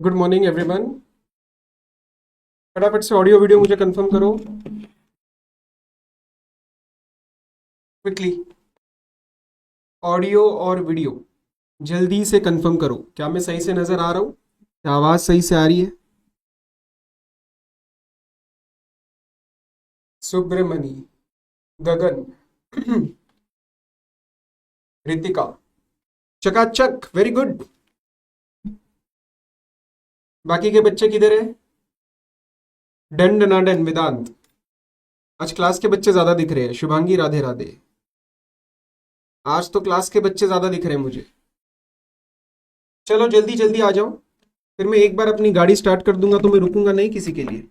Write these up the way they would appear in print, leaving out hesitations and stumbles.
Good morning everyone. फटाफट से audio video मुझे कंफर्म करो क्विकली। ऑडियो और वीडियो जल्दी से कंफर्म करो। क्या मैं सही से नजर आ रहा हूँ? क्या आवाज सही से आ रही है? सुब्रमणि, गगन, रितिका, चकाचक, वेरी गुड। बाकी के बच्चे किधर है? डन डनाडन वेदांत। आज क्लास के बच्चे ज्यादा दिख रहे हैं। शुभांगी, राधे राधे। आज तो क्लास के बच्चे ज्यादा दिख रहे हैं मुझे। चलो जल्दी जल्दी आ जाओ, फिर मैं एक बार अपनी गाड़ी स्टार्ट कर दूंगा तो मैं रुकूंगा नहीं किसी के लिए।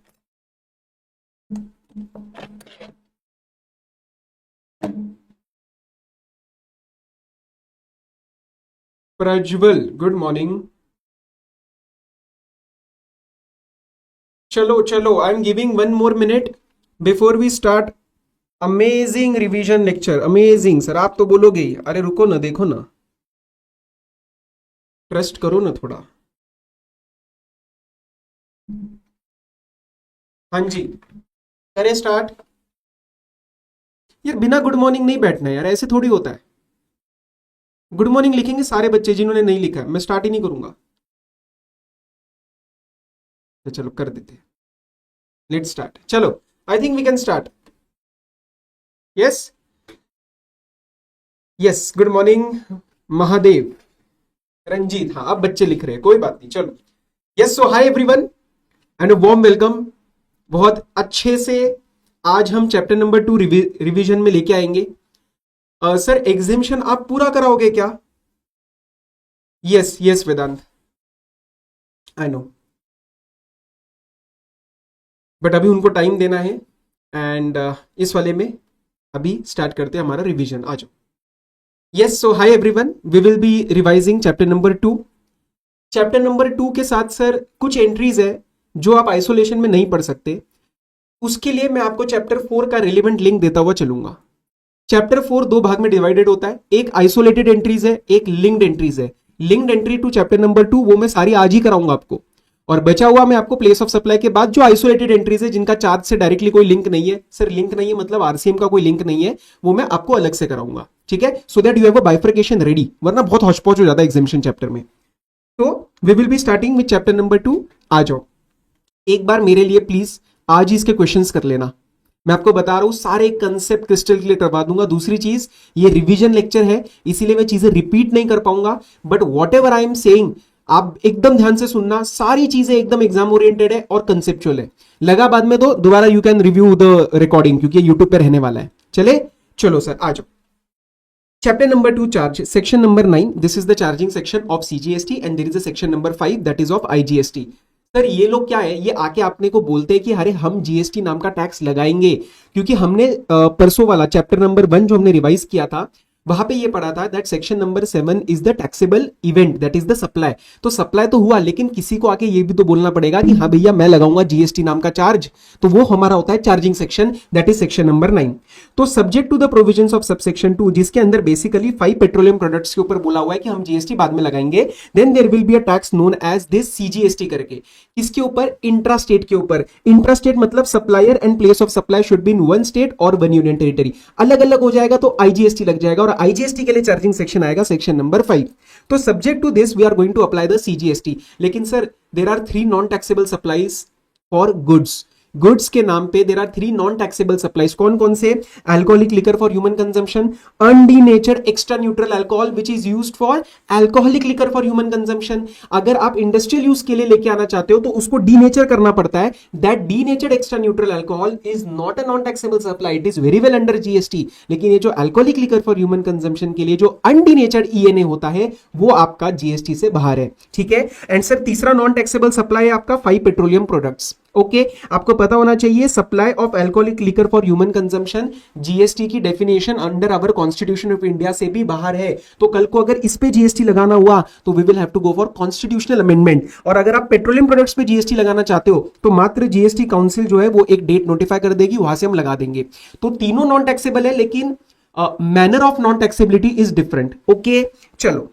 Prajwal, good morning. चलो चलो, I am giving 1 more minute before we start. Amazing revision lecture, amazing. Sir आप तो बोलोगे ही। अरे रुको ना, देखो ना, ट्रस्ट करो ना थोड़ा। हाँ जी, करें स्टार्ट। यार बिना गुड मॉर्निंग नहीं बैठना यार, ऐसे थोड़ी होता है। गुड मॉर्निंग लिखेंगे सारे बच्चे, जिन्होंने नहीं लिखा है मैं स्टार्ट ही नहीं करूंगा। तो चलो कर देते हैं। Let start. चलो, I think we can start. Yes yes, good morning Mahadev, Ranjit. हाँ अब बच्चे लिख रहे हैं, कोई बात नहीं। चलो, yes. So hi everyone and warm welcome. बहुत अच्छे से आज हम चैप्टर नंबर 2 रिवीजन में लेके आएंगे। सर एग्जामिशन आप पूरा कराओगे क्या? Yes yes Vedant, I know, but अभी उनको टाइम देना है। एंड इस वाले में अभी स्टार्ट करते हैं हमारा रिवीजन। आ जाओ। Yes, so hi everyone, we will be revising chapter number 2। Chapter number 2 के साथ सर कुछ एंट्रीज है जो आप आइसोलेशन में नहीं पढ़ सकते। उसके लिए मैं आपको चैप्टर 4 का रिलेवेंट लिंक देता हुआ चलूंगा। चैप्टर 4 दो भाग में डिवाइडेड होता है, एक आइसोलेटेड एंट्रीज है, एक लिंक्ड एंट्रीज है। Linked entry to chapter number 2 वो मैं सारी आज ही कराऊंगा आपको, और बचा हुआ मैं आपको प्लेस ऑफ सप्लाई के बाद जो आइसोलेटेड एंट्रीज है जिनका चार्ज से डायरेक्टली कोई लिंक नहीं है। सर लिंक नहीं है मतलब आरसीएम का कोई लिंक नहीं है, वो मैं आपको अलग से कराऊंगा। ठीक है, so that you have a bifurcation ready, वरना बहुत हौच-पौच हो जाता है एग्जामिनेशन चैप्टर में। तो we will be starting with chapter number 2। आ जाओ एक बार मेरे लिए प्लीज आज ही इसके क्वेश्चंस कर लेना। मैं आपको बता रहा हूं सारे कंसेप्ट क्रिस्टल क्लियर करवा दूंगा। दूसरी चीज, ये रिवीजन लेक्चर है इसीलिए मैं चीजें रिपीट नहीं कर पाऊंगा, but what ever I am saying आप एकदम ध्यान से सुनना। सारी चीजें एकदम एग्जाम ओरिएंटेड है और कंसेप्चुअल है। लगा बाद में तो दोबारा you can review the recording, क्योंकि यूट्यूब पे रहने वाला है। चले चलो सर आ जाओ। Chapter number 2 charge, section number 9, this is the charging section of CGST and there is a section number 5 that is of IGST. Sir ये लोग क्या है, ये आके आपने को बोलते हैं कि अरे हम जीएसटी नाम का टैक्स लगाएंगे, क्योंकि हमने परसों वाला चैप्टर नंबर 1 जो हमने रिवाइज किया था वहां पे ये पढ़ा था that section number 7 is the taxable event, that is the supply. तो सप्लाई तो हुआ, लेकिन किसी को आके ये भी तो बोलना पड़ेगा कि हाँ भैया मैं लगाऊंगा जीएसटी नाम का चार्ज, तो वो हमारा होता है charging section, that is section number 9। तो subject to the provisions of subsection 2, जिसके अंदर बेसिकली 5 पेट्रोलियम प्रोडक्ट्स के ऊपर बोला हुआ है कि हम जीएसटी बाद में लगाएंगे, then there will be a tax known as this CGST करके। किसके ऊपर? इंट्रा स्टेट के ऊपर। इंट्रा स्टेट मतलब supplier and place of supply should be in one state और वन यूनियन टेरिटरी। अलग अलग हो जाएगा तो आईजीएसटी लग जाएगा, और आईजीएसटी के लिए चार्जिंग सेक्शन आएगा सेक्शन नंबर 5। तो subject to this we are going to apply the CGST. लेकिन sir there are 3 non taxable supplies for goods. Goods के नाम पे there are 3 non taxable supplies. कौन कौन से? Alcoholic liquor for human consumption, undenatured extra neutral alcohol which is used for alcoholic liquor for human consumption. अगर आप industrial use के लिए लेके आना चाहते हो तो उसको डीनेचर करना पड़ता है। That denatured extra neutral alcohol is not a non taxable supply, it is very well under GST. लेकिन ये जो alcoholic liquor for human consumption के लिए जो अनडीनेचर्ड ईएनए होता है वो आपका जीएसटी से बाहर है। ठीक है। एंड सर तीसरा नॉन टैक्सेबल सप्लाई है आपका 5 पेट्रोलियम प्रोडक्ट्स। ओके, आपको पता होना चाहिए supply of alcoholic liquor for human consumption GST की definition under our constitution of India से भी बाहर है। तो कल को अगर इस पे जीएसटी लगाना हुआ तो we will have to go for constitutional amendment. और अगर आप पेट्रोलियम प्रोडक्ट्स पे जीएसटी लगाना चाहते हो तो मात्र जीएसटी काउंसिल जो है वो एक डेट नोटिफाई कर देगी, वहां से हम लगा देंगे। तो तीनों नॉन टैक्सेबल है, लेकिन manner of non taxability is different. Okay चलो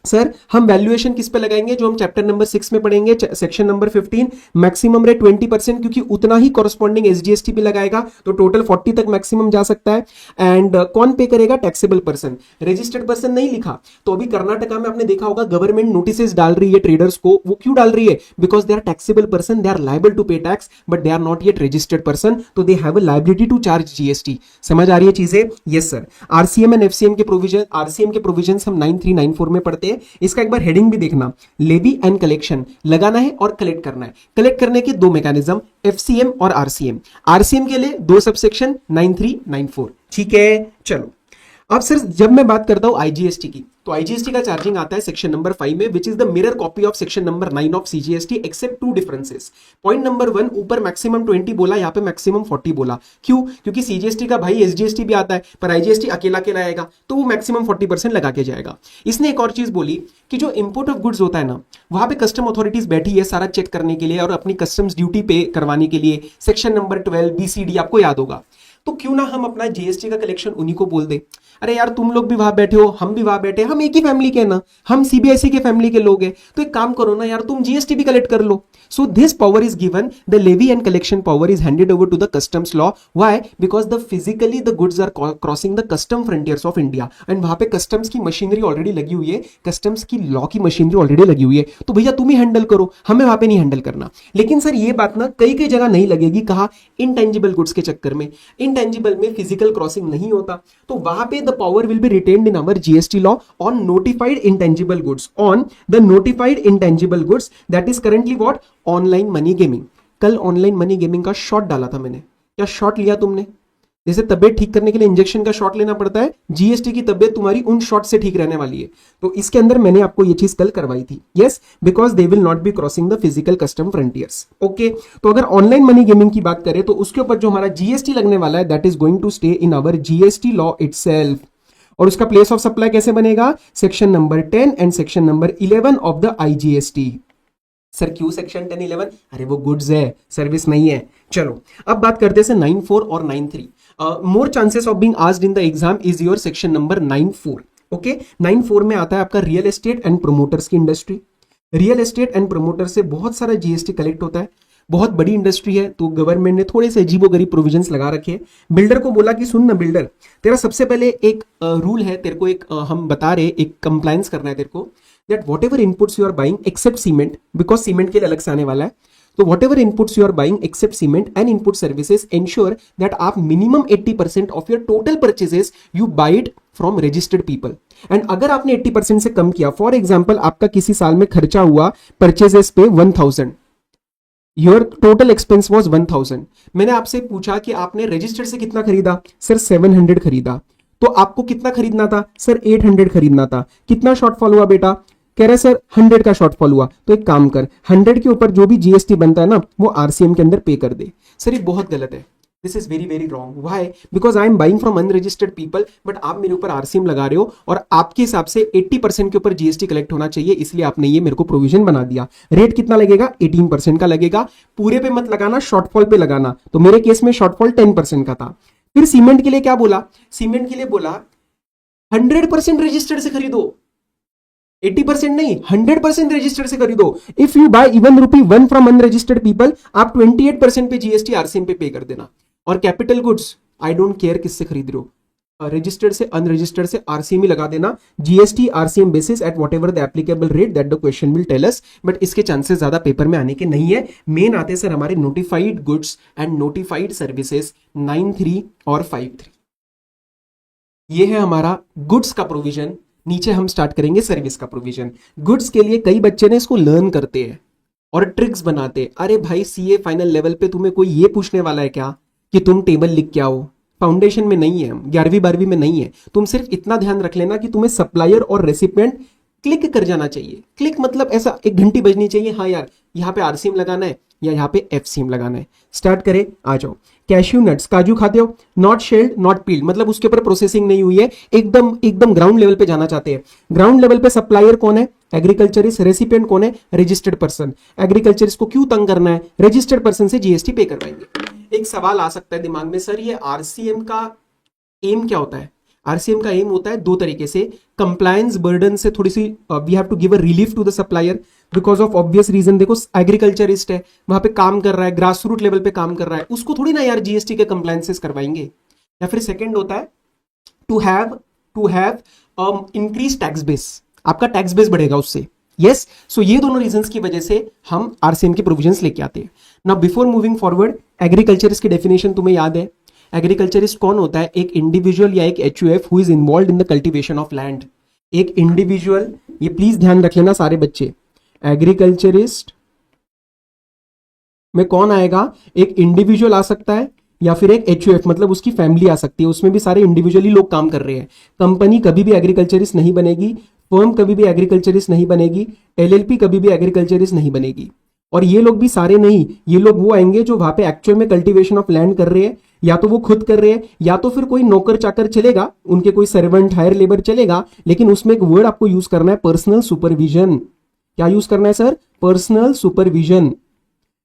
सर हम वैल्यूएशन किस पे लगाएंगे, जो हम चैप्टर नंबर 6 में पढ़ेंगे, सेक्शन नंबर 15, मैक्सिमम रेट 20%, क्योंकि उतना ही कॉरस्पॉन्डिंग एसजीएसटी पे लगाएगा तो टोटल 40 तक मैक्सिमम जा सकता है। एंड कौन पे करेगा, टैक्सेबल पर्सन। रजिस्टर्ड पर्सन नहीं लिखा तो अभी कर्नाटका में आपने देखा होगा गवर्नमेंट नोटिस डाल रही है ट्रेडर्स को। वो क्यों डाल रही है, because they are taxable person, they are liable to pay tax, but they are not yet registered person, तो they have a liability to charge GST. समझ आ रही है चीजें? Yes sir. RCM and FCM के प्रोविजन, आरसीएम के provision हम 9394 में पढ़ते हैं। इसका एक बार हेडिंग भी देखना, लेवी एंड कलेक्शन, लगाना है और कलेक्ट करना है। कलेक्ट करने के दो मैकेनिज्म, एफसीएम और आरसीएम। आरसीएम के लिए दो सबसेक्शन 9394। ठीक है, चलो अब सर जब मैं बात करता हूं आईजीएसटी की, तो आईजीएसटी का चार्जिंग आता है सेक्शन नंबर 5 में, which is the mirror copy of section number 9 of CGST, except two differences. Point number 1, ऊपर मैक्सिमम 20 बोला, यहाँ पे मैक्सिमम 40 बोला। क्यों? क्योंकि सीजीएसटी का भाई एसजीएसटी भी आता है, पर आईजीएसटी अकेला अकेला आएगा तो वो मैक्सिमम 40% लगा के जाएगा। इसने एक और चीज बोली कि जो इंपोर्ट ऑफ गुड्स होता है ना, वहां पे कस्टम अथॉरिटीज बैठी है सारा चेक करने के लिए और अपनी कस्टम्स ड्यूटी पे करवाने के लिए। सेक्शन नंबर 12 बीसीडी आपको याद होगा। तो क्यों ना हम अपना जीएसटी का कलेक्शन उन्हीं को बोल दे। अरे यार तुम लोग भी वहां बैठे हो, हम भी वहां बैठे, हम एक ही फैमिली के ना, हम सीबीएसई के फैमिली के लोग हैं, तो एक काम करो ना यार, तुम जीएसटी भी कलेक्ट कर लो। So this power is given, the levy and collection power is handed over to the customs law. Why? Because the physically the goods are crossing the custom frontiers of India, and वहां पे customs की machinery already लगी हुई है, customs की law की machinery already लगी हुई है, तो भैया तुम ही हैंडल करो, हमें वहां पे नहीं हैंडल करना। लेकिन सर ये बात ना कई कई जगह नहीं लगेगी, कहा इनटेंजिबल गुड्स के चक्कर में, इनटेंजिबल में फिजिकल क्रॉसिंग नहीं होता, तो वहां पे the power will be retained in our GST law on notified intangible goods, on the notified intangible goods, that is currently what, online money gaming. कल ऑनलाइन मनी गेमिंग का shot डाला था मैंने, क्या शॉट लिया तुमने? जैसे तबियत ठीक करने के लिए इंजेक्शन का शॉट लेना पड़ता है, जीएसटी की तबियत तुम्हारी उन शॉट से ठीक रहने वाली है। तो इसके अंदर मैंने आपको ये चीज कल करवाई थी। Yes, because they will not be crossing the physical custom frontiers. Okay, तो अगर ऑनलाइन मनी गेमिंग की बात करें तो उसके ऊपर जो हमारा जीएसटी लगने वाला है, that is going to stay in our GST law itself. और उसका प्लेस ऑफ सप्लाई कैसे बनेगा? Section number 10 and section number 11 of the IGST. Sir क्यों सेक्शन 10, 11? अरे वो गुड्स है, सर्विस नहीं है। चलो अब बात करते हैं 9.4 और 9.3। More chances of being asked in the exam is your section number 9.4। Okay, 9.4 में आता है आपका रियल एस्टेट एंड प्रोमोटर्स की industry. Real estate and promoter से बहुत सारा जीएसटी कलेक्ट होता है, बहुत बड़ी इंडस्ट्री है, तो गवर्नमेंट ने थोड़े से अजीबोगरीब प्रोविजंस लगा रखे हैं। बिल्डर को बोला कि सुन ना बिल्डर, तेरा सबसे पहले एक रूल है, तेरे को एक हम बता रहे एक कंप्लायंस करना है तेरे को, that whatever inputs you are buying except cement, because cement के लिए अलग से आने वाला है, तो whatever inputs you are buying except cement and input services, ensure that आप minimum 80% of your total purchases you buy it from registered people. And अगर आपने 80% से कम किया, फॉर एग्जाम्पल आपका किसी साल में खर्चा हुआ परचेजेस पे 1000, योर टोटल एक्सपेंस वॉज 1000, मैंने आपसे पूछा कि आपने रजिस्टर्ड से कितना खरीदा? सर 700 खरीदा। तो आपको कितना खरीदना था? सर 800 खरीदना था। कितना शॉर्टफॉल हुआ बेटा? कह रहे सर 100 का शॉर्टफॉल हुआ। तो एक काम कर, 100 के ऊपर जो भी जीएसटी बनता है ना, वो आरसीएम के अंदर पे कर दे। सर ये बहुत गलत है, this is very very wrong. Why? Because I am buying from unregistered people, but आप मेरे ऊपर आरसीएम लगा रहे हो और आपके हिसाब से 80% के ऊपर जीएसटी कलेक्ट होना चाहिए, इसलिए आपने ये मेरे को प्रोविजन बना दिया। रेट कितना लगेगा? 18% का लगेगा। पूरे पे मत लगाना, शॉर्टफॉल पे लगाना। तो मेरे केस में शॉर्टफॉल 10% का था। फिर सीमेंट के लिए क्या बोला? सीमेंट के लिए बोला 100% रजिस्टर्ड से खरीदो, 80% नहीं, 100% रजिस्टर्ड से खरीदो। If you buy even ₹1 from unregistered people, आप 28% पे जीएसटी आरसीएम पे कर देना। और capital goods, I don't care किससे खरीद रहे हो, रजिस्टर्ड से अनरजिस्टर्ड से आरसीएम ही लगा देना, GST RCM basis at whatever the applicable rate that the question will tell us. But इसके चांसेस ज्यादा पेपर में आने के नहीं है। मेन आते सर हमारे notified goods and notified services 9.3 और 5.3। ये है हमारा गुड्स का प्रोविजन। नीचे हम स्टार्ट करेंगे सर्विस का प्रोविजन। गुड्स के लिए कई बच्चे ने इसको लर्न करते हैं और ट्रिक्स बनाते। अरे भाई सीए फाइनल लेवल पे तुम्हें कोई ये पूछने वाला है क्या कि तुम टेबल लिख के आओ? फाउंडेशन में नहीं है, 11वीं 12वीं में नहीं है। तुम सिर्फ इतना ध्यान रख लेना कि तुम्हें सप्लायर और रेसिपिएंट क्लिक कर जाना चाहिए। क्लिक मतलब ऐसा एक घंटी बजनी चाहिए, हाँ यार यहाँ पे आरसीएम लगाना है या यहाँ पे एफसीएम लगाना है। स्टार्ट करें, आ जाओ। कैश्यू नट्स, काजू खाते हो? नॉट शेल्ड नॉट पील्ड, मतलब उसके ऊपर प्रोसेसिंग नहीं हुई है, एकदम एकदम ग्राउंड लेवल पे जाना चाहते हैं। ग्राउंड लेवल पे सप्लायर कौन है? एग्रीकल्चरिस्ट। रेसिपिएंट कौन है? Registered person. एग्रीकल्चरिस्ट को क्यों तंग करना है? रजिस्टर्ड पर्सन से जीएसटी पे करवाएंगे। एक सवाल आ सकता है दिमाग में, सर ये आरसीएम का एम क्या होता है? आरसीएम का एम होता है दो तरीके से, कंप्लायंस बर्डन से थोड़ी सी we have to give a relief to the supplier because of obvious reason. देखो एग्रीकल्चरिस्ट है, वहां पे काम कर रहा है, ग्रास रूट लेवल पे काम कर रहा है, उसको थोड़ी ना यार जीएसटी के कंप्लायंसेस करवाएंगे। या फिर सेकंड होता है to have increase tax base, आपका टैक्स बेस बढ़ेगा उससे। यस, सो ये दोनों रीजंस की वजह से हम आरसीएम के प्रोविजंस लेके आते हैं। Now before moving forward, agriculturist की डेफिनेशन तुम्हें याद है? एग्रीकल्चरिस्ट कौन होता है? एक इंडिविजुअल या एक HUF who is involve in the cultivation of land. एक इंडिविजुअल, ये प्लीज ध्यान रख लेना सारे बच्चे, एग्रीकल्चरिस्ट में कौन आएगा? एक इंडिविजुअल आ सकता है या फिर एक एचयूएफ, मतलब उसकी फैमिली आ सकती है, उसमें भी सारे इंडिविजुअली लोग काम कर रहे हैं। कंपनी कभी भी एग्रीकल्चरिस्ट नहीं बनेगी, फर्म कभी भी एग्रीकल्चरिस्ट नहीं बनेगी, एलएलपी कभी भी एग्रीकल्चरिस्ट नहीं बनेगी। और ये लोग भी सारे नहीं, ये लोग वो आएंगे जो वहां पे एक्चुअल में कल्टीवेशन ऑफ लैंड कर रहे हैं, या तो वो खुद कर रहे हैं या तो फिर कोई नौकर चाकर चलेगा, उनके कोई सर्वेंट हायर लेबर चलेगा, लेकिन उसमें एक वर्ड आपको यूज करना है, पर्सनल सुपरविजन। क्या यूज करना है सर? Personal supervision.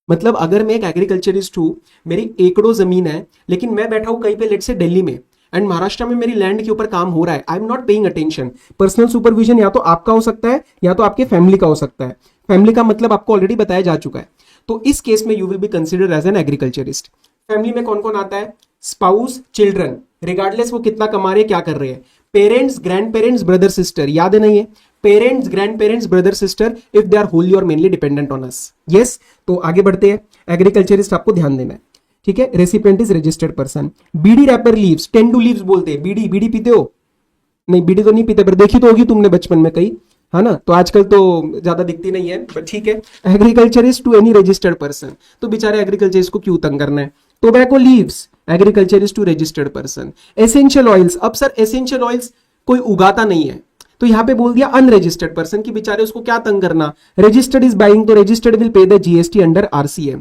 मतलब अगर मैं एक एग्रीकल्चरिस्ट हूं, मेरी एकड़ों जमीन है, लेकिन मैं बैठा हूं कहीं पे लेट से दिल्ली में एंड महाराष्ट्र में मेरी लैंड के ऊपर काम हो रहा है, I am not paying attention. Personal supervision या तो आपका हो सकता है या तो आपके फैमिली का हो सकता है। फैमिली का मतलब आपको ऑलरेडी बताया जा चुका है। तो इस केस में you will be considered as an agriculturist. Family में कौन कौन आता है? स्पाउस, चिल्ड्रन, रिगार्डलेस वो कितना कमा रहे हैं, क्या कर रहे हैं, parents, grand parents, brother sister, याद है नहीं है? Parents, grand parents, brother sister, if they are wholly और mainly dependent on us. Yes, तो आगे बढ़ते हैं। एग्रीकल्चरिस्ट आपको ध्यान देना है, ठीक है? Recipient is registered person. Bidi wrapper leaves, tendu leaves बोलते हैं। बीडी, बीडी पीते हो? नहीं, बीडी तो नहीं पीते, पर देखी तो होगी तुमने बचपन में कहीं, है ना? तो आजकल तो ज्यादा दिखती नहीं है, पर ठीक है। Agriculturist to any registered person, तो बेचारे एग्रीकल्चरिस्ट को क्यों तंग करना है? Tobacco leaves, agriculturist to registered person. Essential oils, अब सर एसेंशियल ऑयल्स कोई उगाता नहीं है, तो यहां पे बोल दिया अनरजिस्टर्ड पर्सन की, बेचारे उसको क्या तंग करना। रजिस्टर्ड इज बाइंग, तो registered will pay the GST under RCM,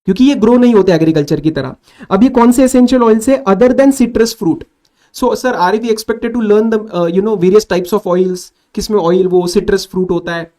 क्योंकि ये ग्रो नहीं होते एग्रीकल्चर की तरह। अब ये कौन से एसेंशियल ऑयल से? Other than citrus fruit. So sir are we expected to learn the various types of oils, किसमें ऑयल वो सिट्रस फ्रूट होता है?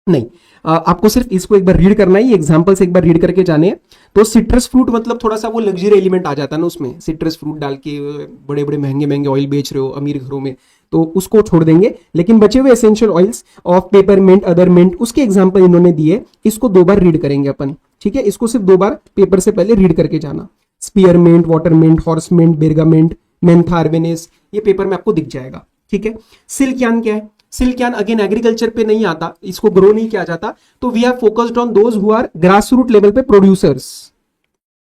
नहीं, आपको सिर्फ इसको एक बार रीड करना है, ये एग्जांपल से एक बार रीड करके जाने। तो सिट्रस फ्रूट मतलब थोड़ा सा वो लग्जरी एलिमेंट आ जाता है ना उसमें, सिट्रस फ्रूट डाल के बड़े बड़े महंगे महंगे ऑयल बेच रहे हो अमीर घरों में, तो उसको छोड़ देंगे। लेकिन बचे हुए essential oils of peppermint, other mint, उसके एग्जांपल इन्होंने दिए, इसको 2 बार रीड करेंगे अपन, ठीक है? इसको सिर्फ 2 बार पेपर से पहले रीड करके जाना। स्पीयरमिंट, वाटरमिंट, हॉर्समिंट, बेरगामिंट, मेंथा आर्वेनेस, ये पेपर में आपको दिख जाएगा, ठीक है? सिल्क यार्न क्या है? सिल्क यार्न अगेन एग्रीकल्चर पे नहीं आता, इसको ग्रो नहीं किया जाता, तो we have focused on those who are grass root level पे प्रोड्यूसर्स।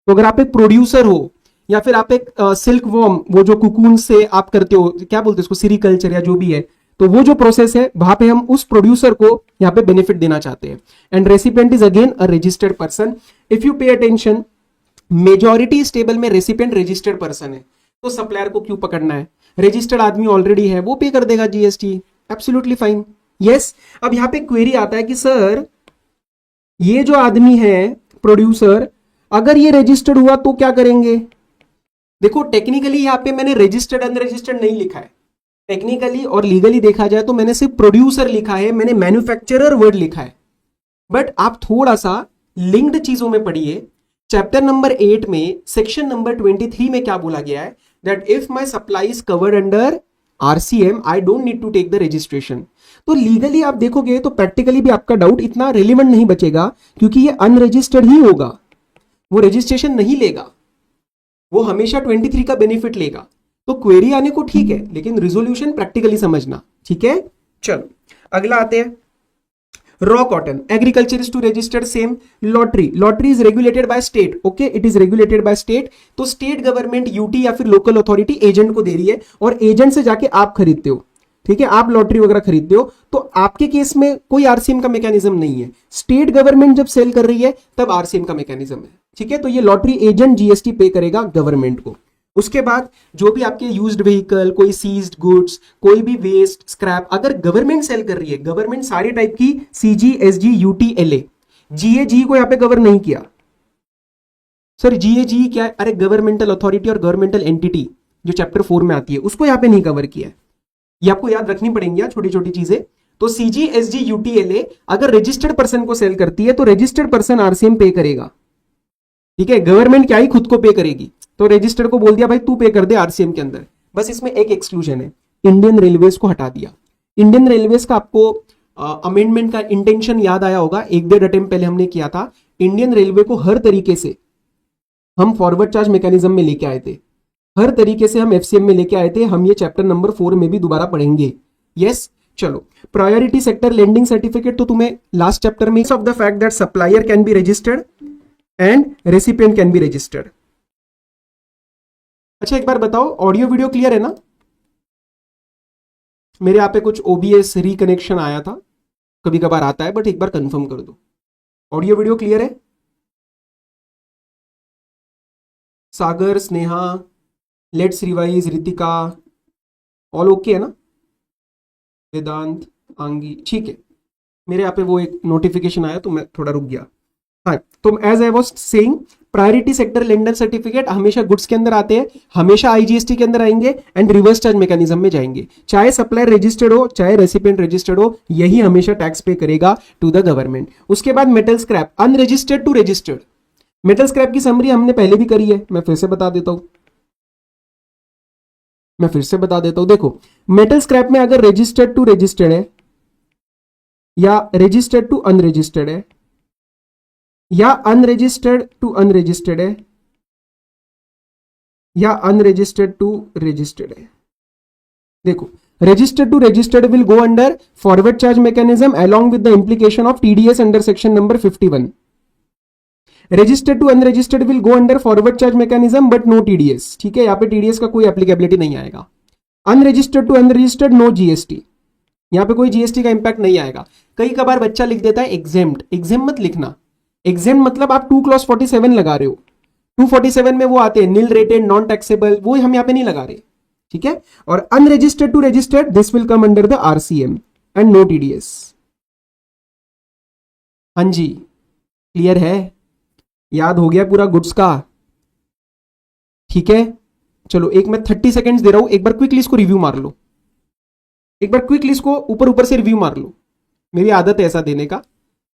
तो अगर आप एक प्रोड्यूसर हो या फिर आप एक सिल्क वॉर्म, वो जो कुकून से आप करते हो, क्या बोलते हैं उसको, सीरिकल्चर या जो भी है, तो वो जो प्रोसेस है वहां पे हम उस प्रोड्यूसर को यहाँ पे बेनिफिट देना चाहते हैं। And recipient is again a registered person. If you pay attention, majority इस टेबल में रेसिपिएंट रजिस्टर्ड पर्सन है, तो सप्लायर को क्यों पकड़ना है? रजिस्टर्ड आदमी ऑलरेडी है, वो पे कर देगा जीएसटी, एब्सोल्युटली फाइन। यस, अब यहां पे क्वेरी आता है कि सर ये जो आदमी है प्रोड्यूसर, अगर ये रजिस्टर्ड हुआ तो क्या करेंगे? देखो टेक्निकली यहां पे मैंने रजिस्टर्ड अनरजिस्टर्ड नहीं लिखा है, टेक्निकली और लीगली देखा जाए तो मैंने सिर्फ प्रोड्यूसर लिखा है, मैंने मैन्युफैक्चरर वर्ड लिखा है। बट आप थोड़ा सा लिंक्ड चीजों में पढ़िए। चैप्टर नंबर 8 में सेक्शन नंबर 23 में क्या बोला गया है? That if my supply is covered under RCM I don't need to take the registration. तो लीगली आप देखोगे तो प्रैक्टिकली भी आपका डाउट इतना रिलेवेंट नहीं बचेगा, क्योंकि ये अनरजिस्टर्ड ही होगा, वो रजिस्ट्रेशन नहीं लेगा, वो हमेशा 23 का बेनिफिट लेगा। तो क्वेरी आने को ठीक है, लेकिन रिजोल्यूशन प्रैक्टिकली समझना, ठीक है? चलो अगला आते हैं। Raw cotton, agriculture is to registered, same. Lottery, lottery is regulated by state, okay, it is regulated by state. तो स्टेट गवर्नमेंट यूटी या फिर लोकल अथॉरिटी एजेंट को दे रही है और एजेंट से जाके आप खरीदते हो, ठीक है? आप लॉटरी वगैरह खरीदते हो, तो आपके केस में कोई आरसीएम का मैकेनिज्म नहीं है। स्टेट गवर्नमेंट जब सेल कर रही है तब आरसीएम का मैकेनिज्म है, ठीक है? तो ये लॉटरी एजेंट जीएसटी पे करेगा गवर्नमेंट को। उसके बाद जो भी आपके यूज्ड व्हीकल, कोई सीज्ड गुड्स, कोई भी वेस्ट, स्क्रैप, अगर गवर्नमेंट सेल कर रही है, गवर्नमेंट सारी टाइप की सीजी, एसजी, यूटी, एलए, जीए को यहां पे कवर नहीं किया। सर जीए क्या है? अरे गवर्नमेंटल अथॉरिटी और गवर्नमेंटल एंटिटी जो चैप्टर 4 में आती है, उसको यहां पे नहीं कवर किया है। ये आपको याद रखनी पड़ेंगी छोटी छोटी चीजें। तो सीजी, एसजी, यूटी, एलए अगर रजिस्टर्ड पर्सन को सेल करती है तो रजिस्टर्ड पर्सन आरसीएम पे करेगा, ठीक है? गवर्नमेंट क्या ही खुद को पे करेगी, तो रजिस्टर्ड को बोल दिया भाई तू पे कर दे आरसीएम के अंदर। बस इसमें एक एक्सक्लूजन है, इंडियन रेलवेज को हटा दिया। इंडियन रेलवेज का आपको अमेंडमेंट का इंटेंशन याद आया होगा, एक डेढ़ अटेम्प्ट पहले हमने किया था। इंडियन रेलवे को हर तरीके से हम फॉरवर्ड चार्ज मैकेनिज्म में लेके आए थे, हर तरीके से हम एफसीएम में लेके आए थे। हम ये चैप्टर नंबर 4 में भी दोबारा पढ़ेंगे। यस, चलो प्रायोरिटी सेक्टर लेंडिंग सर्टिफिकेट तो तुम्हें लास्ट चैप्टर में of the fact that supplier can be registered and recipient can be registered. अच्छा एक बार बताओ, ऑडियो वीडियो क्लियर है ना? मेरे यहाँ पे कुछ ओबीएस रिकनेक्शन आया था, कभी कभार आता है, बट एक बार कंफर्म कर दो ऑडियो वीडियो क्लियर है। Sagar, Sneha, let's revise, Ritika, all okay है ना? वेदांत, आंगी, ठीक है। मेरे यहाँ पे वो एक नोटिफिकेशन आया तो मैं थोड़ा रुक गया। हाँ, तो as I was saying, priority sector lender certificate हमेशा गुड्स के अंदर आते हैं, हमेशा आईजीएसटी के अंदर आएंगे एंड रिवर्स चार्ज मैकेनिज्म में जाएंगे। चाहे सप्लायर रजिस्टर्ड हो, चाहे रेसिपिएंट रजिस्टर्ड हो, यही हमेशा टैक्स पे करेगा टू द गवर्नमेंट। उसके बाद metal scrap, unregistered to registered. Metal scrap की समरी हमने पहले भी करी है, मैं फिर से बता देता हूं। देखो, मेटल स्क्रैप में अगर रजिस्टर्ड टू रजिस्टर्ड है, या रजिस्टर्ड टू अनरजिस्टर्ड है, या अनरजिस्टर्ड टू अनरजिस्टर्ड है, या अनरजिस्टर्ड टू रजिस्टर्ड है। देखो, registered to registered will go under forward charge mechanism along with the implication of TDS under section number 51। Registered to unregistered will go under forward charge mechanism but no TDS. ठीक है, यहां पे TDS का कोई applicability नहीं आएगा। Unregistered to unregistered no GST, यहां पे कोई जीएसटी का इंपैक्ट नहीं आएगा। कई कबार बच्चा लिख देता है एग्जेम्प्ट, एग्जेम्प्ट मत लिखना। एग्जेम्प्ट मतलब आप 2 क्लॉज 47 लगा रहे हो, 247 में वो आते हैं नील रेटेड, नॉन टैक्सेबल, वो हम यहां पे नहीं लगा रहे। ठीक है, और unregistered to registered this will come under the RCM and no TDS. हाँ जी, क्लियर है, याद हो गया पूरा गुड्स का? ठीक है, चलो एक मैं 30 सेकेंड्स दे रहा हूं, एक बार क्विकली इसको रिव्यू मार लो, एक बार क्विकली इसको ऊपर ऊपर से रिव्यू मार लो। मेरी आदत है ऐसा देने का,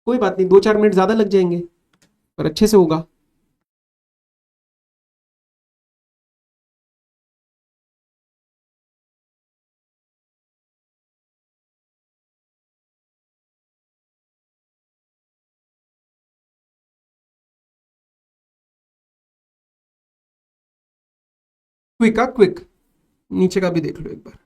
कोई बात नहीं, 2-4 मिनट ज्यादा लग जाएंगे पर अच्छे से होगा। क्विक नीचे का भी देख लो एक बार।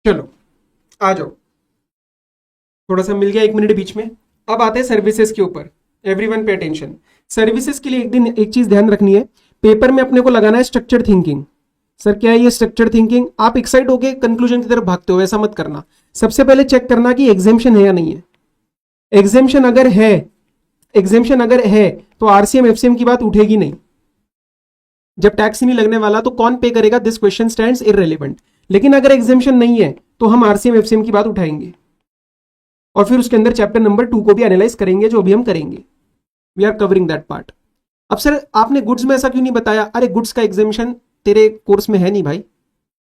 चलो आ जाओ, थोड़ा सा मिल गया 1 मिनट बीच में। अब आते हैं सर्विसेज के ऊपर। Everyone pay attention. सर्विसेज के लिए एक चीज ध्यान रखनी है, पेपर में अपने को लगाना है स्ट्रक्चर्ड थिंकिंग। सर क्या है ये स्ट्रक्चर्ड थिंकिंग? आप एक्साइट होके कंक्लूजन की तरफ भागते हो, ऐसा मत करना। सबसे पहले चेक करना कि एग्जेम्पशन है या नहीं है। एग्जेम्पशन अगर है तो आरसीएम एफसीएम की बात उठेगी नहीं। जब टैक्स ही नहीं लगने वाला तो कौन पे करेगा? This question stands irrelevant. लेकिन अगर एग्जेम्पशन नहीं है तो हम आरसीएम एफसीएम की बात उठाएंगे और फिर उसके अंदर चैप्टर नंबर 2 को भी एनालाइज करेंगे, जो अभी हम करेंगे। We are covering that part. अब सर आपने गुड्स में ऐसा क्यों नहीं बताया? अरे गुड्स का एग्जेम्पशन तेरे कोर्स में है नहीं भाई,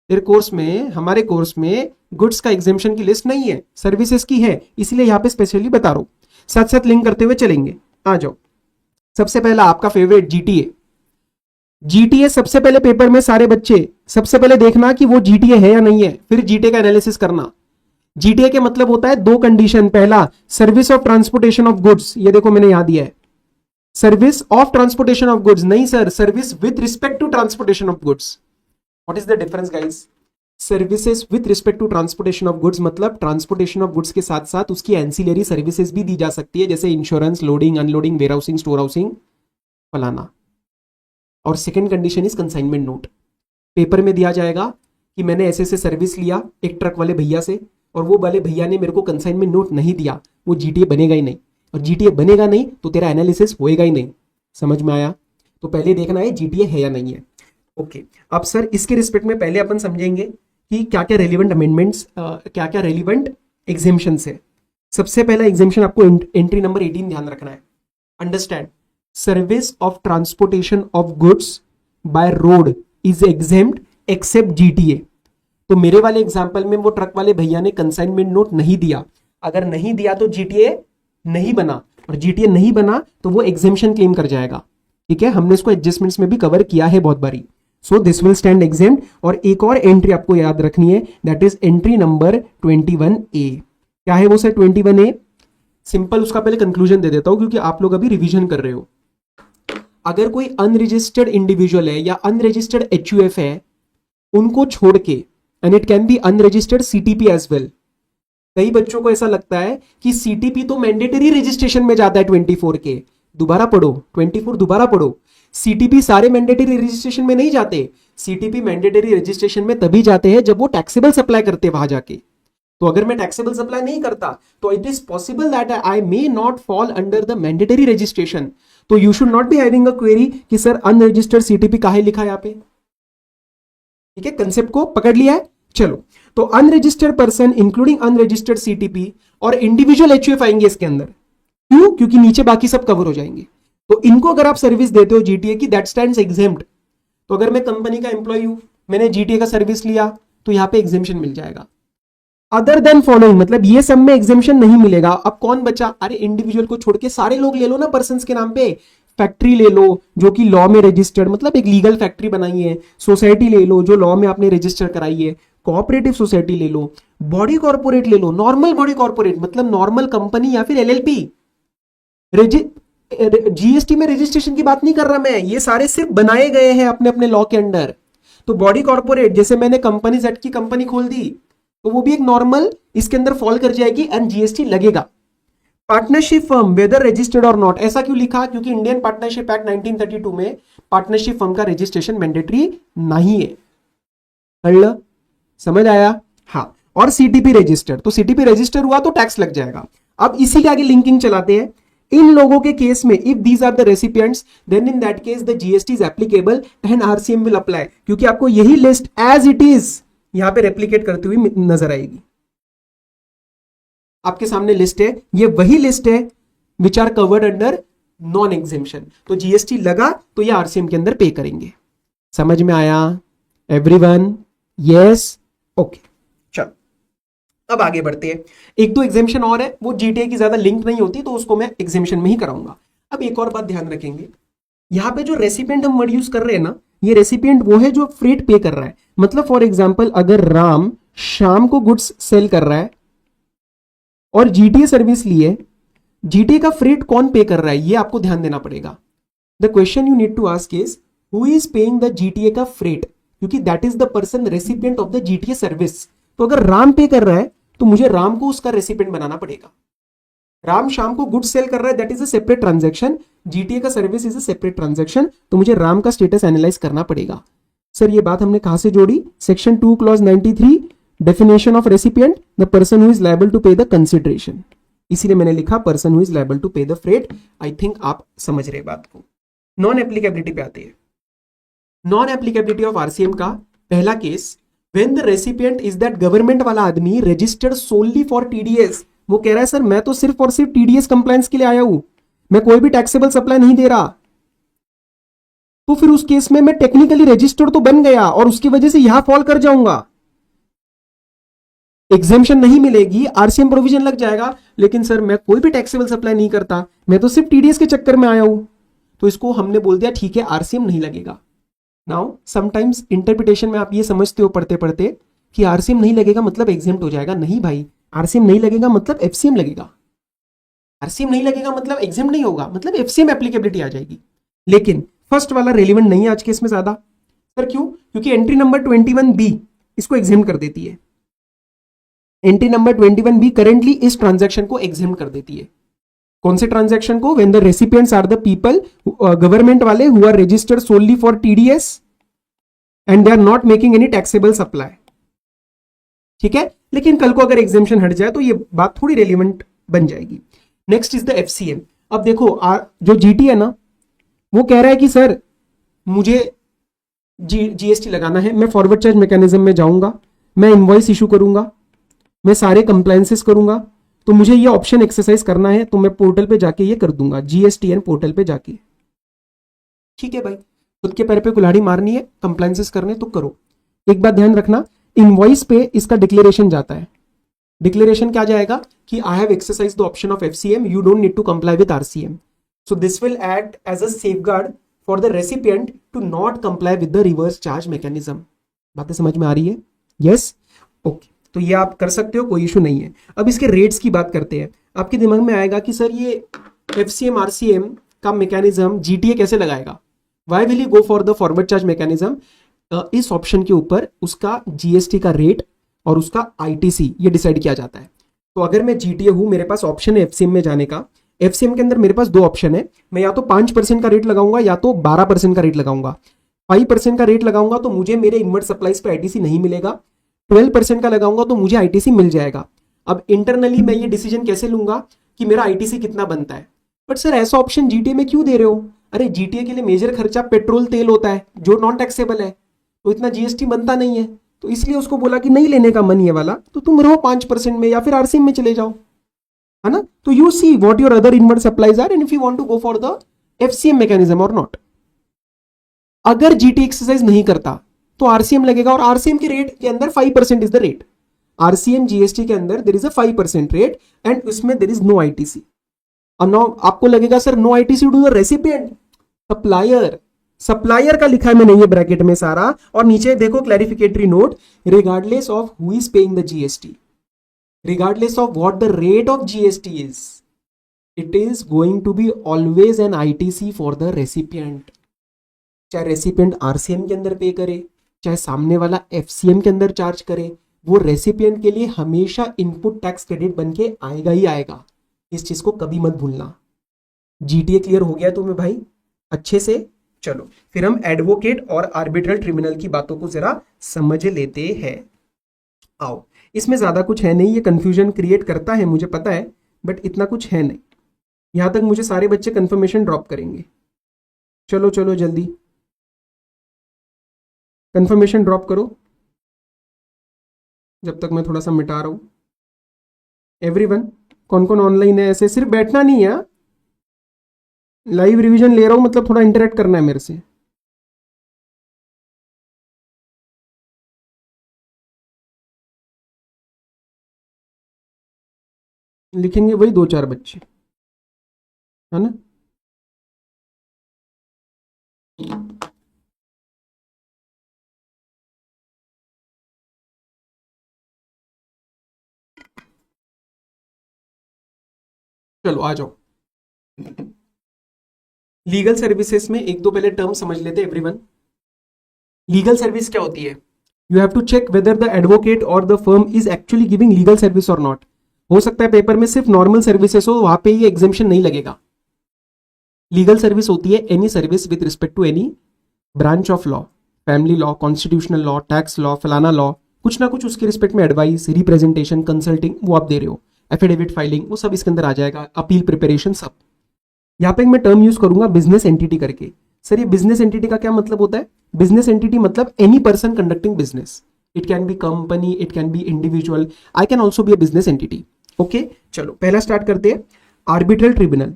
तेरे कोर्स में, हमारे कोर्स में गुड्स का एग्जेम्पशन की लिस्ट नहीं है, सर्विसेज की है, इसलिए यहां पे स्पेशली बता रहा हूं। साथ साथ लिंक करते हुए चलेंगे। आ जाओ, सबसे पहला आपका फेवरेट जीटीए। जीटीए सबसे पहले पेपर में सारे बच्चे सबसे पहले देखना कि वो जीटीए है या नहीं है, फिर जीटीए का एनालिसिस करना। जीटीए के मतलब होता है 2 कंडीशन। पहला, service of transportation of goods, ये देखो मैंने यहां दिया है, service of transportation of goods, नहीं sir, service with respect to transportation of goods. What is the difference guys? Services with respect to transportation of goods मतलब transportation of goods के साथ साथ उसकी एंसिलरी सर्विसेज भी दी जा सकती है, जैसे insurance, loading, unloading, warehousing, storehousing, फलाना। और second condition is consignment note. Paper में दिया जाएगा कि मैंने ऐसे ऐसे सर्विस लिया एक ट्रक वाले भैया से, और वो वाले भैया ने मेरे को कंसाइनमेंट नोट नहीं दिया, वो जीटीए बनेगा ही नहीं। और जीटीए बनेगा नहीं तो तेरा एनालिसिस होएगा ही नहीं। समझ में आया? तो पहले देखना है जीटीए है या नहीं है। ओके, अब सर इसके रिस्पेक्ट में पहले अपन समझेंगे कि क्या क्या रेलिवेंट अमेंडमेंट्स, क्या क्या रेलिवेंट एग्जेम्पशंस है। सबसे पहला एग्जामेशन आपको एंट्री नंबर 18 ध्यान रखना है. Understand, service of transportation of goods by road is exempt except GTA. तो मेरे वाले एग्जाम्पल में वो ट्रक वाले भैया ने कंसाइनमेंट नोट नहीं दिया. अगर नहीं दिया तो जीटीए नहीं बना, और जीटीए नहीं बना तो वो एग्जेम्पशन क्लेम कर जाएगा. ठीक है, हमने इसको एडजस्टमेंट्स में भी कवर किया है बहुत बारी. सो दिस विल स्टैंड एग्जेम्प्ट. और एक और एंट्री आपको याद रखनी है, that is entry number 21A. क्या है वो सर 21A? सिंपल उसका पहले कंक्लूजन दे देता हूं क्योंकि आप लोग अभी रिवीजन कर रहे हो. अगर कोई अनरजिस्टर्ड इंडिविजुअल है या अनरजिस्टर्ड एचयूएफ है, उनको छोड़ के, and it can be unregistered CTP as well. कई बच्चों को ऐसा लगता है कि सीटीपी तो मैंडेटरी रजिस्ट्रेशन में जाता है 24 के. दोबारा पढ़ो, 24 दोबारा पढ़ो. सीटीपी सारे मैंडेटरी रजिस्ट्रेशन में नहीं जाते. सीटीपी मैंडेटरी रजिस्ट्रेशन में तभी जाते हैं जब वो टैक्सेबल सप्लाई करते हैं वहां जाके. तो अगर मैं टैक्सेबल सप्लाई नहीं करता तो it is possible that I may not fall under the mandatory registration. तो you should not be having a query कि सर अनरजिस्टर्ड सीटीपी काहे लिखा है यहां पे. ठीक है, कंसेप्ट को पकड़ लिया है. चलो, तो unregistered person including unregistered CTP और इंडिविजुअल एचयूएफ आएंगे इसके अंदर. क्यों? क्योंकि नीचे बाकी सब कवर हो जाएंगे. तो इनको अगर आप सर्विस देते हो जीटीए की, दैट स्टैंड्स एग्जेम्प्ट. तो अगर मैं कंपनी का एम्प्लॉय हूं, मैंने जीटीए का सर्विस लिया, तो यहां पे एग्जेम्पशन मिल जाएगा. अदर देन फॉलोइंग, मतलब ये सब में एग्जेम्पशन नहीं मिलेगा. अब कौन बचा? अरे इंडिविजुअल को छोड़ के सारे लोग ले लो ना पर्सन्स के नाम पे. फैक्ट्री ले लो जो कि लॉ में रजिस्टर्ड, मतलब एक लीगल फैक्ट्री बनाई है. सोसाइटी ले लो जो लॉ में आपने रजिस्टर कराई है. कोऑपरेटिव सोसाइटी ले लो. बॉडी कॉर्पोरेट ले लो, नॉर्मल बॉडी कॉर्पोरेट मतलब नॉर्मल कंपनी या फिर एलएलपी. जीएसटी में रजिस्ट्रेशन की बात नहीं कर रहा मैं, ये सारे सिर्फ बनाए गए हैं अपने अपने लॉ के अंडर. तो बॉडी कॉर्पोरेट, जैसे मैंने कंपनीज एक्ट की कंपनी खोल दी, तो वो भी एक नॉर्मल इसके अंदर फॉल कर जाएगी एंड जीएसटी लगेगा. पार्टनरशिप फर्म वेदर रजिस्टर्ड और नॉट, ऐसा क्यों लिखा? क्योंकि इंडियन पार्टनरशिप एक्ट 1932 में पार्टनरशिप फर्म का रजिस्ट्रेशन मैंडेटरी नहीं है. समझ आया? हाँ. और सीटीपी रजिस्टर्ड, तो सीटीपी रजिस्टर हुआ तो टैक्स लग जाएगा. अब इसी के आगे लिंकिंग चलाते हैं. इन लोगों के केस में if these are the recipients then in that case the GST is applicable and RCM will apply. क्योंकि आपको यही लिस्ट एज इट इज यहां पे रेप्लिकेट करती हुई नजर आएगी. आपके सामने लिस्ट है, ये वही लिस्ट है which are covered under non exemption. तो जीएसटी लगा तो ये आरसीएम के अंदर पे करेंगे. समझ में आया एवरीवन? Yes, okay. चलो अब आगे बढ़ते हैं. एक दो एग्जेम्पशन और है, वो जीटीए की ज्यादा लिंक नहीं होती तो उसको मैं एग्जेम्पशन में ही कराऊंगा. अब एक और बात ध्यान रखेंगे, यहां पे जो रेसिपिएंट हम वर्ड यूज कर रहे हैं ना, ये रेसिपिएंट वो है जो फ्रेट पे कर रहा है. मतलब फॉर एग्जांपल अगर राम शाम को गुड्स सेल कर रहा है और जीटीए सर्विस लिए, जीटीए का फ्रेट कौन पे कर रहा है ये आपको ध्यान देना पड़ेगा. The question you need to ask is who is paying the GTA का फ्रेट, क्योंकि that is the person recipient of the GTA service. तो अगर राम पे कर रहा है तो मुझे राम को उसका रेसिपिएंट बनाना पड़ेगा. राम शाम को गुड्स सेल कर रहा है, that is a separate transaction. GTA का service is a separate transaction. तो मुझे राम का स्टेटस एनालाइज करना पड़ेगा. सर ये बात हमने कहां से जोड़ी? Section 2 clause 93 definition of recipient, the person who is liable to pay the consideration. इसीलिए मैंने लिखा person who is liable to pay the freight. I think आप समझ रहे बात को. नॉन एप्लीकेबिलिटी पे आते हैं. नॉन एप्लीकेबिलिटी ऑफ आरसीएम का पहला case, when the recipient is that government वाला आदमी रजिस्टर्ड सोनली फॉर टीडीएस. वो कह रहा है सर मैं तो सिर्फ और सिर्फ टीडीएस कंप्लायंस के लिए आया हूं, मैं कोई भी टैक्सेबल सप्लाई नहीं दे रहा. तो फिर उस केस में मैं टेक्निकली रजिस्टर्ड तो बन गया और उसकी वजह से यहां फॉल कर जाऊंगा, एग्जेम्पशन नहीं मिलेगी, आरसीएम प्रोविजन लग जाएगा. लेकिन सर मैं कोई भी टैक्सेबल सप्लाई नहीं करता, मैं तो सिर्फ टीडीएस के चक्कर में आया हूं. तो इसको हमने बोल दिया ठीक है आरसीएम नहीं लगेगा. नाउ समटाइम्स इंटरप्रिटेशन में आप ये समझते हो पढ़ते पढ़ते कि आरसीएम नहीं लगेगा मतलब एग्जेम्प्ट हो जाएगा. नहीं भाई, आरसीएम नहीं लगेगा मतलब एफसीएम लगेगा. आरसीएम नहीं लगेगा मतलब एग्जेम्प्ट नहीं होगा, मतलब एफसीएम एप्लीकेबिलिटी आ जाएगी. लेकिन फर्स्ट वाला रेलिवेंट नहीं है आज के इसमें ज्यादा. सर क्यों? क्योंकि एंट्री नंबर 21B इसको एग्जेम्प्ट कर देती है. एंट्री नंबर 21B करेंटली इस ट्रांजैक्शन को एग्जेम्प्ट कर देती है. कौन से ट्रांजैक्शन को? When the recipients are the people, government वाले who are registered solely for TDS and they are not making any taxable supply. ठीक है, लेकिन कल को अगर एग्जेम्पशन हट जाए तो ये बात थोड़ी रेलिवेंट बन जाएगी. Next is the FCM. अब देखो जो जीटी है ना, वो कह रहा है कि सर मुझे जीएसटी लगाना है, मैं फॉरवर्ड चार्ज मैकेनिज्म में जाऊंगा, मैं इनवॉइस इशू करूंगा, मैं सारे कंप्लायंसेस करूंगा, तो मुझे ये ऑप्शन एक्सरसाइज करना है, तो मैं पोर्टल पे जाके ये कर दूंगा, GSTN पोर्टल पे जाके। ठीक है भाई, खुद के पैर पे कुल्हाड़ी मारनी है, कंप्लायंसेस करने तो करो। एक बात ध्यान रखना, इनवॉइस पे इसका डिक्लेरेशन जाता है। डिक्लेरेशन क्या जाएगा कि I have exercise the option of FCM, you don't need to comply with RCM, so this will act as a safeguard for the recipient to not comply with the reverse charge mechanism. बातें समझ में आ रही है? Yes, okay, तो ये आप कर सकते हो, कोई इशू नहीं है। अब इसके रेट्स की बात करते हैं। आपके दिमाग में आएगा कि सर ये FCM RCM का मैकेनिज्म GTA कैसे लगाएगा? Why will you go for the forward charge mechanism? इस ऑप्शन के ऊपर उसका GST का रेट और उसका ITC ये डिसाइड किया जाता है। तो अगर मैं GTA हूं, मेरे पास ऑप्शन है FCM में जाने का। FCM के अंदर मेरे पास दो ऑप्शन है, मैं या तो 5% का रेट लगाऊंगा या तो 12% का रेट लगाऊंगा। 5% का रेट लगाऊंगा तो मुझे मेरे इनवर्ट सप्लाईज पे ITC नहीं मिलेगा, 12% का लगाऊंगा तो मुझे ITC मिल जाएगा। अब इंटरनली मैं ये डिसीजन कैसे लूंगा कि मेरा ITC कितना बनता है? बट सर ऐसा ऑप्शन GTA में क्यों दे रहे हो? अरे GTA के लिए मेजर खर्चा पेट्रोल तेल होता है जो नॉन टैक्सेबल है, तो इतना GST बनता नहीं है, तो इसलिए उसको बोला कि नहीं लेने का मन ये वाला, तो तुम रहो 5% में या फिर RCM में चले जाओ, है ना? तो you see what your other inward supplies are and if you want to go for the FCM mechanism और नॉट। अगर GT एक्सरसाइज नहीं करता तो RCM लगेगा, और RCM के रेट के अंदर 5% is the rate. RCM GST के अंदर there is a 5% rate and उसमें देयर इज नो ITC। अब नो आपको लगेगा सर नो ITC to the recipient, supplier, supplier का लिखा है मैंने ये ब्रैकेट में सारा, और नीचे देखो clarificatory note, regardless of who is paying the GST, regardless of what the rate of GST is, it is going to be always an ITC for the recipient। चाहे रेसिपिएंट RCM के अंदर पे करे, चाहे सामने वाला FCM के अंदर चार्ज करे, वो रेसिपिएंट के लिए हमेशा इनपुट टैक्स क्रेडिट बन के आएगा ही आएगा। इस चीज को कभी मत भूलना। GTA क्लियर हो गया तुम्हें भाई अच्छे से? चलो फिर हम एडवोकेट और आर्बिट्रल ट्रिब्यूनल की बातों को जरा समझ लेते हैं। आओ, इसमें ज्यादा कुछ है नहीं, ये कंफ्यूजन क्रिएट करता है मुझे पता है, बट इतना कुछ है नहीं। यहां तक मुझे सारे बच्चे कंफर्मेशन ड्रॉप करेंगे। चलो चलो जल्दी कंफर्मेशन ड्रॉप करो, जब तक मैं थोड़ा सा मिटा रहा हूं। एवरीवन, कौन कौन ऑनलाइन है? ऐसे सिर्फ बैठना नहीं है, लाइव रिवीजन ले रहा हूं, मतलब थोड़ा इंटरेक्ट करना है मेरे से। लिखेंगे वही 2-4 बच्चे, है ना? चलो आ जाओ। लीगल सर्विसेज में एक दो पहले टर्म समझ लेते हैं एवरीवन। लीगल सर्विस क्या होती है? You have to check whether the advocate और the firm is actually giving legal service और नॉट। हो सकता है पेपर में सिर्फ नॉर्मल सर्विसेज हो, वहां पे ये एग्जामिशन नहीं लगेगा। लीगल सर्विस होती है any service with respect to any branch of law, family law, constitutional law, tax law, फलाना लॉ, कुछ ना कुछ उसके रिस्पेक्ट में एडवाइस, रिप्रेजेंटेशन, कंसल्टिंग वो आप दे रहे हो, एफिडेविट फाइलिंग, वो सब इसके अंदर आ जाएगा, अपील प्रिपरेशन सब। यहाँ पे मैं टर्म यूज करूंगा बिजनेस एंटिटी करके। सर ये बिजनेस एंटिटी का क्या मतलब होता है? बिजनेस एंटिटी मतलब any person conducting business, it can B company, it can B individual, I can also be a business entity. Okay, चलो पहला स्टार्ट करते हैं, आर्बिट्रल ट्रिब्यूनल।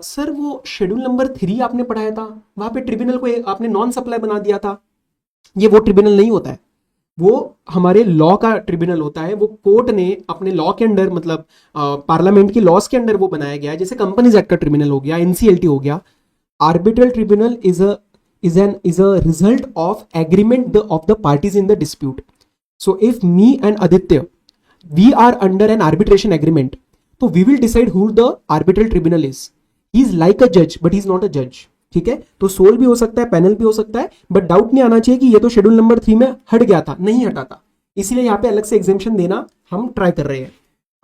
सर वो शेड्यूल नंबर 3 आपने पढ़ाया था, वहां पे ट्रिब्यूनल को आपने नॉन सप्लाई बना दिया था। ये वो ट्रिब्यूनल नहीं होता है, वो हमारे लॉ का ट्रिब्यूनल होता है। वो कोर्ट ने अपने लॉ के अंडर, मतलब पार्लियामेंट की लॉस के अंडर वो बनाया गया है, जैसे कंपनीज एक्ट का ट्रिब्यूनल हो गया, NCLT हो गया। Arbitral tribunal is a result of agreement of the parties in the dispute. So if me and Aditya we are under N arbitration agreement, तो we will decide who the arbitral tribunal is. He is like अ जज but he is not a जज। ठीक है, तो soul भी हो सकता है, पैनल भी हो सकता है, बट डाउट नहीं आना चाहिए कि ये तो शेड्यूल नंबर 3 में हट गया था, नहीं हटा था, इसीलिए यहाँ पे अलग से एग्जेम्पशन देना हम ट्राई कर रहे हैं।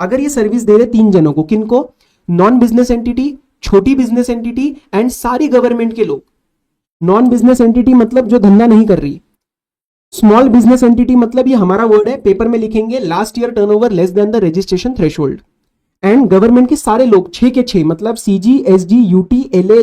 अगर ये सर्विस दे रहे 3 जनों को, किनको? नॉन बिजनेस एंटिटी, छोटी बिजनेस एंटिटी एंड सारी गवर्नमेंट के लोग। नॉन बिजनेस एंटिटी मतलब जो धंधा नहीं कर रही, स्मॉल बिजनेस एंटिटी मतलब ये हमारा वर्ड है, पेपर में लिखेंगे last year turnover less then the registration threshold. And government के सारे लोग 6 के 6, मतलब CG, SG, UT, LA,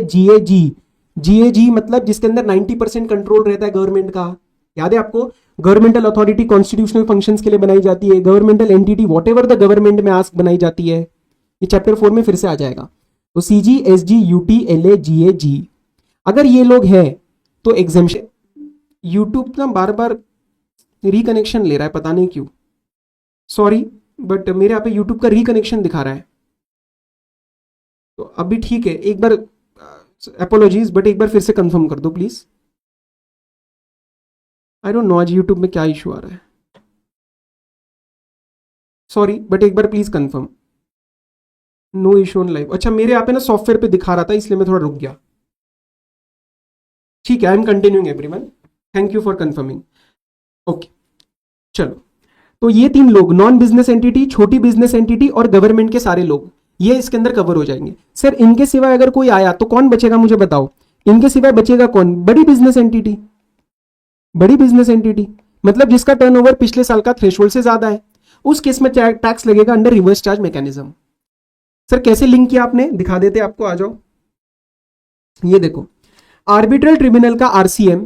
GAG मतलब जिसके अंदर 90% कंट्रोल रहता है गवर्नमेंट का। याद है आपको? गवर्नमेंटल अथॉरिटी कॉन्स्टिट्यूशनल फंक्शंस के लिए बनाई जाती है, governmental entity what ever the government में आस्क बनाई जाती है। ये चैप्टर 4 में फिर से आ जाएगा। तो CG, SG, UT, LA, GA, G, अगर ये लोग हैं तो एग्जाम्शन। यूट्यूब ना बार बार रिकनेक्शन ले रहा है, पता नहीं क्यों, सॉरी, बट मेरे यहाँ पे यूट्यूब का रिकनेक्शन दिखा रहा है। तो अभी ठीक है, एक बार अपोलॉजीज, बट एक बार फिर से कंफर्म कर दो प्लीज। आई डोंट नो आज यूट्यूब में क्या इशू आ रहा है, सॉरी, बट एक बार please confirm. No issue on live. अच्छा, मेरे यहाँ पे ना सॉफ्टवेयर पे दिखा रहा था, इसलिए मैं थोड़ा रुक गया। ठीक है, I am continuing everyone, thank you for confirming. Okay, चलो, तो ये 3 लोग, नॉन बिजनेस एंटिटी, छोटी बिजनेस एंटिटी और गवर्नमेंट के सारे लोग, ये इसके अंदर कवर हो जाएंगे। सर इनके सिवाय अगर कोई आया तो कौन बचेगा, मुझे बताओ। इनके सिवाय बचेगा कौन? बड़ी बिजनेस एंटिटी। बड़ी बिजनेस एंटिटी मतलब जिसका टर्नओवर पिछले साल का थ्रेशोल्ड से ज्यादा है, उस केस में टैक्स लगेगा under reverse charge mechanism. Sir कैसे लिंक किया आपने, दिखा देते आपको, आ जाओ। ये देखो, आर्बिट्रल ट्रिब्यूनल का RCM,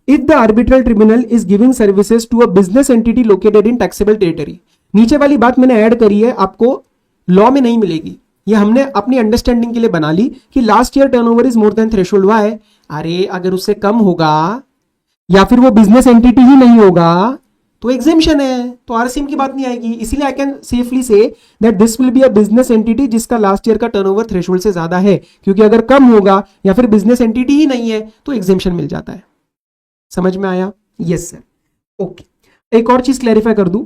if the arbitral tribunal is giving services to a business entity located in taxable territory. नीचे वाली बात मैंने ऐड करी है, आपको लॉ में नहीं मिलेगी, ये हमने अपनी अंडरस्टैंडिंग के लिए बना ली कि last year turnover is more than threshold. हुआ है, अरे अगर उससे कम होगा या फिर वो बिजनेस एंटिटी ही नहीं होगा तो एग्जेम्पशन है, तो RCM की बात नहीं आएगी। इसीलिए I can safely say that this will be a business entity जिसका लास्ट ईयर का टर्नओवर थ्रेशोल्ड से ज्यादा है, क्योंकि अगर कम होगा या फिर बिजनेस एंटिटी ही नहीं है तो एग्जेम्पशन मिल जाता है। समझ में आया? Yes sir. ओके, एक और चीज क्लैरिफाई कर दूं,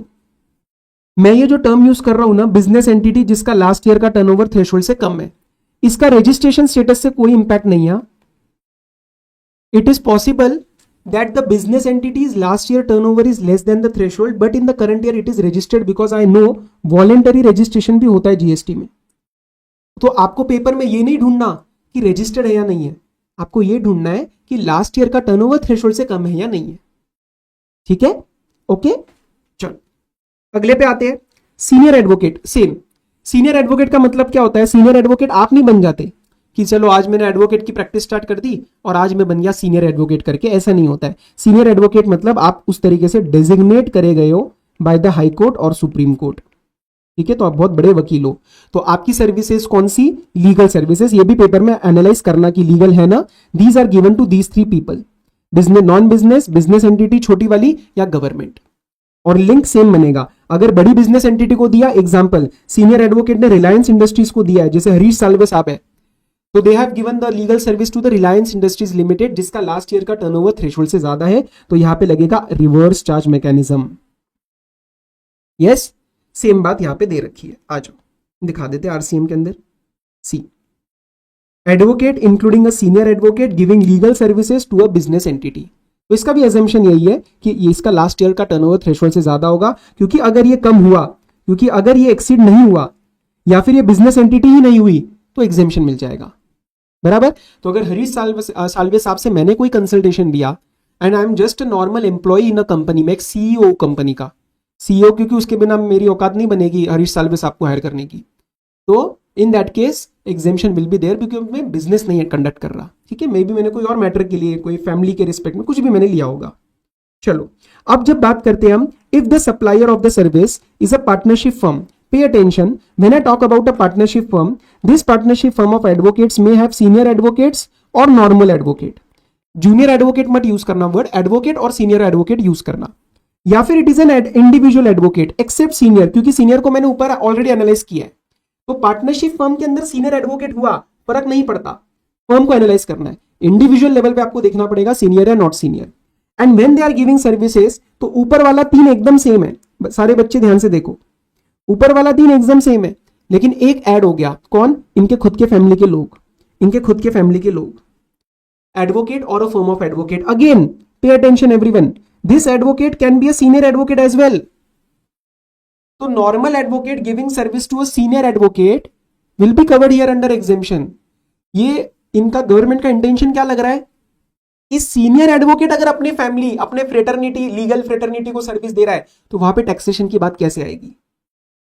मैं ये जो टर्म यूज कर रहा हूं ना, बिजनेस एंटिटी जिसका लास्ट ईयर का टर्नओवर थ्रेशोल्ड से कम है, इसका रजिस्ट्रेशन स्टेटस से कोई इंपैक्ट नहीं है। It is possible that the business entity's last year turnover is less than the threshold, but in the current year it is registered, because I know voluntary registration भी होता है GST में। तो आपको पेपर में ये नहीं ढूंढना कि रजिस्टर्ड है या नहीं है, आपको ये ढूंढना है कि लास्ट ईयर का टर्नओवर थ्रेशोल्ड से कम है या नहीं है। ठीक है, ओके, चलो अगले पे आते हैं। Senior advocate, same. Senior advocate का मतलब क्या होता है? सीनियर एडवोकेट आप नहीं बन जाते कि चलो आज मैंने एडवोकेट की प्रैक्टिस स्टार्ट कर दी और आज मैं बन गया सीनियर एडवोकेट करके, ऐसा नहीं होता है। सीनियर एडवोकेट मतलब आप उस तरीके से डेजिग्नेट करे गए हो बाय द हाई कोर्ट और सुप्रीम कोर्ट। ठीक है, तो आप बहुत बड़े वकील हो, तो आपकी सर्विसेज कौन सी? Legal services. ये भी पेपर में एनालाइज करना कि लीगल है ना। These are given to these 3 people, business, non business, business entity छोटी वाली या गवर्नमेंट, और लिंक सेम बनेगा। अगर बड़ी बिजनेस एंटिटी को दिया, एग्जांपल सीनियर एडवोकेट ने रिलायंस इंडस्ट्रीज को दिया है, जैसे हरीश साल्वे साहब है, तो they have given the legal service to the Reliance Industries Limited जिसका लास्ट ईयर का टर्नओवर थ्रेशोल्ड से ज्यादा है, तो यहां पे लगेगा reverse charge mechanism. Yes, same बात यहां पे दे रखी है। आ जाओ दिखा देते हैं RCM के अंदर। See, advocate including a senior advocate giving legal services to a business entity. तो इसका भी अजम्पशन यही है कि इसका लास्ट ईयर का टर्नओवर थ्रेशोल्ड से ज्यादा होगा, क्योंकि अगर ये कम हुआ, क्योंकि अगर ये एक्सीड नहीं हुआ या फिर ये बिजनेस एंटिटी ही नहीं हुई तो एग्जेम्पशन मिल जाएगा। बराबर। तो अगर हरीश साल्वे साहब से मैंने कोई कंसल्टेशन लिया and I am just a normal employee in a company में, एक CEO कंपनी का CEO, क्योंकि उसके बिना मेरी औकात नहीं बनेगी हरीश साल्वे साहब को हायर करने की, तो in that case exemption will be there, क्योंकि मैं बिजनेस नहीं कंडक्ट कर रहा। ठीक है, मे बी मैंने कोई और मैटर के लिए, कोई फैमिली के रिस्पेक्ट में कुछ भी मैंने लिया होगा। चलो अब जब बात करते हैं हम, if the supplier of the service is a partnership firm, pay attention when I talk about a partnership firm, this partnership firm of advocates may have senior advocates or normal advocate. Junior advocate मत use करना word, advocate और senior advocate use करना, या फिर it is an individual advocate except senior, क्योंकि senior को मैंने ऊपर ऑलरेडी एनालाइज किया है। तो पार्टनरशिप फर्म के अंदर सीनियर एडवोकेट हुआ, फर्क नहीं पड़ता, फर्म को एनालाइज करना है। इंडिविजुअल लेवल पे आपको देखना पड़ेगा सीनियर या not senior. And when they are giving services, तो ऊपर वाला 3 एकदम सेम है, सारे बच्चे ध्यान से देखो, ऊपर वाला 3 एकदम सेम है, लेकिन एक ऐड हो गया, कौन? इनके खुद के फैमिली के लोग, इनके खुद के फैमिली के लोग। एडवोकेट और a firm of advocate, again pay attention everyone, this advocate can be a senior advocate as well. तो normal advocate giving service to a senior advocate will be covered here under exemption. ये इनका government का intention क्या लग रहा है? इस senior advocate अगर अपनी फैमिली, अपने फ्रेटर्निटी, लीगल फ्रेटर्निटी को सर्विस दे रहा है, तो वहां पे टैक्सेशन की बात कैसे आएगी?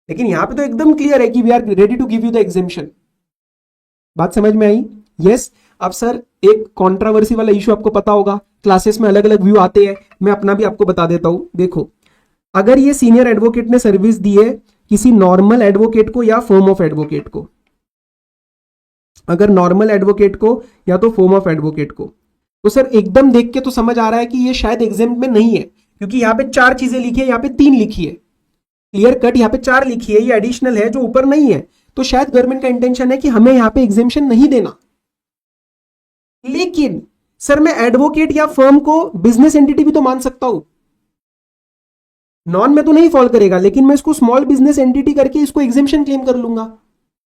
लेकिन यहां पे तो एकदम क्लियर है कि we are ready to give you the exemption. बात समझ में आई? यस। अब सर एक कंट्रोवर्सी वाला इशू आपको पता होगा, क्लासेस में अलग अलग व्यू आते हैं, मैं अपना भी आपको बता देता हूं। देखो, अगर ये सीनियर एडवोकेट ने सर्विस दी है किसी नॉर्मल एडवोकेट को या फर्म ऑफ एडवोकेट को, अगर नॉर्मल एडवोकेट को या तो फर्म ऑफ एडवोकेट को, तो सर एकदम देख के तो समझ आ रहा है कि ये शायद एग्जाम में नहीं है, क्योंकि यहां पे 4 चीजें लिखी है, यहां पे 3 लिखी है, क्लियर कट यहां पे 4 लिखी है, ये एडिशनल है जो ऊपर नहीं है। तो शायद गवर्नमेंट का इंटेंशन है कि हमें यहां पे एग्जामेशन नहीं देना। लेकिन सर मैं एडवोकेट या फर्म को बिजनेस एंटिटी भी तो मान सकता हूं, नॉन में तो नहीं फॉल करेगा, लेकिन मैं इसको स्मॉल बिजनेस एंटिटी करके इसको एग्जामेशन क्लेम कर लूंगा।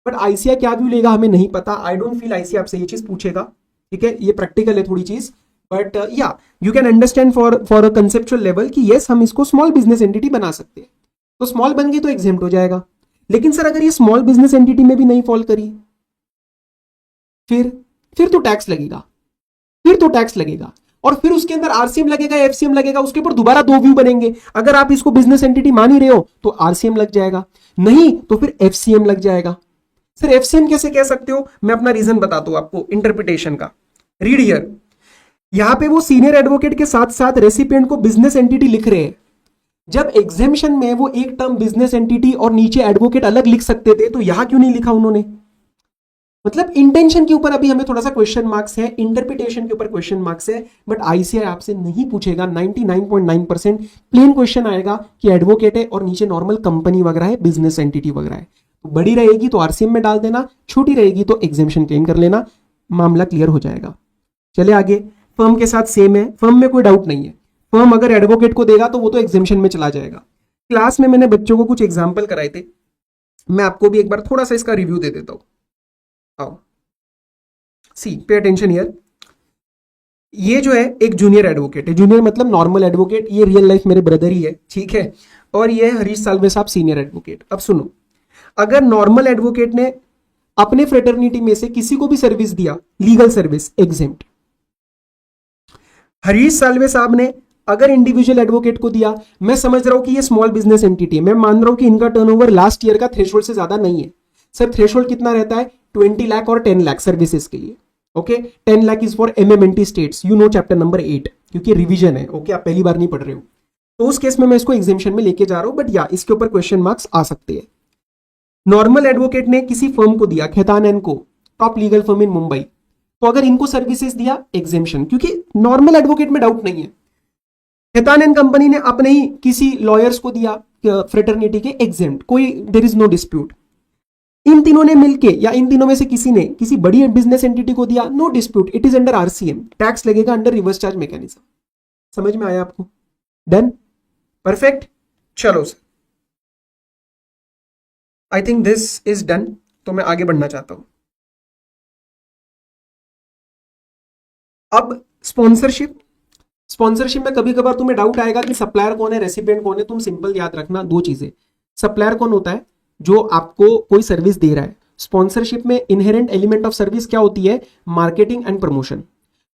बट आईसीआई क्या व्यू लेगा हमें नहीं पता, आई डोंट फील आईसीआई आपसे ये चीज पूछेगा, ठीक है, ये प्रैक्टिकल है थोड़ी चीज, बट या you can understand for a conceptual level कि यस हम इसको स्मॉल बिजनेस एंटिटी बना सकते हैं। तो स्मॉल बन गई तो एग्जेम्प्ट हो जाएगा। लेकिन सर अगर ये स्मॉल बिजनेस एंटिटी में भी नहीं फॉल करी, फिर तो टैक्स लगेगा, फिर तो टैक्स लगेगा, और फिर उसके अंदर आरसीएम लगेगा, एफसीएम लगेगा, उसके ऊपर दोबारा 2 व्यू बनेंगे। अगर आप इसको बिजनेस एंटिटी मान ही रहे हो तो आरसीएम लग जाएगा, नहीं तो फिर एफसीएम लग जाएगा। सर एफसीएम कैसे कह सकते हो, मैं अपना रीजन बताता हूं आपको इंटरप्रिटेशन का। रीड हियर, यहां पे वो सीनियर एडवोकेट के साथ साथ रेसिपिएंट को बिजनेस एंटिटी लिख रहे हैं। जब एग्जेम्पशन में वो एक टर्म बिजनेस एंटिटी और नीचे एडवोकेट अलग लिख सकते थे, तो यहां क्यों नहीं लिखा उन्होंने? मतलब इंटेंशन के ऊपर अभी हमें थोड़ा सा क्वेश्चन मार्क्स है, इंटरप्रिटेशन के ऊपर क्वेश्चन मार्क्स है, बट आईसीआई आपसे नहीं पूछेगा। 99.9% प्लेन क्वेश्चन आएगा कि एडवोकेट है और नीचे नॉर्मल कंपनी वगैरह है, बिजनेस एंटिटी वगैरह है। तो बड़ी रहेगी तो आरसीएम में डाल देना, छोटी रहेगी तो एग्जेम्पशन क्लेम कर लेना, मामला क्लियर हो जाएगा। चले आगे, फर्म के साथ सेम है, फर्म में कोई डाउट नहीं है। फर्म अगर एडवोकेट को देगा तो वो तो एग्जेम्पशन में चला जाएगा। क्लास में मैंने बच्चों को कुछ एग्जाम्पल कराए थे, मैं आपको भी एक बार थोड़ा सा इसका रिव्यू दे देता हूं। आओ सी, पे अटेंशन हियर। ये जो है एक जूनियर एडवोकेट है, जूनियर मतलब नॉर्मल एडवोकेट, ये रियल लाइफ मेरे ब्रदर ही है, ठीक है, और ये हरीश साल्वे साहब सीनियर एडवोकेट। अब सुनो, अगर नॉर्मल एडवोकेट ने अपने फ्रेटर्निटी में से किसी को भी सर्विस दिया, legal service exempt. Harish Salve साहब ने अगर इंडिविजुअल एडवोकेट को दिया, मैं समझ रहा हूं कि ये स्मॉल बिजनेस एंटिटी है, मैं मान रहा हूं कि इनका टर्नओवर लास्ट ईयर का थ्रेशोल्ड से ज्यादा नहीं है। सर थ्रेशोल्ड कितना रहता है? 20 लाख और 10 लाख सर्विसेज के लिए। Okay, 10 lakh is for MMNT states, you know chapter number 8, क्योंकि रिवीजन है। ओके, आप पहली बार नहीं पढ़ रहे हो, तो उस केस में मैं इसको एग्जेम्पशन में लेके जा रहा हूं, बट या इसके ऊपर क्वेश्चन मार्क्स आ सकते हैं। नॉर्मल एडवोकेट ने किसी फर्म को दिया, खेतान एंड को, टॉप लीगल फर्म इन मुंबई, तो अगर इनको सर्विसेज दिया एग्जेम्पशन, क्योंकि नॉर्मल एडवोकेट में डाउट नहीं है। खेतान एंड कंपनी ने अपने ही किसी लॉयर्स को दिया फ्रेटर्निटी के एग्जेम्प्ट, कोई देयर इज नो डिस्प्यूट। इन तीनों ने मिलके या इन तीनों में से किसी ने किसी बड़ी बिजनेस एंटिटी को दिया, no dispute, it is under RCM, tax लगेगा अंडर रिवर्स चार्ज मैकेनिज्म। समझ में आया आपको? Done, perfect. चलो sir, I think this is done, तो मैं आगे बढ़ना चाहता हूं। अब स्पॉन्सरशिप, स्पॉन्सरशिप में कभी कभार तुम्हें डाउट आएगा कि सप्लायर कौन है, रेसिपिएंट कौन है। तुम सिंपल याद रखना 2 चीजें। सप्लायर कौन होता है? जो आपको कोई सर्विस दे रहा है। स्पॉन्सरशिप में इनहेरेंट एलिमेंट ऑफ सर्विस क्या होती है? Marketing and promotion.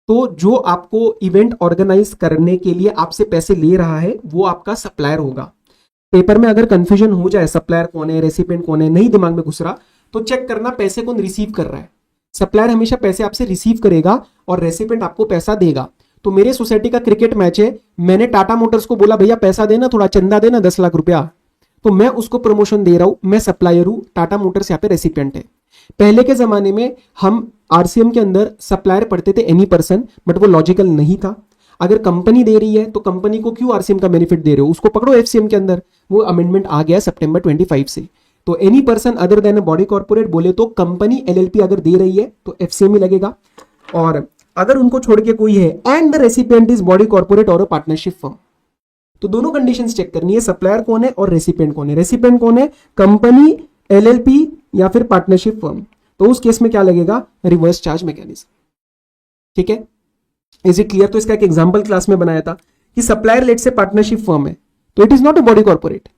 तो जो आपको इवेंट ऑर्गेनाइज करने के लिए आपसे पैसे ले रहा है वो आपका सप्लायर होगा। पेपर में अगर कंफ्यूजन हो जाए सप्लायर कौन है, रेसिपिएंट कौन है, नहीं दिमाग में घुस रहा, तो चेक करना पैसे कौन रिसीव कर रहा है। सप्लायर हमेशा पैसे आपसे रिसीव करेगा और रेसिपिएंट आपको पैसा देगा। तो मेरे सोसाइटी का क्रिकेट मैच है, मैंने टाटा मोटर्स को बोला भैया पैसा देना, थोड़ा चंदा देना 10 लाख रुपया, तो मैं उसको प्रमोशन दे रहा हूं, मैं सप्लायर हूं, टाटा मोटर्स यहाँ पे रेसिपिएंट है। पहले के जमाने में हम आरसीएम के अंदर सप्लायर पढ़ते थे एनी पर्सन, बट वो लॉजिकल नहीं था। अगर कंपनी दे रही है तो कंपनी को क्यों आरसीएम का बेनिफिट दे रहे हो, उसको पकड़ो एफसीएम के अंदर। वो अमेंडमेंट आ गया सितंबर 25 से। तो any person other than a body corporate बोले तो कंपनी एलएलपी अगर दे रही है तो एफसीएम ही लगेगा, और अगर उनको छोड़ के कोई है and the recipient is body corporate और अ पार्टनरशिप फर्म, तो दोनों कंडीशंस चेक करनी है, सप्लायर कौन है और रेसिपिएंट कौन है। रेसिपिएंट कौन है? कंपनी, एलएलपी या फिर पार्टनरशिप फर्म। तो उस केस में क्या लगेगा? Reverse charge mechanism. ठीक है, इज इट क्लियर? तो इसका एक एग्जांपल क्लास में बनाया था कि सप्लायर लेट से पार्टनरशिप फर्म है, तो it is not a body corporate.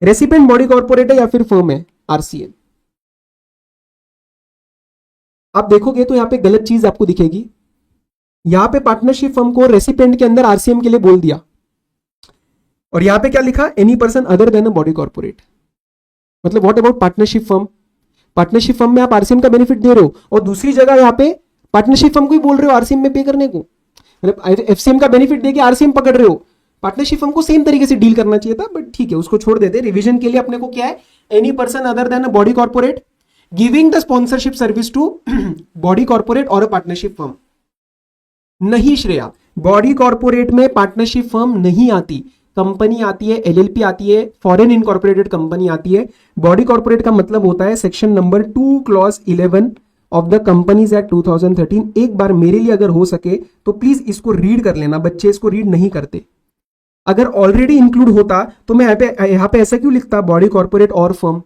Recipient body corporate है या फिर फर्म है, आरसीएम। आप देखोगे तो यहां पे गलत चीज आपको दिखेगी। यहां पे पार्टनरशिप फर्म को रेसिपिएंट के अंदर आरसीएम के लिए बोल दिया, और यहां पे क्या लिखा? Any person other than a body corporate. मतलब what about partnership firm? Partnership firm में आप आरसीएम का बेनिफिट दे रहे हो, और दूसरी जगह यहां पे पार्टनरशिप फर्म को ही बोल रहे हो आरसीएम में पे करने को, मतलब एफसीएम का बेनिफिट देके आरसीएम पकड़ रहे हो। पार्टनरशिप फर्म को सेम तरीके से डील करना चाहिए था, बट ठीक है उसको छोड़ देते। रिवीजन के लिए अपने को क्या है, any person other than a body corporate giving the sponsorship service to body corporate और अ पार्टनरशिप फर्म। नहीं श्रेया, बॉडी कॉर्पोरेट में पार्टनरशिप फर्म नहीं आती, कंपनी आती है, एलएलपी आती है, फॉरेन इनकॉर्पोरेटेड कंपनी आती है। बॉडी कॉर्पोरेट का मतलब होता है section number 2 clause 11 of the companies act 2013। एक बार मेरे लिए अगर हो सके तो प्लीज इसको रीड कर लेना, बच्चे इसको रीड नहीं करते। अगर ऑलरेडी इंक्लूड होता तो मैं यहां पे ऐसा क्यों लिखता, बॉडी कॉर्पोरेट और फर्म।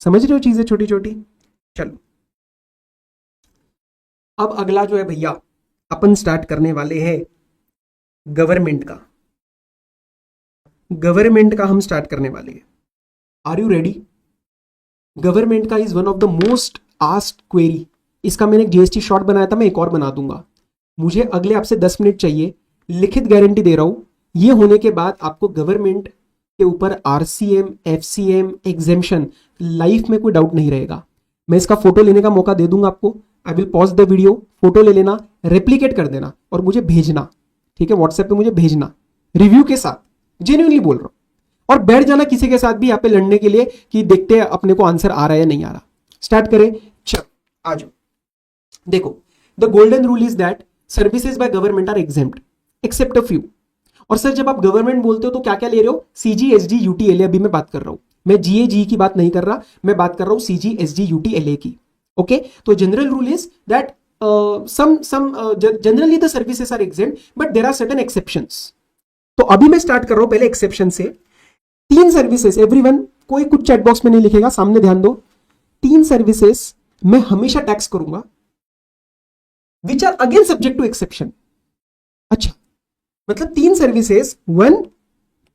समझ रहे हो चीजें छोटी छोटी। चलो अब अगला जो है भैया, अपन स्टार्ट करने वाले हैं गवर्नमेंट का। गवर्नमेंट का हम स्टार्ट करने वाले हैं। Are you ready? गवर्नमेंट का is one of the most asked query. इसका मैंने एक जीएसटी शॉर्ट बनाया था, मैं एक और बना दूंगा। मुझे अगले आपसे 10 मिनट चाहिए, लिखित गारंटी दे रहा हूं। ये होने के बाद आपको गवर्नमेंट के ऊपर आरसीएम, एफसीएम, एग्जेम्पशन, लाइफ में कोई डाउट नहीं रहेगा। मैं इसका फोटो लेने का मौका दे दूंगा आपको। I will pause the video, photo ले लेना, रेप्लिकेट कर देना और मुझे भेजना, ठीक है? व्हाट्सएप पे मुझे भेजना रिव्यू के साथ, जेन्युइनली बोल रहा हूं। और बैठ जाना किसी के साथ भी यहाँ पे लड़ने के लिए कि देखते हैं अपने को आंसर आ रहा है या नहीं आ रहा। स्टार्ट करें, चल आ जाओ। देखो, the golden rule is that services by government are exempt except a few. और सर जब आप गवर्नमेंट बोलते हो तो क्या क्या ले रहे हो? CG, SD, UTLA. अभी मैं बात कर रहा हूं, मैं जीए जी की बात नहीं कर रहा, मैं बात कर रहा हूं सीजी, एसडी, यूटीएलए की। ओके, तो general rule is that generally the services are exempt but there are certain exceptions. तो अभी मैं स्टार्ट कर रहा हूं पहले एक्सेप्शन से। 3 सर्विसेज, एवरीवन कोई कुछ चैट बॉक्स में नहीं लिखेगा, सामने ध्यान दो। 3 सर्विसेज मैं हमेशा टैक्स करूंगा which are again subject to exception. अच्छा, मतलब 3 सर्विसेज 1,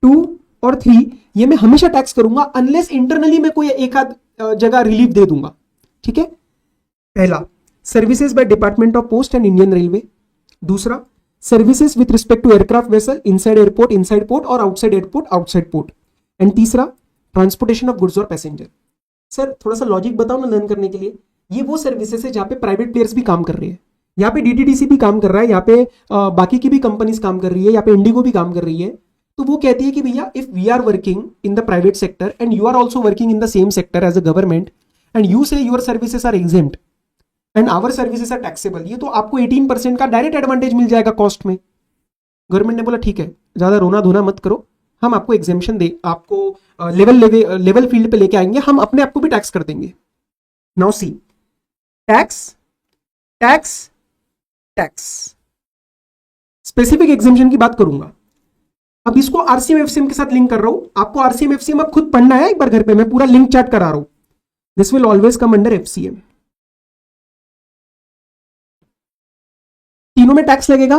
2 और 3 ये मैं हमेशा टैक्स करूंगा अनलेस इंटरनली मैं कोई एक आध जगह रिलीफ दे दूंगा, ठीक है? पहला, services by department of post and Indian railway. दूसरा, services with respect to aircraft vessel inside airport, inside port और outside airport, outside port. And तीसरा, ट्रांसपोर्टेशन ऑफ गुड्स और पैसेंजर। सर थोड़ा सा लॉजिक बताओ ना लर्न करने के लिए। ये वो सर्विसेज है जहां पे प्राइवेट प्लेयर्स भी काम कर रहे हैं, यहाँ पे डीटीडीसी भी काम कर रहा है, यहाँ पे बाकी की भी कंपनीज काम कर रही है, यहाँ पे इंडिगो भी काम कर रही है। तो वो कहती है कि भैया if we are working in the private sector and you are also working in the same sector as a government and you say your services are exempt and our services are taxable, ये तो आपको 18% का direct advantage मिल जाएगा cost में। Government ने बोला ठीक है, ज्यादा रोना धोना मत करो, हम आपको एग्जेम्पशन दे, आपको लेवल फील्ड पे लेके आएंगे, हम अपने आपको भी टैक्स कर देंगे। Now see, tax tax tax, specific exemption की बात करूंगा। अब इसको आरसीएम एफसीएम के साथ लिंक कर रहा हूं। आपको आरसीएम एफसीएम अब खुद पढ़ना है एक बार घर पे, मैं पूरा लिंक चैट करा रहा हूं। This will always come under FCM. तीनों में टैक्स लगेगा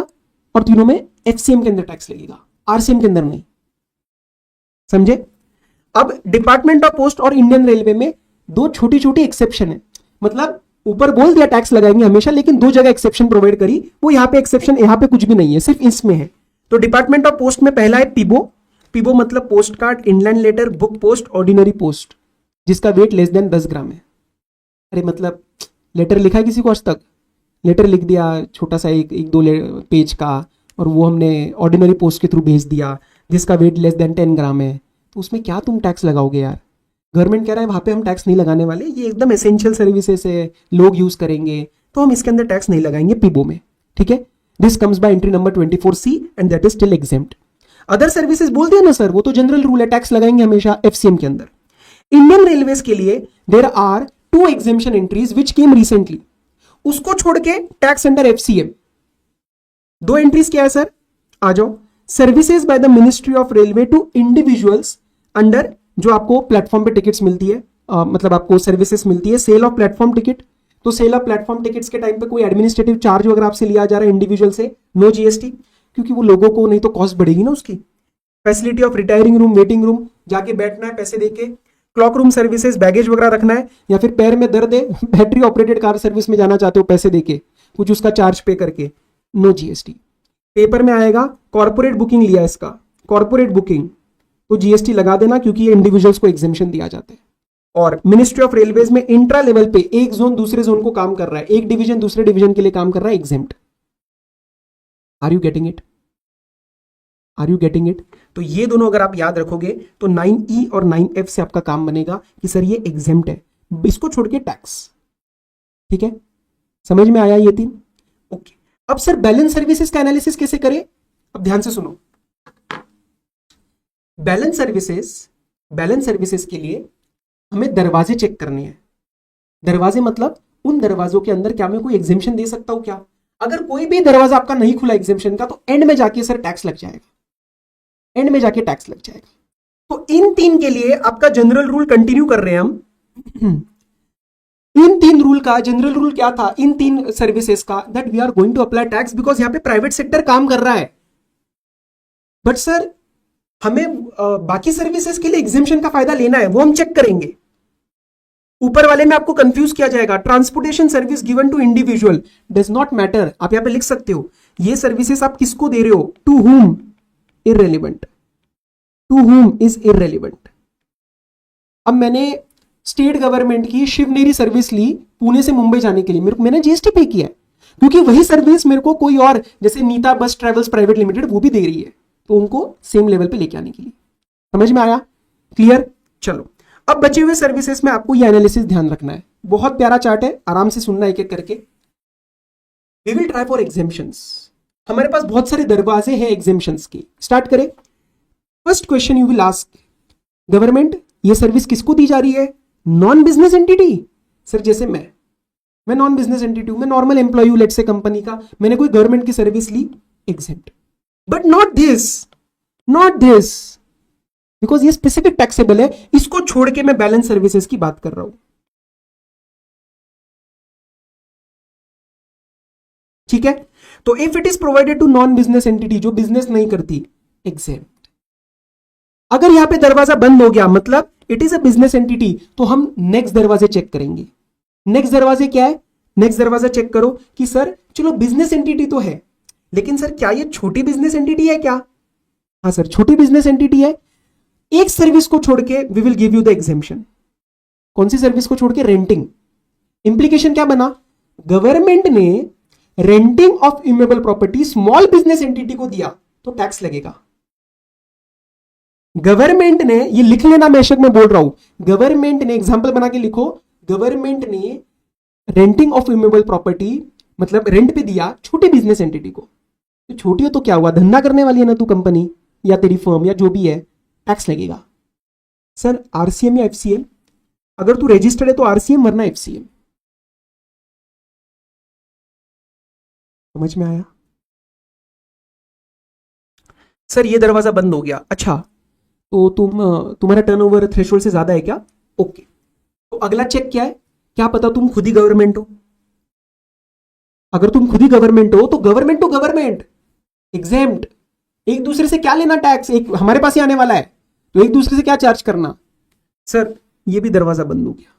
और तीनों में एफसीएम के अंदर टैक्स लगेगा, आरसीएम के अंदर नहीं। समझे? अब डिपार्टमेंट ऑफ पोस्ट और इंडियन रेलवे में 2 छोटी छोटी एक्सेप्शन है। मतलब ऊपर बोल दिया टैक्स लगाएंगे हमेशा, लेकिन 2 जगह एक्सेप्शन प्रोवाइड करी। वो यहाँ पे एक्सेप्शन, यहाँ पे कुछ भी नहीं है, सिर्फ इसमें है। तो डिपार्टमेंट ऑफ पोस्ट में पहला है पीबो। पीबो मतलब post card, inland letter, book post, ordinary post, जिसका वेट लेस देन 10 ग्राम है। अरे मतलब लेटर लिखा है किसी को आज तक? लेटर लिख दिया छोटा सा एक 2 पेज का, और वो हमने ऑर्डिनरी पोस्ट के थ्रू भेज दिया जिसका वेट लेस देन 10 ग्राम है, तो उसमें क्या तुम टैक्स लगाओगे यार? गवर्नमेंट कह रहा है वहां पे हम टैक्स नहीं लगाने वाले, ये एकदम एसेंशियल सर्विसेज है, लोग यूज करेंगे, तो हम इसके अंदर टैक्स नहीं लगाएंगे पीबो में, ठीक है? This comes by entry number 24C and that is still exempt. Other services बोल दिया ना सर, वो तो जनरल रूल है, टैक्स लगाएंगे हमेशा एफसीएम के अंदर। इंडियन रेलवेज के लिए there are 2 exemption entries which came recently, उसको छोड़ के टैक्स अंडर एफसीएम। 2 एंट्रीज क्या है सर? आ जाओ। Services by the ministry of railway to individuals under, जो आपको प्लेटफॉर्म पे टिकट्स मिलती है, मतलब आपको सर्विसेज मिलती है, सेल ऑफ प्लेटफॉर्म टिकट। तो सेल ऑफ प्लेटफॉर्म टिकट्स के टाइम पे कोई एडमिनिस्ट्रेटिव चार्ज अगर आपसे लिया जा रहा है इंडिविजुअल से, नो जीएसटी, क्योंकि वो लोगों को नहीं तो कॉस्ट बढ़ेगी ना उसकी। Facility of retiring room, waiting room, जाके बैठना है पैसे देके। क्लॉक रूम सर्विसेज, बैगेज वगैरह रखना है, या फिर पैर में दर्द है, बैटरी ऑपरेटेड कार सर्विस में जाना चाहते हो पैसे देके, कुछ उसका चार्ज पे करके, नो जीएसटी। पेपर में आएगा कॉर्पोरेट बुकिंग लिया इसका, कॉर्पोरेट बुकिंग, तो जीएसटी लगा देना क्योंकि ये इंडिविजुअल्स को एग्जेम्पशन दिया जाता है। और मिनिस्ट्री ऑफ रेलवेज में इंट्रा लेवल पे एक जोन दूसरे जोन को काम कर रहा है, एक डिवीजन दूसरे डिवीजन के लिए काम कर रहा है, exempt. Are you getting it? Are you getting it? तो ये दोनों अगर आप याद रखोगे तो 9E और 9F से आपका काम बनेगा कि सर ये एग्जेम्प्ट है, इसको छोड़ के टैक्स। ठीक है, समझ में आया ये तीन? ओके। अब सर बैलेंस सर्विसेज का एनालिसिस कैसे करें? अब ध्यान से सुनो। बैलेंस सर्विसेज के लिए हमें दरवाजे चेक करने हैं। दरवाजे मतलब उन दरवाजों के अंदर क्या मैं कोई एग्जेम्पशन दे सकता हूं क्या? अगर कोई भी दरवाजा आपका नहीं खुला एग्जेम्पशन का तो एंड में जाके सर टैक्स लग जाएगा, एंड में जाके टैक्स लग जाएगा। तो इन तीन के लिए आपका जनरल रूल कंटिन्यू कर रहे हैं हम। इन तीन रूल का जनरल रूल क्या था इन तीन सर्विसेज का? That we are going to apply tax because यहां पे प्राइवेट सेक्टर काम कर रहा है। बट सर हमें बाकी सर्विसेज के लिए एग्जेम्पशन का फायदा लेना है, वो हम चेक करेंगे। ऊपर वाले में आपको कंफ्यूज किया जाएगा, transportation service given to individual does not matter. आप यहां पे लिख सकते हो ये सर्विसेज आप किसको दे रहे हो, to whom, irrelevant, to whom is irrelevant. अब मैंने स्टेट गवर्नमेंट की शिवनेरी सर्विस ली पुणे से मुंबई जाने के लिए, मैंने जीएसटी पे किया है क्योंकि वही सर्विस मेरे को कोई और जैसे नीता बस ट्रेवल्स प्राइवेट लिमिटेड वो भी दे रही है, तो उनको सेम लेवल पे लेके आने के लिए। समझ में आया? क्लियर? चलो अब बचे हुए सर्विसेज में आपको ये एनालिसिस ध्यान रखना है। बहुत प्यारा चार्ट है, आराम से सुनना एक एक करके। We will try for exemptions. हमारे पास बहुत सारे दरवाजे हैं एग्जेम्पशंस के। स्टार्ट करें। First question you will ask, government ये सर्विस किसको दी जा रही है? Non business entity. सर जैसे मैं नॉन बिजनेस एंटिटी हूं, मैं नॉर्मल एम्प्लॉय हूं लेट से कंपनी का, मैंने कोई गवर्नमेंट की सर्विस ली, exempt. But not this because ये स्पेसिफिक टैक्सेबल है। इसको छोड़ के मैं बैलेंस सर्विसेज की बात कर रहा हूं। ठीक है, तो if it is provided to non business entity, जो बिजनेस नहीं करती, एग्जेम्प्ट। अगर यहां पे दरवाजा बंद हो गया मतलब it is a business entity, तो हम नेक्स्ट दरवाजे चेक करेंगे। नेक्स्ट दरवाजे क्या है? नेक्स्ट दरवाजा चेक करो कि सर चलो बिजनेस एंटिटी तो है, लेकिन सर क्या ये छोटी बिजनेस एंटिटी है क्या? हाँ सर छोटी बिजनेस एंटिटी है। एक सर्विस को छोड़ के we will give you the exemption. कौन सी सर्विस को छोड़ के? रेंटिंग। इंप्लीकेशन क्या बना? गवर्नमेंट ने renting of immovable property small business entity को दिया तो टैक्स लगेगा। गवर्नमेंट ने, ये लिख लेना बेशक मैं बोल रहा हूं, गवर्नमेंट ने, एग्जांपल बना के लिखो, गवर्नमेंट ने रेंटिंग ऑफ इमेबल प्रॉपर्टी मतलब रेंट पे दिया छोटी बिजनेस एंटिटी को। तो छोटी हो तो क्या हुआ, धंधा करने वाली है ना तू कंपनी या तेरी फर्म या जो भी है, टैक्स लगेगा। सर आरसीएम या एफसीएम? अगर तू रजिस्टर्ड है तो आरसीएम वरना एफसीएम। समझ में आया? सर ये दरवाजा बंद हो गया, अच्छा तो तुम्हारा टर्नओवर थ्रेशोल्ड से ज्यादा है क्या? ओके, तो अगला चेक क्या है? क्या पता तुम खुद ही गवर्नमेंट हो। अगर तुम खुद ही गवर्नमेंट हो तो गवर्नमेंट टू गवर्नमेंट एग्जेम्प्ट। एक दूसरे से क्या लेना टैक्स, एक हमारे पास ही आने वाला है तो एक दूसरे से क्या चार्ज करना। सर ये भी दरवाजा बंद हो गया।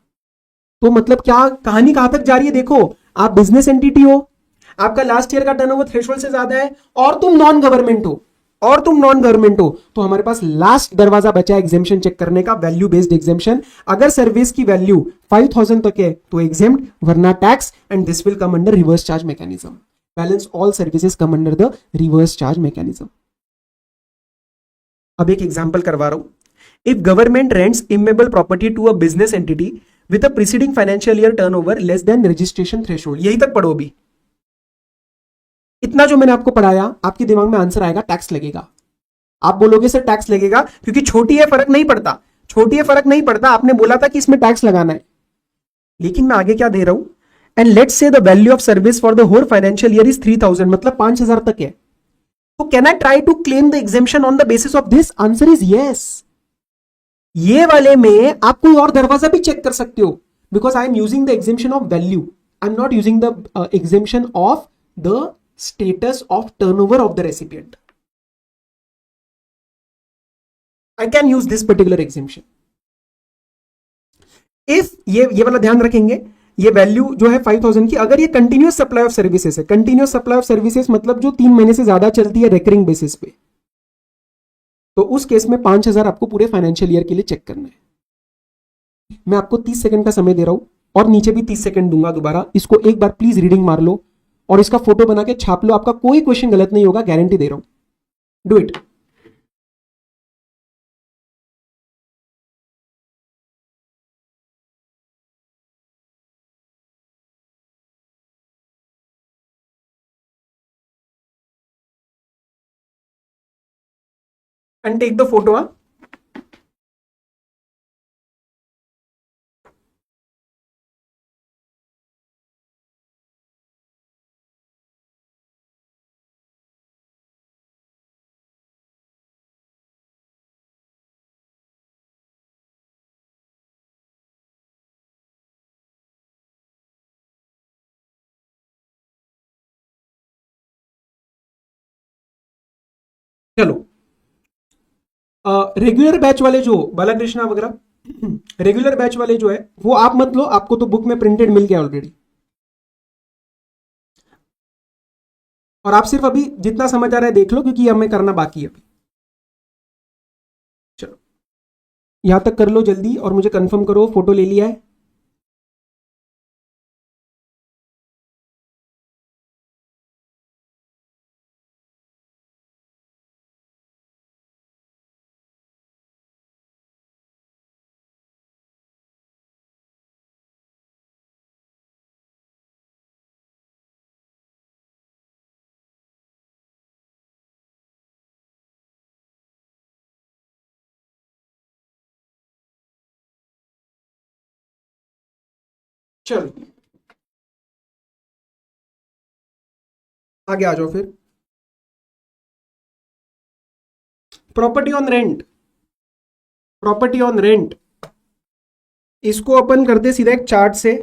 तो मतलब क्या कहानी कहां तक जा रही है? देखो, आप बिजनेस एंटिटी हो, आपका लास्ट ईयर का टर्नओवर थ्रेशोल्ड से ज्यादा है और तुम नॉन गवर्नमेंट हो, तो हमारे पास लास्ट दरवाजा बचा एग्जेम्पशन चेक करने का, वैल्यू बेस्ड एग्जेम्पशन। अगर सर्विस की वैल्यू 5000 तक है तो एग्जेम्प्ट वरना tax, and this will come under reverse charge mechanism. Balance all services come under the reverse charge mechanism. अब एक एग्जांपल करवा रहा हूं। If government rents immovable property to a business entity with a preceding financial year turnover less than registration threshold. यही तक पढ़ो भी। इतना जो मैंने आपको पढ़ाया आपके दिमाग में आंसर आएगा, टैक्स लगेगा। आप बोलोगे सर टैक्स लगेगा क्योंकि छोटी है, फर्क नहीं पड़ता, छोटी है फर्क नहीं पड़ता, आपने बोला था कि इसमें टैक्स लगाना है। लेकिन मैं आगे क्या दे रहा हूं, and let's say the value of service for the whole financial year is 3000, मतलब 5000 तक है। तो can I try to claim the exemption on the basis of this? Answer is yes. ये वाले में आप कोई और दरवाजा भी चेक कर सकते हो because I am using the exemption of value, I am not using the exemption of the status of turnover of the recipient. I can use this particular exemption. If ये वाला ध्यान रखेंगे, ये वैल्यू जो है 5000 की, अगर ये कंटिन्यूस सप्लाई ऑफ सर्विसेज है, कंटिन्यूस सप्लाई ऑफ सर्विसेज मतलब जो 3 महीने से ज्यादा चलती है रेकरिंग बेसिस पे, तो उस केस में 5000 आपको पूरे फाइनेंशियल ईयर के लिए चेक करना है। मैं आपको 30 सेकंड का समय दे रहा हूं और नीचे भी 30 सेकंड दूंगा दोबारा। इसको एक बार प्लीज रीडिंग मार लो और इसका फोटो बना के छाप लो। आपका कोई क्वेश्चन गलत नहीं होगा, गारंटी दे रहा हूं। Do it. And take the photo. चलो, रेगुलर बैच वाले जो बालाकृष्णा वगैरह रेगुलर बैच वाले जो है वो आप मत लो, आपको तो बुक में प्रिंटेड मिल गया ऑलरेडी। और आप सिर्फ अभी जितना समझ आ रहा है देख लो, क्योंकि हमें करना बाकी है अभी। चलो यहां तक कर लो जल्दी और मुझे कंफर्म करो फोटो ले लिया है। चलो आगे आ जाओ फिर। Property on rent, property on rent, इसको अपन करते सीधा एक चार्ट से।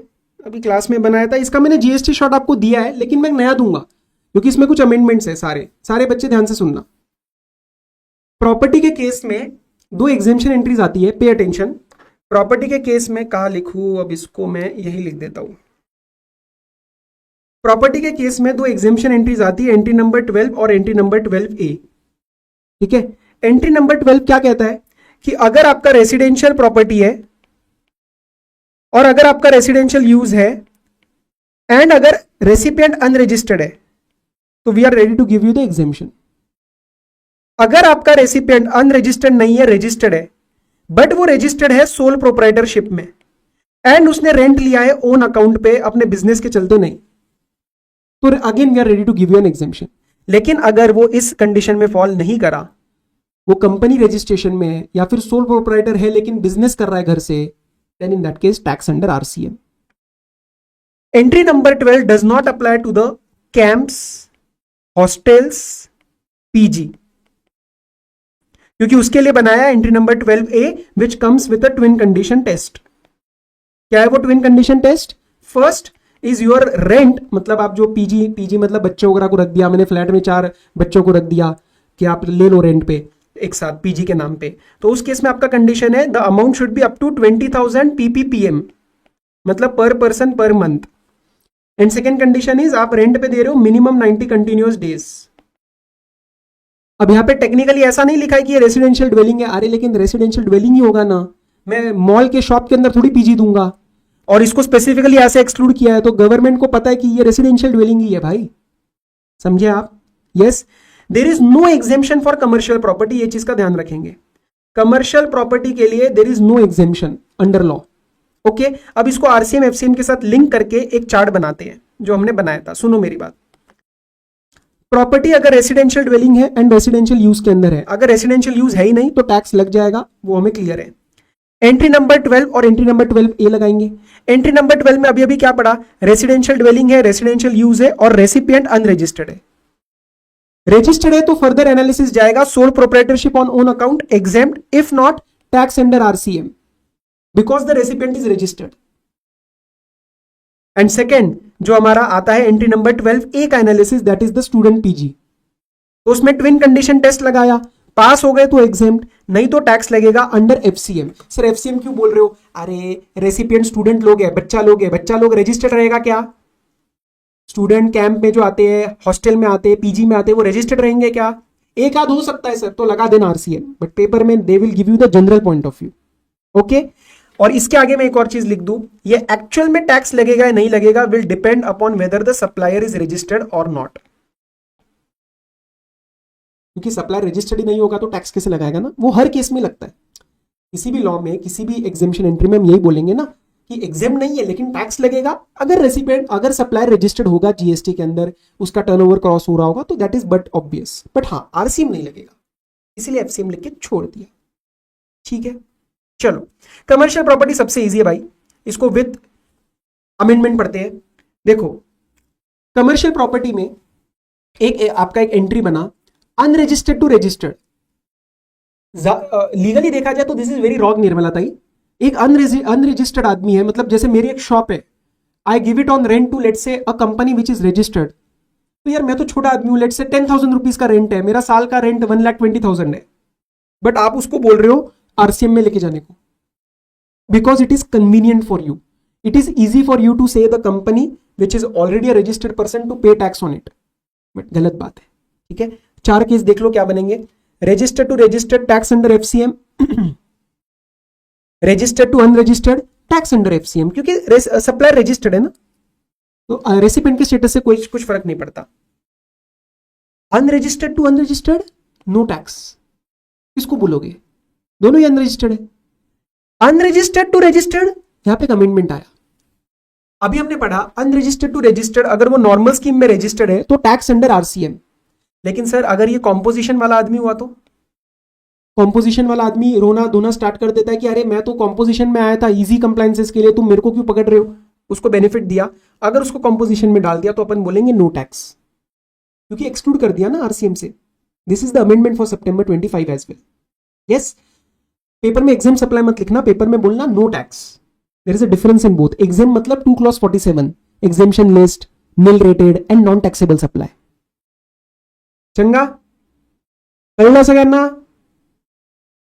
अभी क्लास में बनाया था, इसका मैंने जीएसटी शॉट आपको दिया है, लेकिन मैं नया दूंगा क्योंकि इसमें कुछ अमेंडमेंट्स है। सारे सारे बच्चे ध्यान से सुनना। प्रॉपर्टी के केस में दो एग्जेम्पशन एंट्रीज आती है, पे अटेंशन। प्रॉपर्टी के केस में कहा लिखूं, अब इसको मैं यही लिख देता हूं। प्रॉपर्टी के केस में दो एग्जेम्पशन एंट्रीज आती है, एंट्री नंबर 12 और एंट्री नंबर 12A। ठीक है, एंट्री नंबर 12 क्या कहता है कि अगर आपका रेसिडेंशियल प्रॉपर्टी है और अगर आपका रेसिडेंशियल यूज है एंड अगर रेसिपिएंट अनरजिस्टर्ड है तो we are ready to give you the exemption. अगर आपका रेसिपिएंट अनरजिस्टर्ड नहीं है, रजिस्टर्ड है, बट वो रजिस्टर्ड है सोल प्रोप्राइटरशिप में एंड उसने रेंट लिया है ओन अकाउंट पे अपने बिजनेस के चलते नहीं, तो again we are ready to give you an exemption. लेकिन अगर वो इस कंडीशन में फॉल नहीं करा, वो कंपनी रजिस्ट्रेशन में है या फिर सोल प्रोप्राइटर है लेकिन बिजनेस कर रहा है घर से, then in that case tax under RCM. Entry number 12 does not apply to the camps, hostels, PG, क्योंकि उसके लिए बनाया entry number 12A which comes with a twin condition test। क्या है वो twin condition test? First is your rent, मतलब आप जो पीजी मतलब बच्चों वगैरह को रख दिया, मैंने फ्लैट में 4 बच्चों को रख दिया कि आप ले लो रेंट पे एक साथ पीजी के नाम पे, तो उस केस में आपका कंडीशन है the amount should be up to 20,000 PPPM, मतलब per person per month. And second condition is आप रेंट पे दे रहे हो मिनिमम 90 कंटिन्यूअस डेज। अब यहां पे टेक्निकली ऐसा नहीं लिखा है कि ये रेसिडेंशियल ड्वेलिंग है, अरे लेकिन रेसिडेंशियल ड्वेलिंग ही होगा ना, मैं मॉल के शॉप के अंदर थोड़ी पीजी दूंगा। और इसको स्पेसिफिकली ऐसे एक्सक्लूड किया है तो गवर्नमेंट को पता है कि ये रेसिडेंशियल ड्वेलिंग ही है भाई, समझे आप? Yes, there is no exemption for commercial property, ये चीज का ध्यान रखेंगे। कमर्शियल प्रॉपर्टी के लिए there is no exemption under law. Okay, अब इसको आरसीएम एफसीएम के साथ लिंक करके एक चार्ट बनाते हैं जो हमने बनाया था। सुनो मेरी बात, प्रॉपर्टी अगर रेसिडेंशियल ड्वेलिंग है एंड रेसिडेंशियल यूज के अंदर है, अगर रेसिडेंशियल यूज है ही नहीं तो टैक्स लग जाएगा, वो हमें क्लियर है। एंट्री नंबर 12 और एंट्री नंबर 12A लगाएंगे। एंट्री नंबर 12 में अभी क्या पढ़ा? रेसिडेंशियल ड्वेलिंग है, रेसिडेंशियल यूज है और रेसिपिएंट अनरजिस्टर्ड है। रजिस्टर्ड है तो फर्दर एनालिसिस जाएगा sole proprietorship on own account exempt, if not tax under RCM because the recipient is registered. And second जो हमारा आता है एंट्री नंबर 12A का analysis, that is the student PG, तो उसमें ट्विन कंडीशन टेस्ट लगाया, पास हो गए तो एग्जेम्प्ट, नहीं तो टैक्स लगेगा अंडर एफसीएम। सर एफसीएम क्यों बोल रहे हो? अरे रेसिपिएंट स्टूडेंट लोग है, बच्चा लोग रजिस्टर्ड रहेगा क्या? स्टूडेंट कैंप में जो आते हैं, हॉस्टल में आते हैं, पीजी में आते हैं, वो रजिस्टर्ड रहेंगे क्या? एक आध हो सकता है सर, तो लगा देना आरसीएम, बट पेपर में they will give you the general point of view. Okay, और इसके आगे मैं एक और चीज लिख दूं, ये एक्चुअल में टैक्स लगेगा या नहीं लगेगा will depend upon whether the supplier is registered और नॉट। क्योंकि सप्लायर रजिस्टर्ड ही नहीं होगा तो टैक्स कैसे लगाएगा ना, वो हर केस में लगता है। किसी भी लॉ में, किसी भी एग्जेम्पशन एंट्री में हम यही बोलेंगे ना कि एग्जेम नहीं है लेकिन टैक्स लगेगा। अगर रेसिपिएंट, अगर सप्लायर रजिस्टर्ड होगा जीएसटी के अंदर, उसका टर्नओवर क्रॉस हो रहा होगा तो that is but obvious. But हाँ, आरसीएम नहीं लगेगा, इसीलिए एफसीएम लिख के छोड़ दिया। ठीक है, चलो कमर्शियल प्रॉपर्टी सबसे इजी है भाई, इसको विद अमेंडमेंट पढ़ते हैं। देखो कमर्शियल प्रॉपर्टी में एक आपका एक एंट्री बना अनरजिस्टर्ड टू रजिस्टर्ड। लीगली देखा जाए तो this is very wrong Nirmala ताई। एक अनरजिस्टर्ड आदमी है, मतलब जैसे मेरी एक शॉप है, I give it on rent to let's say a company which is registered. तो यार मैं तो छोटा आदमी हूं, लेट से 10,000 रुपीज का रेंट है, मेरा साल का रेंट 1,20,000 है, बट आप उसको बोल रहे हो आरसीएम में लेके जाने को, because it is convenient for you, it is easy for you to say the company which is already a registered person to pay tax on it. But गलत बात है। ठीक है, 4 केस देख लो क्या बनेंगे। Registered to registered tax under FCM, registered to unregistered tax under FCM, क्योंकि सप्लायर रजिस्टर्ड है ना, तो रेसिपिएंट के स्टेटस से कोई कुछ फर्क नहीं पड़ता। Unregistered to unregistered no tax, किसको बोलोगे, दोनों ही अनरजिस्टर्ड है। अनरजिस्टर्ड टू रजिस्टर्ड, यहां पे कमेंटमेंट आया। अभी हमने पढ़ा अनरजिस्टर्ड टू रजिस्टर्ड, अगर वो नॉर्मल स्कीम में रजिस्टर्ड है तो टैक्स अंडर आरसीएम। लेकिन सर अगर ये कॉम्पोजिशन वाला आदमी हुआ तो, कॉम्पोजिशन वाला आदमी रोना धोना स्टार्ट कर देता है कि अरे मैं तो कॉम्पोजिशन में आया था इजी कंप्लायंसेस के लिए, तुम मेरे को क्यों पकड़ रहे हो, उसको बेनिफिट दिया, अगर उसको कॉम्पोजिशन में डाल दिया तो अपन बोलेंगे नो टैक्स, क्योंकि एक्सक्लूड कर दिया ना आरसीएम से। This is the amendment for September 25 as well. Yes, paper में एग्जाम सप्लाई मत लिखना, पेपर में बोलना no tax. There is a difference in both. Exempt मतलब 2 clause 47, exemption list, nil rated and non taxable supply. चंगा कळलं सगळ्यांना?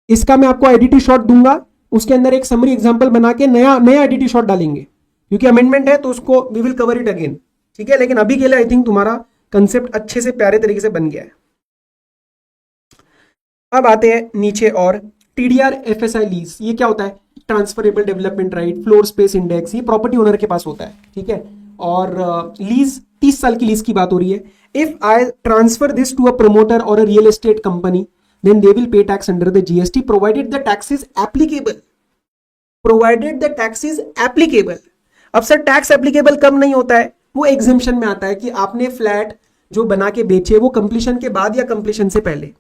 इसका मैं आपको एडिटी शॉट दूंगा, उसके अंदर एक समरी एग्जांपल बना के नया एडिटी शॉट डालेंगे, क्योंकि अमेंडमेंट है तो उसको we will cover it again. ठीक है, लेकिन अभी के लिए आई थिंक तुम्हारा कंसेप्ट अच्छे से प्यारे तरीके से बन गया है। अब आते हैं नीचे और टीडीआर एफएसआई लीज, ये क्या होता है? Transferable development right, floor space index, ये प्रॉपर्टी ओनर के पास होता है। ठीक है, और लीज 30 साल की लीज की बात हो रही है। If I transfer this to a promoter और a real estate company then they will pay tax under the GST provided the tax is applicable, provided the tax is applicable। अब sir tax applicable कब नहीं होता है? वो exemption में आता है कि आपने फ्लैट जो बना के बेचे वो कंप्लीशन के बाद या कंप्लीशन से पहले।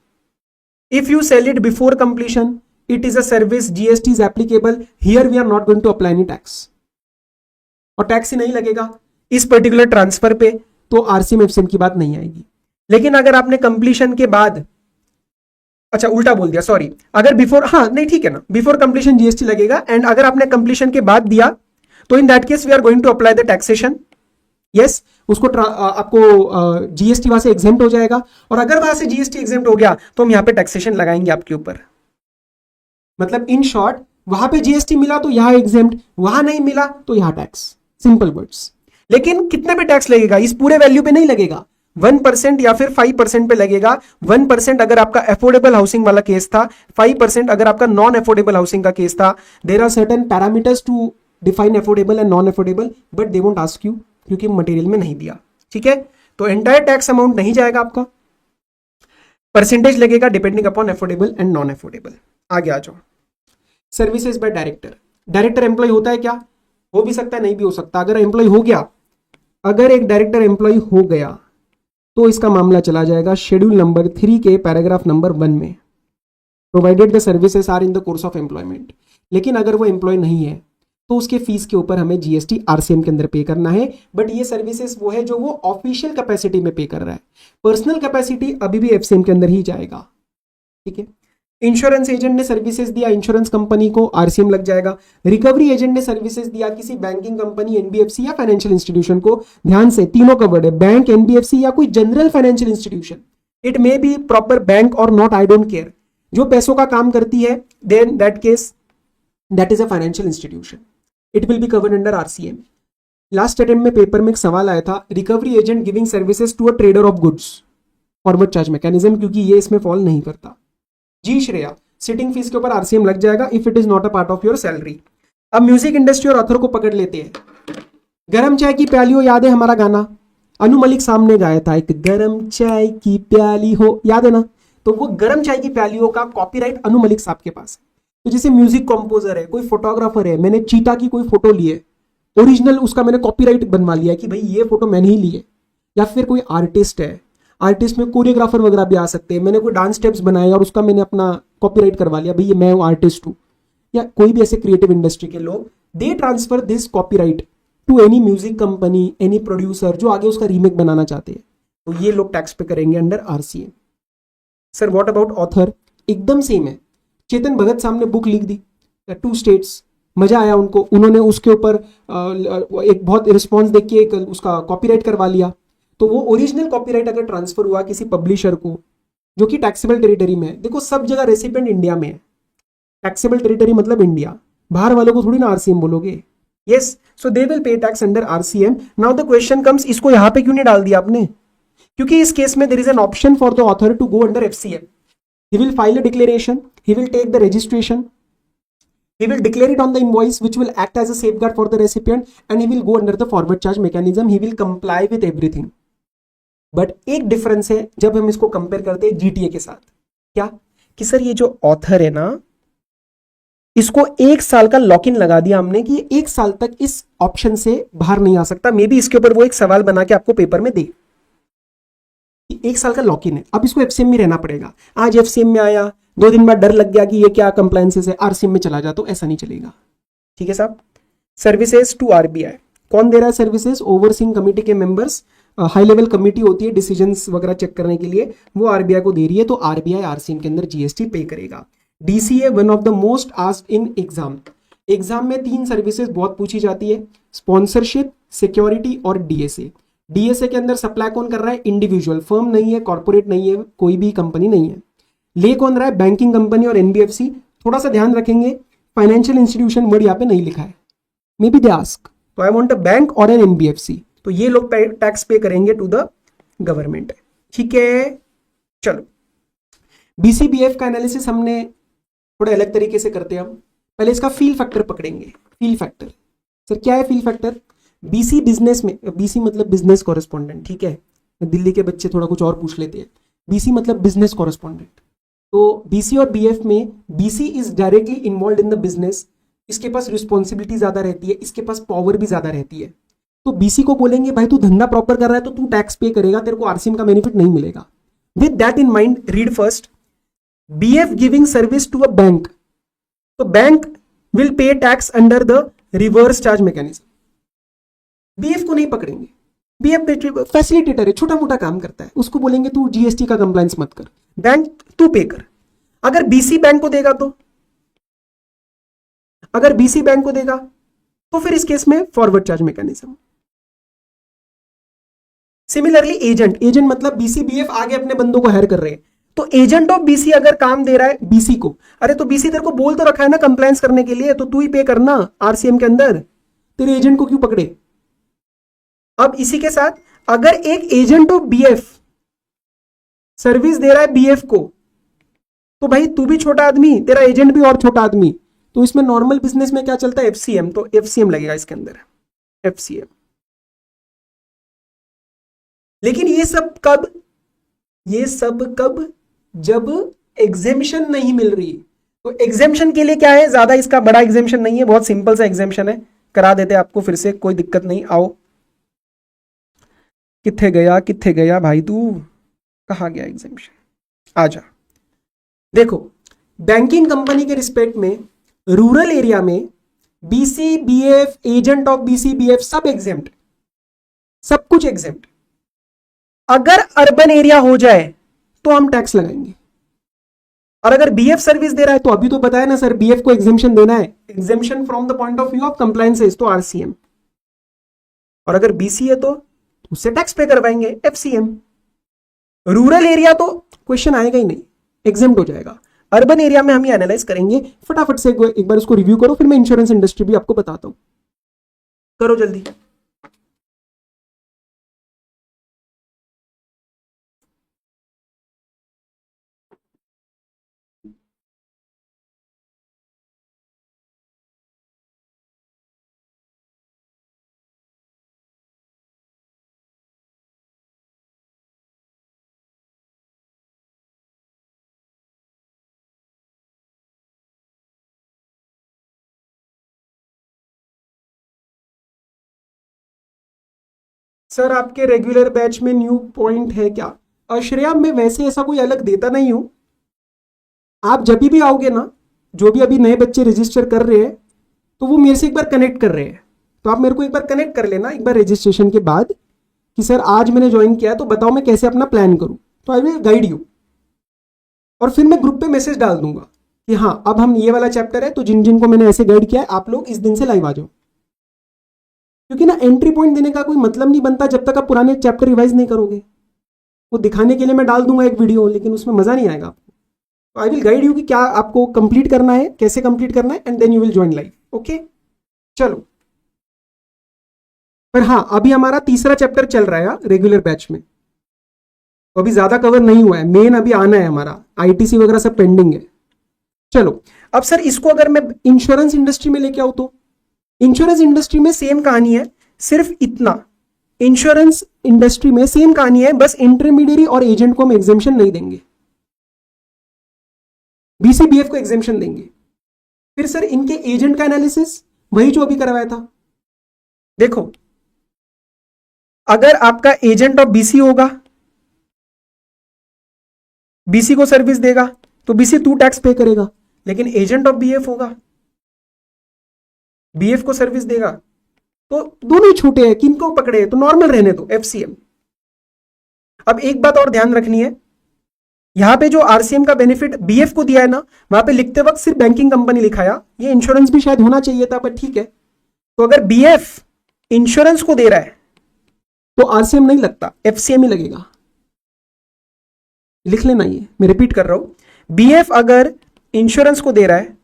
If you sell it before completion it is a service, GST is applicable, here we are not going to apply any tax, और टैक्स ही नहीं लगेगा इस पर्टिकुलर ट्रांसफर पे, तो आरसीएम एफसीएम की बात नहीं आएगी। लेकिन अगर आपने कंप्लीशन के बाद, अच्छा उल्टा बोल दिया सॉरी, अगर बिफोर, हाँ नहीं ठीक है ना, बिफोर कंप्लीशन जीएसटी लगेगा, एंड अगर आपने कंप्लीशन के बाद दिया तो in that case we are going to apply the taxation. Yes, उसको आपको जीएसटी वहां से एग्जेम्प्ट हो जाएगा, और अगर वहां से जीएसटी एग्जेम्प्ट हो गया तो हम यहां पे टैक्सेशन लगाएंगे आपके ऊपर। मतलब इन शॉर्ट, वहां पे जीएसटी मिला तो यहां एग्जेम्प्ट, वहां नहीं मिला तो यहां टैक्स, सिंपल वर्ड्स। लेकिन कितने पे टैक्स लगेगा? इस पूरे वैल्यू पे नहीं लगेगा, 1% या फिर 5% पे लगेगा। 1% अगर आपका अफोर्डेबल हाउसिंग वाला केस था, 5% अगर आपका नॉन अफोर्डेबल हाउसिंग का केस था। There are certain parameters to define affordable and non affordable, but they won't ask you क्योंकि मटेरियल में नहीं दिया। ठीक है, तो एंटायर टैक्स अमाउंट नहीं जाएगा आपका, परसेंटेज लगेगा depending upon affordable and non affordable. आगे आ जाओ। Services by director, director employee होता है क्या? हो भी सकता है, नहीं भी हो सकता। अगर एम्प्लॉय हो गया, अगर एक डायरेक्टर एम्प्लॉय हो गया तो इसका मामला चला जाएगा शेड्यूल नंबर 3 के पैराग्राफ नंबर 1 में, provided the services are in the course of employment. लेकिन अगर वो एम्प्लॉय नहीं है तो उसके फीस के ऊपर हमें जीएसटी आरसीएम के अंदर पे करना है। बट ये सर्विसेज वो है जो वो ऑफिशियल कैपेसिटी में पे कर रहा है, पर्सनल कैपेसिटी अभी भी एफसीएम के अंदर ही जाएगा। ठीक है, इंश्योरेंस एजेंट ने सर्विसेज दिया इंश्योरेंस कंपनी को, आरसीएम लग जाएगा। रिकवरी एजेंट ने सर्विसेज दिया किसी बैंकिंग कंपनी, एनबीएफसी या फाइनेंशियल इंस्टीट्यूशन को, ध्यान से तीनों का वर्ड है, बैंक, एनबीएफसी या कोई general financial institution, it may be proper bank और नॉट, आई डोंट केयर, जो पैसों का काम करती है, then that case that is a financial institution, it will be covered under RCM. Last attempt में पेपर में एक सवाल आया था, recovery agent giving services to a trader of goods, forward charge mechanism, क्योंकि ये इसमें फॉल नहीं करता। जी श्रेया, सिटिंग फीस के ऊपर आरसीएम लग जाएगा if it is not a part of your salary. अब म्यूजिक इंडस्ट्री और ऑथर को पकड़ लेते हैं। गरम चाय की प्याली हो, याद है हमारा गाना, अनु मलिक सामने गाया था, एक गरम चाय की प्याली हो, याद है ना? तो वो गरम चाय की प्यालियों का कॉपीराइट अनु मलिक साहब के पास है। तो जैसे म्यूजिक कंपोजर है, कोई फोटोग्राफर है, मैंने चीता की कोई फोटो ली है, ओरिजिनल उसका मैंने कॉपीराइट बनवा लिया है कि भाई ये फोटो मैंने ही ली है। या फिर कोई आर्टिस्ट है, आर्टिस्ट में कोरियोग्राफर वगैरह भी आ सकते हैं, मैंने कोई डांस स्टेप्स बनाए और उसका मैंने अपना कॉपीराइट करवा लिया, भाई ये मैं आर्टिस्ट हूँ। या कोई भी ऐसे क्रिएटिव इंडस्ट्री के लोग, they transfer this copyright to any music company, any producer जो आगे उसका रीमेक बनाना चाहते हैं, तो ये लोग टैक्स पे करेंगे under RCM. Sir what about author? एकदम सेम है। चेतन भगत साहब ने बुक लिख दी, टू स्टेट्स, मजा आया उनको, उन्होंने उसके ऊपर एक बहुत रिस्पॉन्स देख के एक उसका कॉपीराइट करवा लिया। तो वो ओरिजिनल कॉपीराइट अगर ट्रांसफर हुआ किसी पब्लिशर को जो कि टैक्सेबल टेरिटरी में है, देखो सब जगह रेसिपेंट इंडिया में है, टैक्सेबल टेरिटरी मतलब इंडिया, बाहर वालों को थोड़ी ना आरसीएम बोलोगे। Yes, so they will pay tax under RCM. Now the question comes, इसको यहां पे क्यों नहीं डाल दिया आपने? क्योंकि इस केस में there is an option for the author to go under FCM. He will file a declaration, he will take the registration, he will declare it on the invoice which will act as a safeguard for the recipient, and he will go under the forward charge mechanism, he will comply with everything. But एक difference है जब हम इसको compare करते हैं GTA के साथ, क्या कि सर ये जो ऑथर है ना, इसको 1 साल का लॉक इन लगा दिया हमने कि 1 साल तक इस ऑप्शन से बाहर नहीं आ सकता। मे बी इसके ऊपर वो एक सवाल बना के आपको पेपर में दे, 1 साल का लॉक इन है, अब इसको एफसीएम में रहना पड़ेगा। आज एफसीएम में आया, 2 दिन बाद डर लग गया कि ये क्या कंप्लायंसेस है, आरसीएम में चला जा, तो ऐसा नहीं चलेगा। ठीक है साहब। सर्विसेज टू आरबीआई, कौन दे रहा है सर्विसेज? ओवरसीइंग कमेटी के मेंबर्स, हाई लेवल कमेटी होती है डिसीजंस वगैरह चेक करने के लिए, वो आरबीआई को दे रही है, तो आरबीआई आरसीएम के अंदर जीएसटी पे करेगा। DCA one of the most asked in exam, exam में 3 सर्विसेज बहुत पूछी जाती है, स्पॉन्सरशिप, सिक्योरिटी और डीएसए। डीएसए के अंदर सप्लाई कौन कर रहा है? इंडिविजुअल, फर्म नहीं है, कॉर्पोरेट नहीं है, कोई भी कंपनी नहीं है। ले कौन रहा है? बैंकिंग कंपनी और एनबीएफसी। थोड़ा सा ध्यान रखेंगे, फाइनेंशियल इंस्टीट्यूशन वर्ड यहाँ पे नहीं लिखा है, मे बी दे आस्क, तो आई वांट अ बैंक और एन एनबीएफसी, तो ये लोग टैक्स पे करेंगे टू द गवर्नमेंट। ठीक है, चलो बीसीबीएफ का एनालिसिस हमने थोड़ा अलग तरीके से करते हैं हम। पहले इसका फील फैक्टर पकड़ेंगे। फील फैक्टर, सर क्या है फील फैक्टर? बीसी बिजनेस में, बीसी मतलब बिजनेस कॉरेस्पॉन्डेंट, ठीक है, दिल्ली के बच्चे थोड़ा कुछ और पूछ लेते हैं, बीसी मतलब बिजनेस कॉरेस्पॉन्डेंट। तो बीसी और बीएफ में BC is directly involve in the business, इसके पास रिस्पॉन्सिबिलिटी ज्यादा रहती है, इसके पास पावर भी ज्यादा रहती है। तो बीसी को बोलेंगे भाई तू धंधा प्रॉपर कर रहा है तो तू टैक्स पे करेगा, तेरे को आरसीएम का बेनिफिट नहीं मिलेगा। With that in mind read first, BF giving service to a bank, तो bank will pay tax under the reverse charge mechanism. BF को नहीं पकड़ेंगे, बीएफ फैसिलिटेटर है, छोटा मोटा काम करता है, उसको बोलेंगे तू जीएसटी का कंप्लायंस मत कर, बैंक तू पे कर। अगर बीसी बैंक को देगा तो, अगर बीसी बैंक को देगा तो फिर इस केस में forward charge mechanism. Similarly agent, agent मतलब बीसी बीएफ आगे अपने बंदों को हायर कर रहे हैं, तो एजेंट ऑफ बीसी अगर काम दे रहा है बीसी को, अरे तो बीसी तेरे को बोल तो रखा है ना कंप्लायंस करने के लिए, तो तू ही पे करना आरसीएम के अंदर, तेरे एजेंट को क्यों पकड़े? अब इसी के साथ अगर एक एजेंट ऑफ बीएफ सर्विस दे रहा है बीएफ को, तो भाई तू भी छोटा आदमी, तेरा एजेंट भी और छोटा आदमी, तो इसमें नॉर्मल बिजनेस में क्या चलता है? एफसीएम, तो एफसीएम लगेगा इसके अंदर, एफसीएम। लेकिन ये सब कब? ये सब कब? जब एग्जेम्पशन नहीं मिल रही। तो एग्जेम्पशन के लिए क्या है, ज्यादा इसका बड़ा एग्जेम्पशन नहीं है, बहुत सिंपल सा एग्जेम्पशन है, करा देते आपको फिर से, कोई दिक्कत नहीं। आओ, किथे गया भाई तू, कहा गया एग्जेम्पशन, आजा। देखो, बैंकिंग कंपनी के रिस्पेक्ट में रूरल एरिया में BC BF, agent of BC BF सब एग्जेम्प्ट, सब कुछ एग्जेम्प्ट। अगर अर्बन एरिया हो जाए तो हम टैक्स लगाएंगे, और अगर बीएफ सर्विस दे रहा है तो अभी तो बताया ना सर, बीएफ को एग्जेम्पशन देना है, exemption from the point of view of compliances, तो आरसीएम। और अगर बीसी है तो उससे टैक्स पे करवाएंगे, एफसीएम। रूरल एरिया तो क्वेश्चन आएगा ही नहीं, एग्जेम्प्ट हो जाएगा। अर्बन एरिया में हम ये एनालाइज करेंगे। फटाफट से एक बार उसको रिव्यू करो, फिर मैं इंश्योरेंस इंडस्ट्री भी आपको बताता हूं, करो जल्दी। सर आपके रेगुलर बैच में न्यू पॉइंट है क्या? श्रेया, मैं वैसे ऐसा कोई अलग देता नहीं हूं। आप जब भी आओगे ना, जो भी अभी नए बच्चे रजिस्टर कर रहे हैं तो वो मेरे से एक बार कनेक्ट कर रहे हैं, तो आप मेरे को एक बार कनेक्ट कर लेना एक बार रजिस्ट्रेशन के बाद कि सर आज मैंने ज्वाइन किया है, तो बताओ मैं कैसे अपना प्लान करूं, तो आई विल गाइड यू। और फिर मैं ग्रुप पे मैसेज डाल दूंगा कि हाँ अब हम ये वाला चैप्टर है, तो जिन जिन को मैंने ऐसे गाइड किया है आप लोग इस दिन से लाइव आ जाओ। क्योंकि ना एंट्री पॉइंट देने का कोई मतलब नहीं बनता जब तक आप पुराने चैप्टर रिवाइज नहीं करोगे। वो दिखाने के लिए मैं डाल दूंगा एक वीडियो, लेकिन उसमें मजा नहीं आएगा आपको। तो आई विल गाइड यू कि क्या आपको कंप्लीट करना है, कैसे कंप्लीट करना है, and then you will join live. Okay, चलो। पर हाँ, अभी हमारा तीसरा चैप्टर चल रहा है रेगुलर बैच में, तो अभी ज्यादा कवर नहीं हुआ है, मेन अभी आना है हमारा, आईटीसी वगैरह सब पेंडिंग है। चलो, अब सर इसको अगर मैं इंश्योरेंस इंडस्ट्री में लेके आऊं तो इंश्योरेंस इंडस्ट्री में सेम कहानी है, सिर्फ इतना, इंश्योरेंस इंडस्ट्री में सेम कहानी है, बस इंटरमीडिएरी और एजेंट को हम एग्जेम्पशन नहीं देंगे, बीसीबीएफ को एग्जेम्पशन देंगे। फिर सर इनके एजेंट का एनालिसिस वही जो अभी करवाया था। देखो, अगर आपका एजेंट ऑफ बीसी होगा, बीसी को सर्विस देगा, तो बीसी 2 टैक्स पे करेगा, लेकिन एजेंट ऑफ बीएफ होगा, बीएफ को सर्विस देगा, तो दोनों ही छोटे हैं, किनको पकड़े, तो नॉर्मल रहने दो, एफसीएम। अब एक बात और ध्यान रखनी है, यहां पे जो आरसीएम का बेनिफिट बीएफ को दिया है ना, वहां पे लिखते वक्त सिर्फ बैंकिंग कंपनी लिखाया, ये इंश्योरेंस भी शायद होना चाहिए था, पर ठीक है। तो अगर बीएफ इंश्योरेंस को दे रहा है तो आरसीएम नहीं लगता, एफसीएम ही लगेगा, लिख लेना ये, मैं रिपीट कर रहा हूं। बीएफ अगर इंश्योरेंस को दे रहा है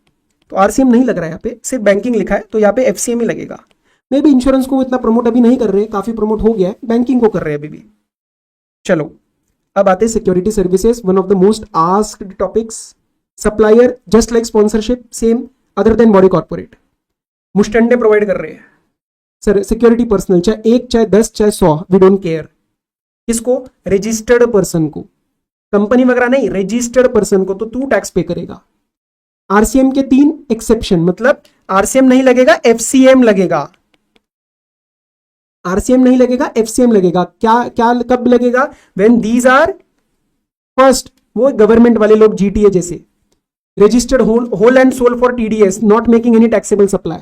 तो आरसीएम नहीं लग रहा है, यहाँ पे सिर्फ बैंकिंग लिखा है, तो यहाँ पे एफसीएम ही लगेगा। मे भी इंश्योरेंस को इतना प्रमोट अभी नहीं कर रहे, काफी प्रमोट हो गया है, बैंकिंग को कर रहे हैं अभी भी। चलो, अब आते हैं security services, one of the most asked topics. Supplier just like sponsorship, same, other than body corporate, मुस्टंडे प्रोवाइड कर रहे हैं सर। सिक्योरिटी पर्सनल, चाहे 1 चाहे 10 चाहे 100, वी डोंट केयर। किसको? रजिस्टर्ड पर्सन को, कंपनी वगैरह नहीं, रजिस्टर्ड पर्सन को, तो 2 टैक्स पे करेगा। आरसीएम के 3 एक्सेप्शन, मतलब आरसीएम नहीं लगेगा, एफसीएम लगेगा। आरसीएम नहीं लगेगा, एफसीएम लगेगा। क्या क्या कब लगेगा? व्हेन दीज आर, फर्स्ट, वो गवर्नमेंट वाले लोग, जीटीए जैसे, registered whole and sole for TDS, not making any taxable supply.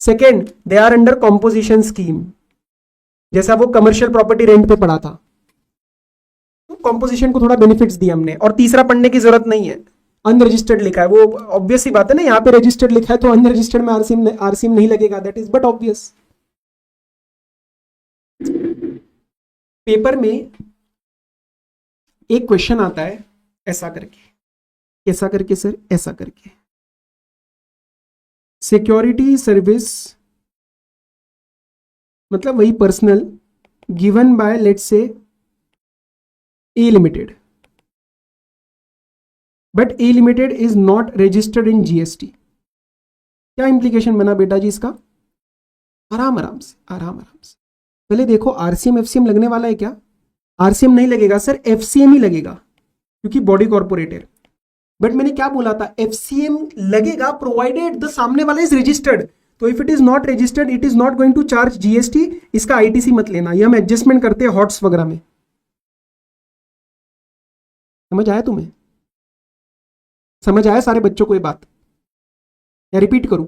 Second, they are under composition scheme, जैसा वो कमर्शियल प्रॉपर्टी रेंट पे पड़ा था, तो कॉम्पोजिशन को थोड़ा बेनिफिट्स दिए हमने। और तीसरा पढ़ने की जरूरत नहीं है, अनरजिस्टर्ड लिखा है, वो ऑब्वियस सी बात है ना, यहाँ पे रजिस्टर्ड लिखा है तो अनरजिस्टर्ड में आरसीएम नहीं लगेगा, that is but obvious. Paper में एक क्वेश्चन आता है ऐसा करके, कैसा करके सर? ऐसा करके, सिक्योरिटी सर्विस मतलब वही personal given by let's say A limited, but A limited is not registered in GST. क्या इंप्लीकेशन बना बेटा जी इसका? आराम आराम से, आराम आराम से। पहले देखो, आरसीएम एफसीएम लगने वाला है क्या? आरसीएम नहीं लगेगा सर, एफसीएम ही लगेगा, क्योंकि बॉडी कॉर्पोरेट है। बट मैंने क्या बोला था? एफसीएम लगेगा प्रोवाइडेड द सामने वाला इज रजिस्टर्ड। तो if it is not registered, it is not going to charge GST. इसका आईटीसी मत लेना, ये हम एडजस्टमेंट करते हैं हॉट्स वगैरह में। समझ आया तुम्हें? समझ आया सारे बच्चों को ये बात, या रिपीट करूं?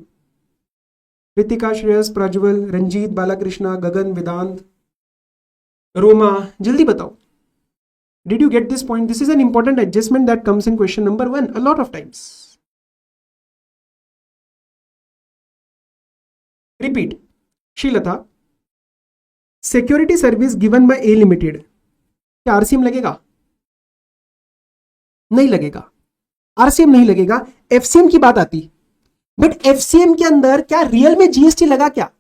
कृतिका, श्रेयस, प्रज्वल, रंजीत, बालाकृष्णा, गगन, वेदांत, रोमा, जल्दी बताओ, did you get this point? This is an important adjustment that comes in question number 1 a lot of times. Repeat. शीलता, security service given by a limited, क्या आरसीएम लगेगा? नहीं लगेगा, आरसीएम नहीं लगेगा। एफसीएम की बात आती, बट एफसीएम के अंदर क्या रियल में जीएसटी लगा क्या?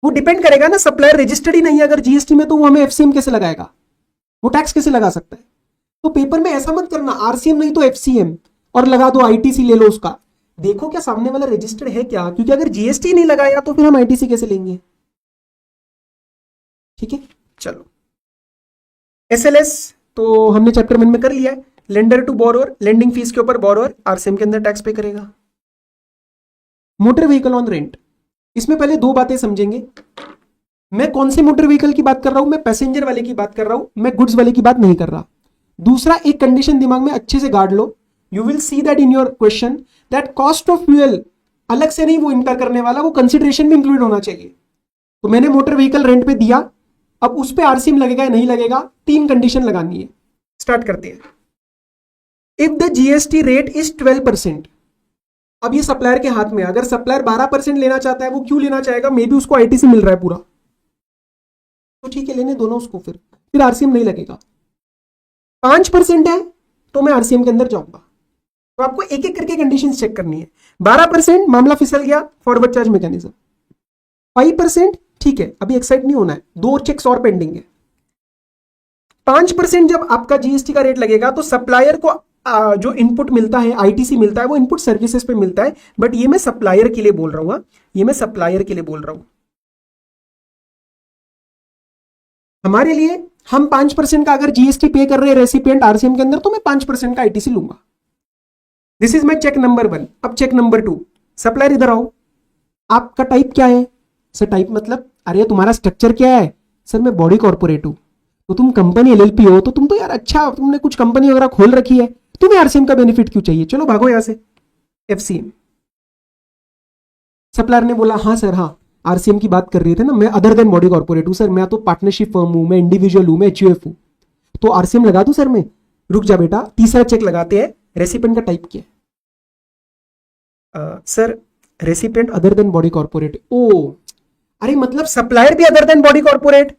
वो डिपेंड करेगा ना, सप्लायर रजिस्टर्ड ही नहीं है अगर जीएसटी में, तो वो हमें एफसीएम कैसे लगाएगा? वो टैक्स कैसे लगा सकता है? तो पेपर में ऐसा मत करना, आरसीएम नहीं तो एफसीएम, और लगा दो आईटीसी ले लो उसका। देखो क्या सामने वाला रजिस्टर्ड है क्या, क्योंकि अगर जीएसटी नहीं लगाया तो फिर हम आईटीसी कैसे लेंगे? ठीक है, चलो। एसएलएस तो हमने चैप्टर 1 में कर लिया है। Lender to borrower, lending fees के ऊपर बोरोअर आरसीएम के अंदर टैक्स पे करेगा। मोटर व्हीकल ऑन रेंट, इसमें पहले 2 बातें समझेंगे। मैं कौन से मोटर व्हीकल की बात कर रहा हूं? मैं पैसेंजर वाले की बात कर रहा हूं, मैं गुड्स वाले की बात नहीं कर रहा। दूसरा, एक कंडीशन दिमाग में अच्छे से गाड़ लो, you will see that in your question, that cost of fuel अलग से नहीं वो इनकर करने वाला, वो कंसिडरेशन में इंक्लूड होना चाहिए। तो मैंने मोटर व्हीकल रेंट पे दिया, अब उस पे आरसीएम लगेगा या नहीं लगेगा, 3 कंडीशन लगानी है। स्टार्ट करते हैं। If the GST rate is 12%, अब ये सप्लायर के हाथ में, अगर सप्लायर 12% लेना चाहता है, वो क्यों लेना चाहेगा? मे बी उसको आईटीसी मिल रहा है पूरा, तो ठीक है, लेने दोनों उसको, फिर आरसीएम नहीं लगेगा। 5% है तो मैं आरसीएम के अंदर जाऊंगा। तो आपको एक एक करके कंडीशंस चेक करनी है। 12% मामला फिसल गया, फॉरवर्ड चार्ज मैकेनिज्म। 5% ठीक है, अभी एक्साइट नहीं होना है, 2 चेक्स और पेंडिंग है। 5% जब आपका जीएसटी का रेट लगेगा तो सप्लायर को जो इनपुट मिलता है, आईटीसी मिलता है, वो इनपुट सर्विसेज पे मिलता है। बट ये मैं सप्लायर के लिए बोल रहा हूं, ये मैं सप्लायर के लिए बोल रहा हूं। हमारे लिए हम 5% का अगर जीएसटी पे कर रहे हैं रेसिपिएंट आरसीएम के अंदर, तो मैं 5% का आईटीसी लूंगा। This is my check number 1। अब चेक नंबर 2, सप्लायर इधर आओ, आपका टाइप क्या है? सर टाइप मतलब, अरे तुम्हारा स्ट्रक्चर क्या है? सर मैं बॉडी कॉर्पोरेट हूं। तो तुम कंपनी एलएलपी हो, तो तुम तो यार अच्छा, तुमने कुछ कंपनी वगैरह खोल रखी है, तुम्हें आरसीएम का बेनिफिट क्यों चाहिए? चलो भागो यहां से, एफसीएम। सप्लायर ने बोला हाँ सर, हाँ आरसीएम की बात कर रहे थे ना, मैं अदर देन बॉडी कॉर्पोरेट हूं सर, मैं तो पार्टनरशिप फर्म हूं, मैं इंडिविजुअल हूं, मैं एचयूएफ हूं, तो आरसीएम लगा दूं सर मैं? रुक जा बेटा, तीसरा चेक लगाते हैं। रेसिपेंट का टाइप क्या है? Sir recipient other than body corporate. ओ अरे मतलब सप्लायर भी other than body corporate,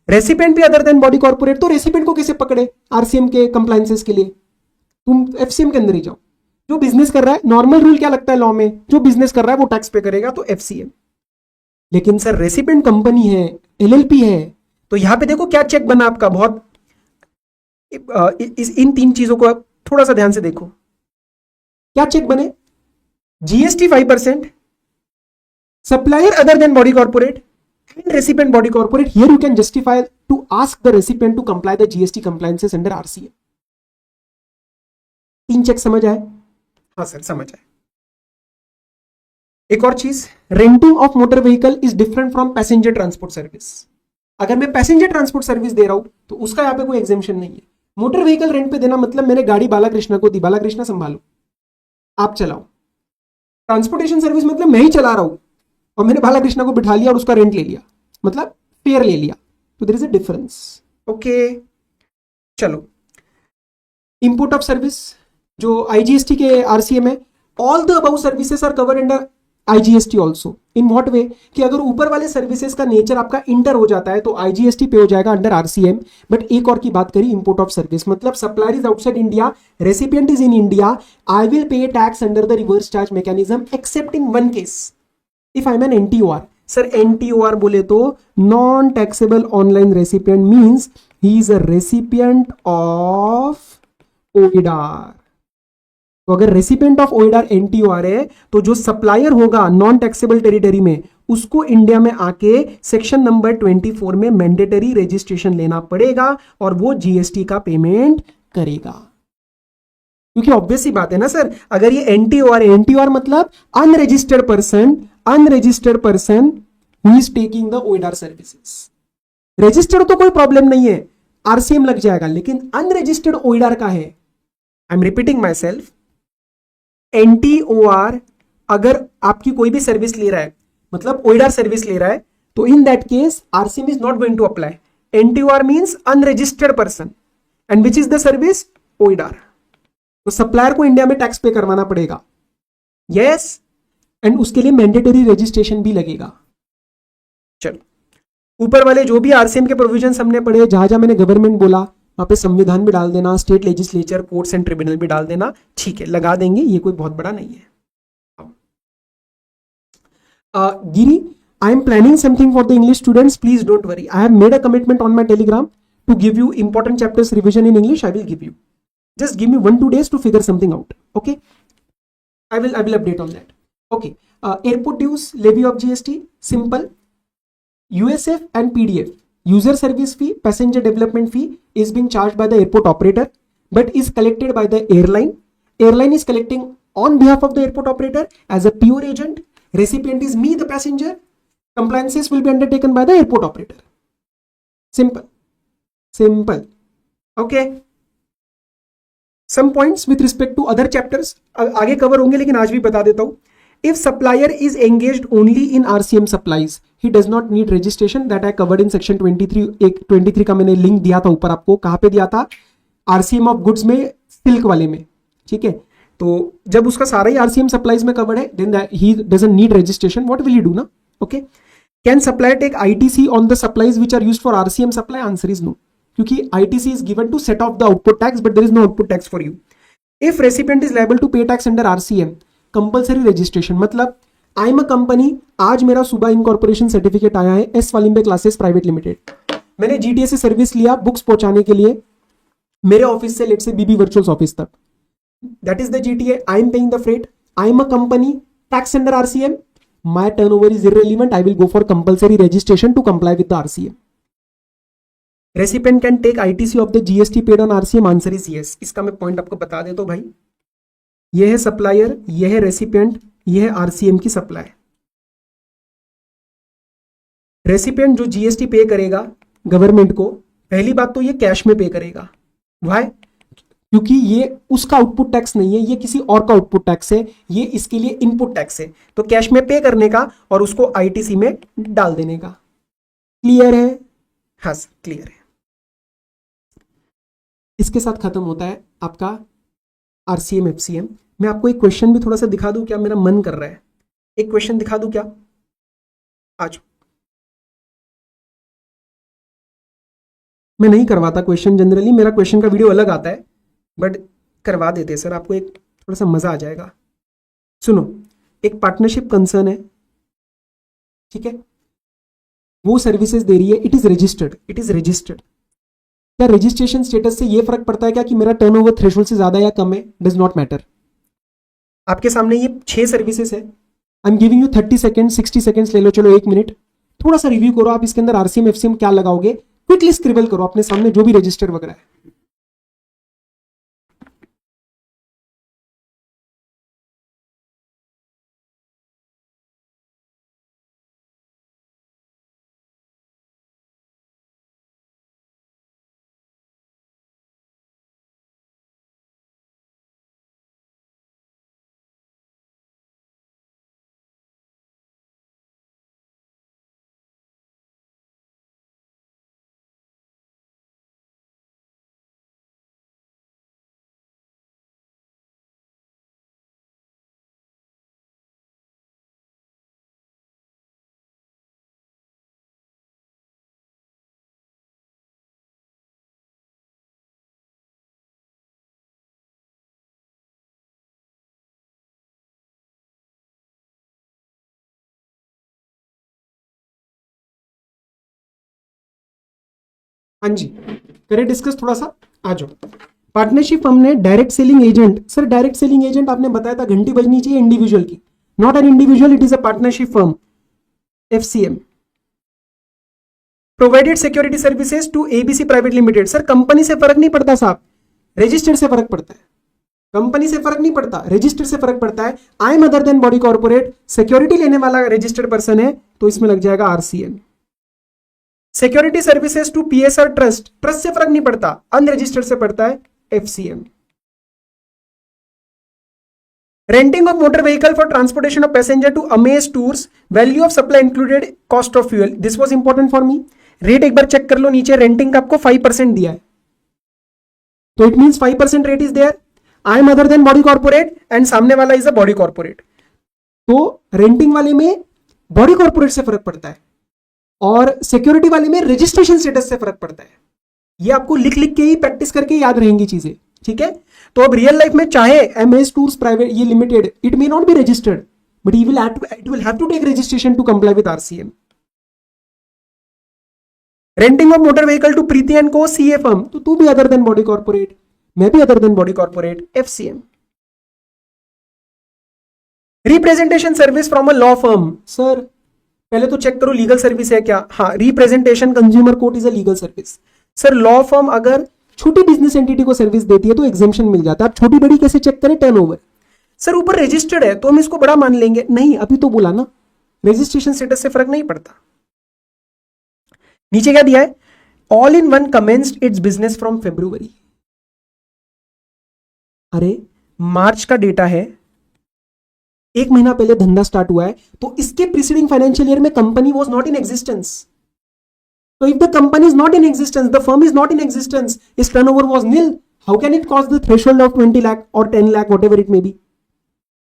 recipient भी अदर देन बॉडी कॉर्पोरेट, तो रेसिपेंट को कैसे पकड़े आरसीएम के कंप्लायंसेस के लिए? तुम एफसीएम के अंदर ही जाओ। जो बिजनेस कर रहा है, नॉर्मल रूल क्या लगता है लॉ में, जो बिजनेस कर रहा है वो टैक्स पे करेगा, तो एफसीएम। लेकिन सर रेसिपेंट कंपनी है, एलएलपी है, तो यहां पे देखो क्या चेक बना आपका, बहुत इन 3 चीजों को थोड़ा सा ध्यान से देखो। क्या चेक बने? GST 5%, supplier other than body corporate and recipient body corporate. Here you can justify to ask the recipient to comply the GST compliances under RCA. 3 check समझ आए? हाँ सर समझ आए। एक और चीज, renting of motor vehicle is different from passenger transport service. अगर मैं पैसेंजर ट्रांसपोर्ट सर्विस दे रहा हूं तो उसका यहां पे कोई एग्जेम्पशन नहीं है। मोटर व्हीकल रेंट पे देना मतलब मैंने गाड़ी बालाकृष्णा को दी, बालाकृष्णा संभालो, आप चलाओ। ट्रांसपोर्टेशन सर्विस मतलब मैं ही चला रहा हूं और मैंने बालाकृष्णा को बिठा लिया और उसका रेंट ले लिया, मतलब फेयर ले लिया, तो there is a difference. Okay चलो, इंपोर्ट ऑफ सर्विस जो आईजीएसटी के आरसीएम है, all the above services are covered under IGST also. In what way कि अगर ऊपर वाले सर्विसेज का नेचर आपका इंटर हो जाता है तो आईजीएसटी पे हो जाएगा अंडर आरसीएम। बट एक और की बात करी, इंपोर्ट ऑफ सर्विस मतलब supplier is outside India, recipient is in India, I will pay tax under the reverse charge mechanism except in one case, if I am an NTOR. Sir NTOR बोले तो non taxable online recipient means he is a recipient of OIDAR. तो अगर recipient of ओइडार एनटीओआर है तो जो supplier होगा non taxable territory में, उसको इंडिया में आके सेक्शन नंबर 24 में मैंडेटरी रजिस्ट्रेशन लेना पड़ेगा और वो जीएसटी का पेमेंट करेगा। क्योंकि ऑब्वियस सी बात है ना सर, अगर ये एनटीओआर मतलब unregistered person who is taking the OIDAR services. Registered तो कोई प्रॉब्लम नहीं है, आरसीएम लग जाएगा, लेकिन अनरजिस्टर्ड ओइडार का है। I am repeating myself, NTOR अगर आपकी कोई भी सर्विस ले रहा है, मतलब ओइडार सर्विस ले रहा है, तो in that case RCM is not going to apply. NTOR means unregistered person and which is the service? OIDAR. तो सप्लायर को इंडिया में टैक्स पे करवाना पड़ेगा, यस, एंड उसके लिए मैंडेटरी रजिस्ट्रेशन भी लगेगा। चलो, ऊपर वाले जो भी आरसीएम के प्रोविजन हमने पढ़े, जहां जहां मैंने गवर्नमेंट बोला वहां पे संविधान भी डाल देना, state legislature, courts and tribunal भी डाल देना, ठीक है, लगा देंगे, ये कोई बहुत बड़ा नहीं है। गिरी, I am planning something for the English students, please don't worry. I have made a commitment on my Telegram to give you important chapters revision in English. I will give you. Just give me 1-2 days to figure something out. Okay, I will update on that. Okay, airport dues, levy of GST, simple. USF and PDF, user service fee, passenger development fee is being charged by the airport operator but is collected by the airline. Airline is collecting on behalf of the airport operator as a pure agent. Recipient is me, the passenger. Compliances will be undertaken by the airport operator. Simple. Okay. Some points with respect to other chapters आगे cover होंगे, लेकिन आज भी बता देता हूं. If supplier is engaged only in RCM supplies, he does not need registration. That I covered in section 23. 23 का मैंने लिंक दिया था ऊपर आपको. कहां पे दिया था? RCM of goods में, सिल्क वाले में. ठीक है, तो जब उसका सारा ही RCM सप्लाईज में कवर्ड है, then he doesn't need registration. What will he do ना? Okay. Can supplier take ITC on the supplies which are used for RCM supply? Answer is no. क्योंकि ITC is given to set off the output tax, but there is no output tax for you. If recipient is liable to pay tax under RCM, compulsory registration. मतलब I am a company, आज मेरा सुबह incorporation certificate आया है S Walimbe classes private limited. मैंने GTA से service लिया books पहुंचाने के लिए मेरे ऑफिस से, लेट से बीबी वर्चुअल्स ऑफिस तक. That is the GTA. I am paying the freight. I am a company. Tax under RCM. My turnover is irrelevant. I will go for compulsory registration to comply with the RCM. Recipient can take ITC of the GST paid on RCM. Answer is yes. इसका मैं point आपको बता देता हूं भाई. यह है supplier, यह है रेसिपिएंट, यह है RCM की सप्लाई. रेसिपिएंट जो GST पे करेगा गवर्नमेंट को, पहली बात तो ये कैश में पे करेगा. Why? क्योंकि ये उसका आउटपुट टैक्स नहीं है, ये किसी और का आउटपुट टैक्स है, ये इसके लिए इनपुट टैक्स है. तो कैश में पे करने का और उसको आईटीसी में डाल देने का. क्लियर है? हाँ सर क्लियर है. इसके साथ खत्म होता है आपका आरसीएम एफसीएम. मैं आपको एक क्वेश्चन भी थोड़ा सा दिखा दूं क्या? मेरा मन कर रहा है एक क्वेश्चन दिखा दूं क्या? आज मैं नहीं करवाता क्वेश्चन जनरली, मेरा क्वेश्चन का वीडियो अलग आता है, बट करवा देते हैं सर, आपको एक थोड़ा सा मजा आ जाएगा. सुनो, एक पार्टनरशिप कंसर्न है, ठीक है, वो सर्विसेज दे रही है, इट इज रजिस्टर्ड. क्या रजिस्ट्रेशन स्टेटस से ये फर्क पड़ता है क्या कि मेरा टर्नओवर थ्रेशोल्ड से ज्यादा या कम है? Does not matter. आपके सामने ये 6 सर्विसेज है. I am giving you 30 second, 60 seconds ले लो, चलो 1 मिनट, थोड़ा सा रिव्यू करो आप इसके अंदर आरसीएम एफसीएम क्या लगाओगे, क्विकली स्क्रिबल करो अपने सामने जो भी रजिस्टर वगैरह है. हाँ जी, करें डिस्कस थोड़ा सा. आ जाओ. पार्टनरशिप हमने direct selling agent. Sir direct selling agent आपने बताया था घंटी बजनी चाहिए इंडिविजुअल की, not an individual, it is a partnership firm. FCM provided security services to ABC private limited. Sir company से फर्क नहीं पड़ता साहब, रजिस्टर्ड से फर्क पड़ता है. कंपनी से फर्क नहीं पड़ता, रजिस्टर्ड से फर्क पड़ता है. I am other than body corporate, security लेने वाला रजिस्टर्ड पर्सन है तो इसमें लग जाएगा RCM. Security services to PSR trust, trust से फर्क नहीं पड़ता, अनरजिस्टर्ड से पड़ता है FCM. Renting of motor vehicle for transportation of passenger to amaze tours, value of supply included cost of fuel. This was important for me. Rate एक बार check कर लो नीचे, रेंटिंग का आपको 5% दिया है, तो it means 5% rate is there. I am other than body corporate and सामने वाला इज अ बॉडी कॉर्पोरेट, तो रेंटिंग वाले में बॉडी कॉर्पोरेट से फर्क पड़ता है और सिक्योरिटी वाले में रजिस्ट्रेशन स्टेटस से फर्क पड़ता है. ये आपको लिख लिख के ही प्रैक्टिस करके याद रहेंगी चीजें, ठीक है. तो अब रियल लाइफ में चाहे एमएस टूर्स प्राइवेट ये limited, it may not be registered but it will have to take registration to comply with RCM. Renting of motor vehicle to Preeti and co CA firm, तो तू भी other than body corporate, मैं भी other than body corporate, FCM. Representation service from a law firm. Sir पहले तो check करो legal service है क्या. हाँ, representation consumer court is a legal service. Sir law firm अगर छोटी बिजनेस एंटिटी को सर्विस देती है तो एग्जेम्पशन मिल जाता है. आप छोटी बड़ी कैसे चेक करें? टर्नओवर. सर ऊपर रजिस्टर्ड है तो हम इसको बड़ा मान लेंगे, नहीं अभी तो बोला ना रजिस्ट्रेशन स्टेटस से फर्क नहीं पड़ता। नीचे क्या दिया है, all in one commenced it's business from February. अरे मार्च का डेटा है, एक महीना पहले धंधा स्टार्ट हुआ है, तो इसके प्रीसीडिंग फाइनेंशियल ईयर में company was not in existence. So if the company is not in existence, the firm is not in existence, its turnover was nil, how can it cross the threshold of 20 lakh or 10 lakh, whatever it may be,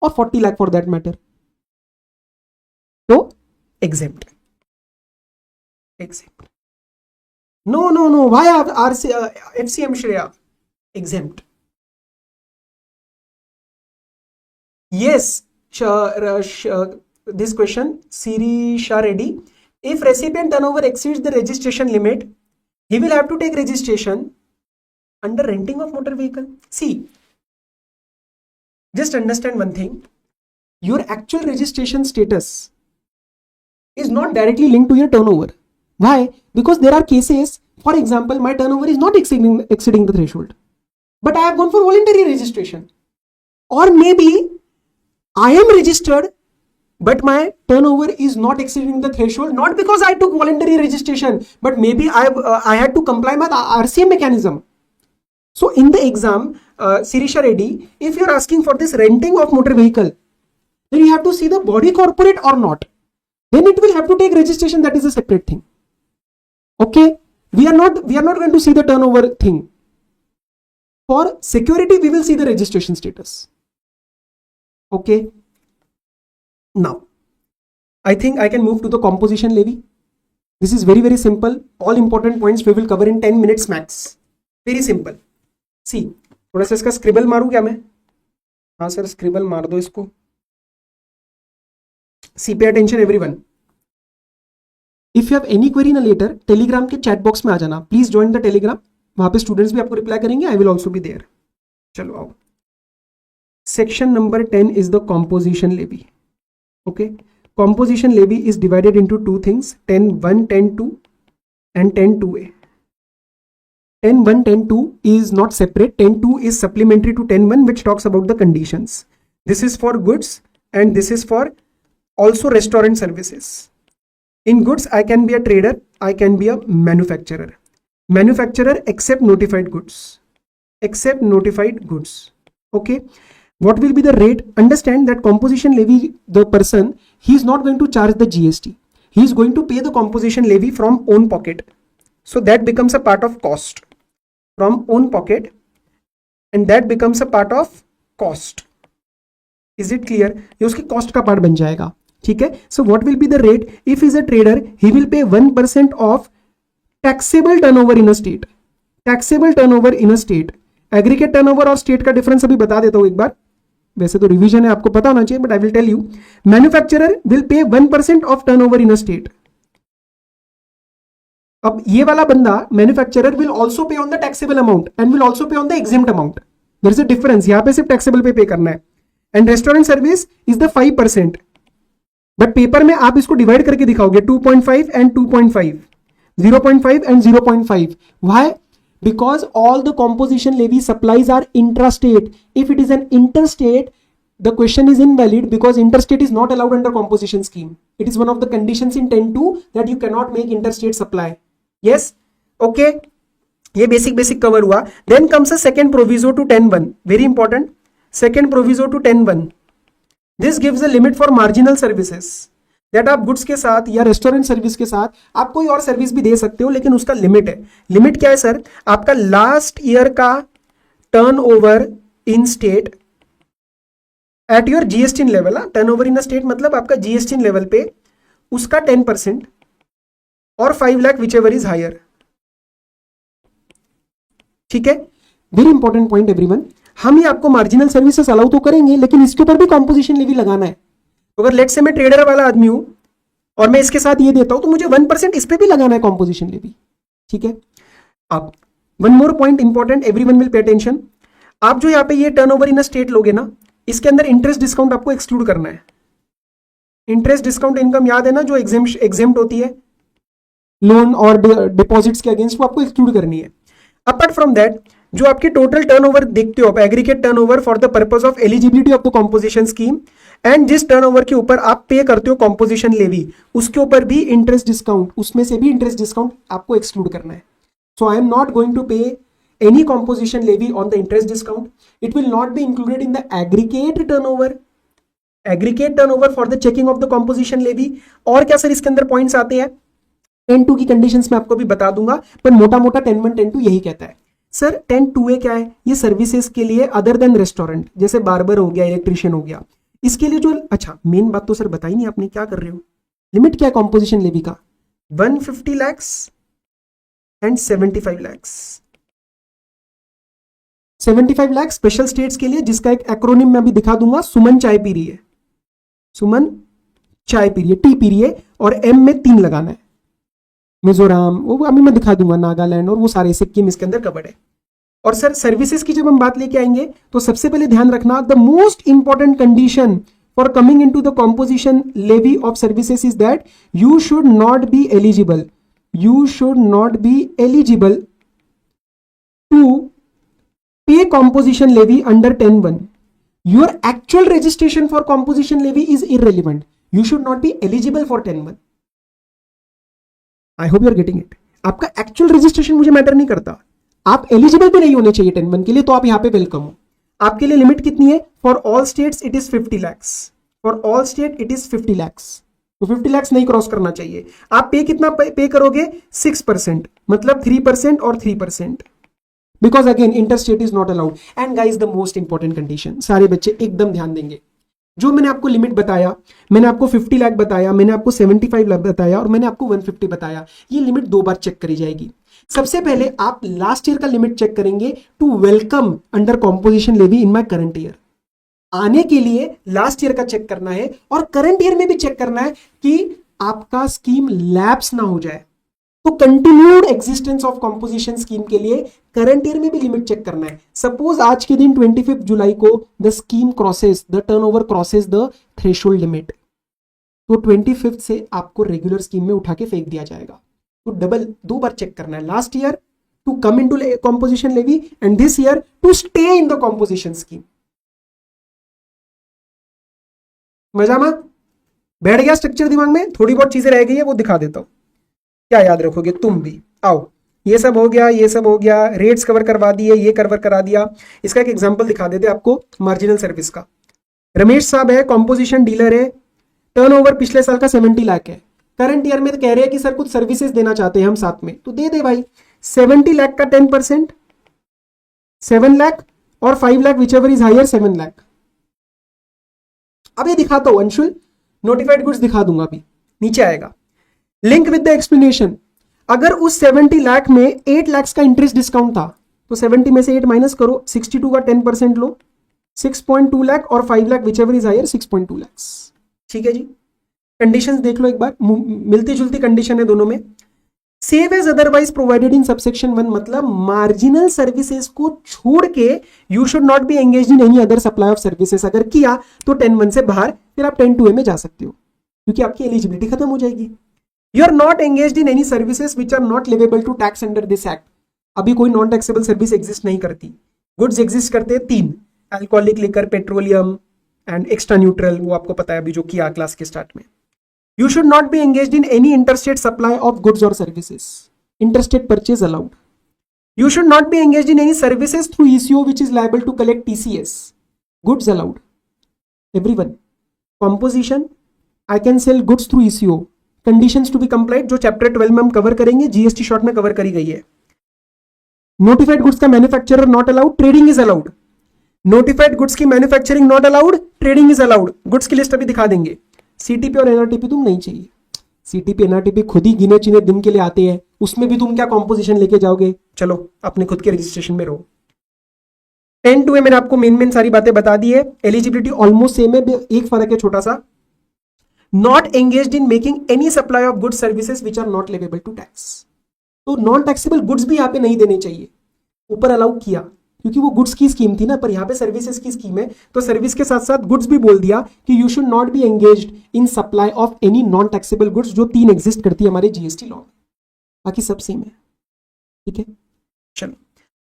or 40 lakh for that matter? So exempt. Exempt. No. Why FCM Shreya? Exempt. Yes, this question, Sirisha Reddy. If recipient turnover exceeds the registration limit, he will have to take registration under renting of motor vehicle. See, just understand one thing. Your actual registration status is not directly linked to your turnover. Why? Because there are cases, for example, my turnover is not exceeding the threshold, but I have gone for voluntary registration. Or maybe I am registered, but my turnover is not exceeding the threshold, not because I took voluntary registration, but maybe I had to comply with the RCM mechanism. So in the exam, Sirisha Reddy, if you're asking for this renting of motor vehicle, then you have to see the body corporate or not. Then it will have to take registration. That is a separate thing. Okay, we are not going to see the turnover thing. For security, we will see the registration status. Okay. Now, I think I can move to the composition levy. This is very, very simple. All important points we will cover in 10 minutes max. Very simple. See, थोड़ा सा इसका scribble मारूं क्या मैं? हाँ sir, scribble मार दो इसको. See, pay attention everyone. If you have any query in a letter, telegram के चैट बॉक्स में आ जाना. Please join the telegram. वहां पे स्टूडेंट्स भी आपको रिप्लाई करेंगे. I will also be there. चलो आओ. Section number 10 is the composition levy. Okay, composition levy is divided into two things, 10(1), 10(2) and 10(2)(a). 10(1), 10(2) is not separate. 10(2) is supplementary to 10(1), which talks about the conditions. This is for goods and this is for also restaurant services. In goods, I can be a trader, I can be a manufacturer. Manufacturer except notified goods. Except notified goods. Okay. What will be the rate? Understand that composition levy, the person, he is not going to charge the GST. He is going to pay the composition levy from own pocket. So that becomes a part of cost. From own pocket, and that becomes a part of cost. Is it clear? ये उसकी cost का part बन जाएगा. ठीक है? So what will be the rate? If he is a trader, he will pay 1% of taxable turnover in a state. Taxable turnover in a state. Aggregate turnover और state का difference अभी बता देता हूँ एक बार. वैसे तो रिवीजन है, आपको पता होना चाहिए, but I will tell you. Manufacturer will pay 1% of turnover in a state. अब ये वाला बंदा manufacturer will also pay on the taxable amount and will also pay on the exempt amount. There is a difference. यहां पे सिर्फ taxable pay करना है. And restaurant service is the 5%. But paper में आप इसको डिवाइड करके दिखाओगे 2.5 and 2.5, 0.5 and 0.5. Why? Because all the composition levy supplies are intrastate. If it is an interstate, the question is invalid because interstate is not allowed under composition scheme. It is one of the conditions in 10(2) that you cannot make interstate supply. Yes? Okay. ये basic cover हुआ. Then comes a second proviso to 10(1). Very important. Second proviso to 10(1). This gives a limit for marginal services. That आप goods के साथ या restaurant service के साथ आप कोई और सर्विस भी दे सकते हो, लेकिन उसका लिमिट है. लिमिट क्या है सर? आपका लास्ट ईयर का turnover in state at your GST level. Turnover in state मतलब आपका जीएसटी लेवल पे उसका 10% और 5 lakh whichever is higher. ठीक है, वेरी इंपॉर्टेंट पॉइंट एवरीवन. हम ही आपको मार्जिनल सर्विसेज अलाउ तो करेंगे, लेकिन इसके ऊपर भी कॉम्पोजिशन लेवी लगाना है. अगर लेट से मैं ट्रेडर वाला आदमी हूं और मैं इसके साथ ये देता हूं, तो मुझे 1% इस पे भी लगाना है कॉम्पोजिशन लेवी. ठीक है. अब one more point important, everyone will pay attention. आप जो यहाँ पे ये टर्नओवर इन स्टेट लोगे ना, इसके अंदर इंटरेस्ट डिस्काउंट आपको एक्सक्लूड करना है. इंटरेस्ट डिस्काउंट इनकम याद है ना, जो एग्जेम्प्ट होती है लोन और डिपॉजिट्स के अगेंस्ट, वो आपको एक्सक्लूड करनी है. अपार्ट फ्रॉम दैट, जो आपकी टोटल टर्नओवर देखते हो आप, aggregate turnover for the purpose of eligibility of the composition scheme, and जिस टर्नओवर के ऊपर आप पे करते हो कॉम्पोजिशन लेवी, उसके ऊपर भी इंटरेस्ट डिस्काउंट, उसमें से भी इंटरेस्ट डिस्काउंट आपको एक्सक्लूड करना है. So I am not going to pay any composition levy on the interest discount. It will not be included in the aggregate turnover. Aggregate turnover for the checking of the composition levy. और क्या sir इसके अंदर points आते हैं? 10(2) की conditions में आपको भी बता दूंगा, पर मोटा मोटा 10(1) 10(2) यही कहता है. सर 10(2)(a) क्या है? ये सर्विसेज के लिए अदर देन रेस्टोरेंट, जैसे बार्बर हो गया, इलेक्ट्रिशियन हो गया, इसके लिए जो, अच्छा मेन बात तो सर बताई नहीं आपने, क्या कर रहे हो? लिमिट क्या है कॉम्पोजिशन लेवी का? 150 lakhs and 75 lakhs. 75 lakh special states के लिए, जिसका एक एक्रोनिम मैं अभी दिखा दूंगा. सुमन चाय पी रही है, सुमन चाय पी रही है, टी पी रही है, और एम में 3 लगाना है. मिजोरम, वो अभी मैं दिखा दूंगा, नागालैंड और वो सारे सिक्किम इसके अंदर कवर्ड है. और सर सर्विसेज की जब हम बात लेके आएंगे तो सबसे पहले ध्यान रखना, the most important condition for coming into the composition levy of services is that you should not be eligible, you should not be eligible to pay composition levy under 10(1). Your actual registration for composition levy is irrelevant. You should not be eligible for 10(1). I hope you are getting it. आपका actual registration मुझे matter नहीं करता, आप eligible भी नहीं होने चाहिए 10(1) के लिए, तो आप यहां पे वेलकम हो. आपके लिए लिमिट कितनी है? For all states it is 50 lakhs. For all state it is 50 lakhs. तो 50 lakhs नहीं क्रॉस करना चाहिए. आप पे कितना पे करोगे? 6%, मतलब 3% और 3%. Because again interstate is not allowed. And guys the most important condition, सारे बच्चे एकदम ध्यान देंगे, जो मैंने आपको लिमिट बताया, मैंने आपको 50 लाख बताया, मैंने आपको 75 लाख बताया, और मैंने आपको 150 बताया, ये लिमिट 2 बार चेक करी जाएगी. सबसे पहले आप लास्ट ईयर का लिमिट चेक करेंगे to welcome under composition levy in my current year. आने के लिए लास्ट ईयर का चेक करना है, और करंट ईयर में भी चेक करना है कि आपका स्कीम लैप्स ना हो जाए. तो continued existence of composition scheme के लिए करंट ईयर में भी लिमिट चेक करना है. सपोज आज के दिन 25 जुलाई को the scheme crosses, the turnover crosses the threshold limit, तो 25 से आपको रेगुलर स्कीम में उठा के फेंक दिया जाएगा. तो डबल 2 बार चेक करना है, last year to come into composition levy and this year to stay in the composition scheme. मजा में बैठ गया स्ट्रक्चर दिमाग में? थोड़ी बहुत चीजें रह गई है, वो दिखा देता हूं. क्या याद रखोगे तुम भी? आओ, ये सब हो गया, ये सब हो गया, रेट्स कवर करवा दिए, ये कवर करा दिया. इसका एक एग्जांपल दिखा देते आपको मार्जिनल सर्विस का. रमेश साहब है, कॉम्पोजिशन डीलर है, टर्नओवर पिछले साल का 70 लाख है, करंट ईयर में कह रहे हैं कि सर कुछ सर्विसेज देना चाहते हैं हम साथ में, तो दे दे भाई. 70 लाख का 10% 7 लाख, और 5 lakh whichever is higher 7 lakh. अब ये दिखाता हूं अंशुल, नोटिफाइड गुड्स दिखा दूंगा, अभी नीचे आएगा लिंक विद द एक्सप्लेनेशन. अगर उस 70 लाख में 8 लाख का इंटरेस्ट डिस्काउंट था, तो 70 में से 8 माइनस करो, 62 का 10% लो, 6.2 लाख, और 5 lakh whichever is higher 6.2 lakh. ठीक है जी. कंडीशंस देख लो एक बार, मिलती जुलती कंडीशन है दोनों में. Save as otherwise provided in subsection 1, मतलब मार्जिनल सर्विसेज को छोड़ के you should not be engage in any other supply of services. अगर किया तो 10(1) से बाहर, फिर आप 10(2) में जा सकते हो, क्योंकि आपकी एलिजिबिलिटी खत्म हो जाएगी. You are not engaged in any services which are not liable to tax under this act. अभी कोई नॉन टैक्सेबल सर्विस एग्जिस्ट नहीं करती. गुड्स एग्जिस्ट करते हैं 3, alcoholic liquor, petroleum and extra neutral, वो आपको पता है अभी जो किया क्लास के स्टार्ट में. You should not be engaged in any interstate supply of goods or services. Interstate purchase allowed. You should not be engaged in any services through ECO which is liable to collect TCS. Goods allowed. Everyone. Composition, I can sell goods through ECO. Conditions to be complied, जो chapter 12 में हम cover करेंगे, GST short में cover करी गई है. Notified goods का manufacturer not allowed, trading is allowed. Notified goods की manufacturing not allowed, trading is allowed. Goods की लिस्ट अभी दिखा देंगे. सीटीपी और एनआरटीपी तुम नहीं चाहिए. सीटीपी एनआरटीपी खुद ही गिने चुने दिन के लिए आते हैं, उसमें भी तुम क्या कॉम्पोजिशन लेके जाओगे? चलो अपने खुद के रजिस्ट्रेशन में रहो. 10(2) मैंने आपको मेन सारी बातें बता दी है. एलिजिबिलिटी ऑलमोस्ट सेम है, एक फर्क है छोटा सा. Not engaged in making any supply of goods services which are not liable to tax. तो नॉन टैक्सेबल गुड्स भी यहाँ पे नहीं देने चाहिए. ऊपर अलाउ किया क्योंकि वो गुड्स की स्कीम थी ना, पर यहाँ पे सर्विसेज की स्कीम है, तो सर्विस के साथ साथ गुड्स भी बोल दिया कि you should not B engaged in supply of any non taxable goods, जो 3 एग्जिस्ट करती है हमारे जीएसटी लॉ में. बाकी सब सेम है. ठीक है, चलो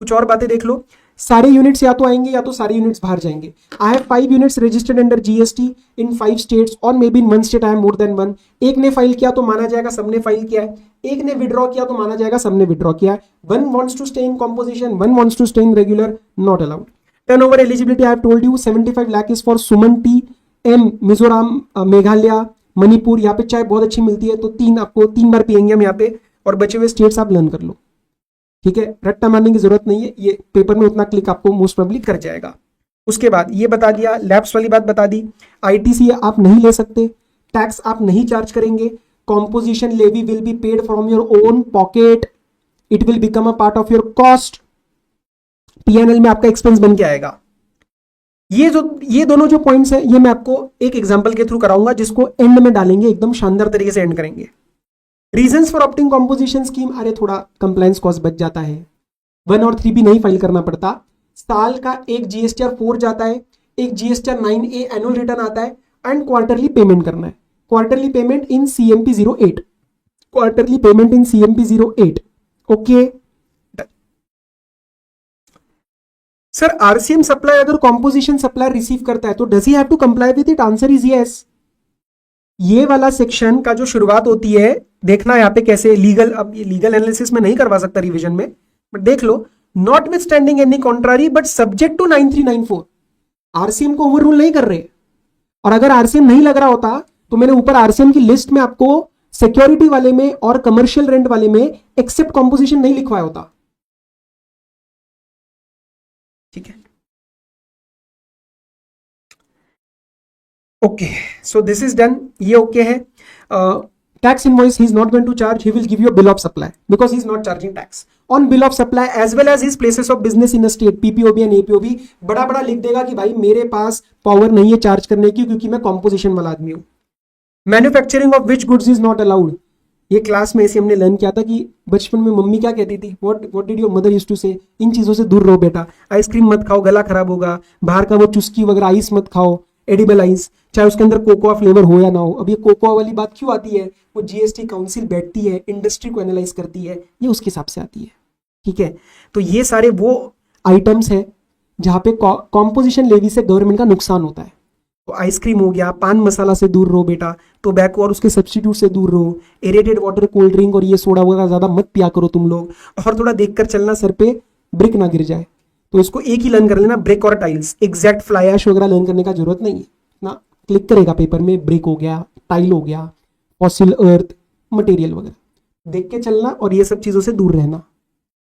कुछ और बातें देख लो, सारे यूनिट्स या तो आएंगे या तो सारे यूनिट्स बाहर जाएंगे। I have 5 units registered under GST in 5 states और maybe in 1 state I am more than 1। एक ने फाइल किया तो माना जाएगा सबने फाइल किया है, एक ने विड्रॉ किया तो माना जाएगा सबने विड्रॉ किया है। 1 wants to stay in composition, 1 wants to stay in regular, not allowed. Turnover eligibility I have told you 75 lakh is for सुमन टी एम, मिजोरम, मेघालय, मणिपुर। यहाँ पे चाय बहुत अच्छी मिलती है तो 3 आपको 3 बार पियेंगे हम यहाँ पे, और बचे हुए स्टेट्स आप लर्न कर लो, ठीक है। रट्टा मारने की जरूरत नहीं है, ये पेपर में उतना क्लिक आपको मोस्ट प्रोबेबली कर जाएगा। उसके बाद ये बता दिया, लैब्स वाली बात बता दी, आईटीसी आप नहीं ले सकते, टैक्स आप नहीं चार्ज करेंगे, composition levy will be paid from your own pocket, it will become a part of your cost, PNL में आपका एक्सपेंस बन के आएगा। ये दोनों जो पॉइंट्स है ये मैं आपको एक एग्जांपल के थ्रू कराऊंगा, जिसको एंड में डालेंगे, एकदम शानदार तरीके से एंड करेंगे। Reasons for opting composition scheme, अरे थोड़ा कंप्लायंस कॉस्ट बच जाता है, 1 और 3 भी नहीं फाइल करना पड़ता, साल का एक जीएसटीआर 4 जाता है, एक जीएसटीआर 9A एनुअल रिटर्न आता है, एंड क्वार्टरली पेमेंट करना है, quarterly payment in CMP 08, quarterly payment in CMP 08। Okay sir, RCM supply अगर कॉम्पोजिशन सप्लायर रिसीव करता है तो does he have to comply with it? Answer is yes. ये वाला सेक्शन का जो शुरुआत होती है, देखना यहाँ पे कैसे लीगल, अब ये लीगल एनालिसिस में नहीं करवा सकता रिवीजन में, बट देख लो, notwithstanding any contrary but subject to 9394, RCM को ओवर रूल नहीं कर रहे। और अगर आरसीएम नहीं लग रहा होता तो मैंने ऊपर आरसीएम की लिस्ट में आपको सिक्योरिटी वाले में और कमर्शियल रेंट वाले में एक्सेप्ट कॉम्पोजिशन नहीं लिखवाया होता, ठीक है। Okay, so this is done, ये ओके है। Tax invoice he is not going to charge, he will give you a bill of supply because he is not charging tax on bill of supply as well as his places of business in a state, PPOB and APOB. बड़ा बड़ा लिख देगा कि भाई मेरे पास power नहीं है charge करने की क्योंकि मैं कॉम्पोजिशन वाला आदमी हूं। Manufacturing of which goods is not allowed, ये क्लास में ऐसे हमने लर्न किया था कि बचपन में मम्मी क्या कहती थी, what did your mother used to say, इन चीजों से दूर रहो बेटा, आइसक्रीम मत खाओ गला खराब होगा, बाहर का वो चुस्की वगैरह आइस मत खाओ, एडिबल आइस, चाहे उसके अंदर कोकोआ फ्लेवर हो या ना हो। अब ये कोकोआ वाली बात क्यों आती है, वो जीएसटी काउंसिल बैठती है, इंडस्ट्री को एनालाइज करती है, ये उसके हिसाब से आती है, ठीक है। तो ये सारे वो आइटम्स है जहां पे कॉम्पोजिशन लेवी से गवर्नमेंट का नुकसान होता है। तो आइसक्रीम हो गया, पान मसाला से दूर रहो बेटा, टोबैको और उसके सब्स्टिट्यूट से दूर रहो, एरेटेड वाटर, कोल्ड ड्रिंक और ये सोडा वगैरह ज्यादा मत पिया करो तुम लोग, और थोड़ा देखकर चलना सर पे ब्रिक ना गिर जाए। तो इसको एक ही लर्न कर लेना, ब्रिक और टाइल्स, एग्जैक्ट फ्लाई ऐश वगैरह लर्न करने का जरूरत नहीं है ना, क्लिक करेगा पेपर में, ब्रिक हो गया, टाइल हो गया, फॉसिल अर्थ मटेरियल वगैरह देख के चलना, और ये सब चीजों से दूर रहना।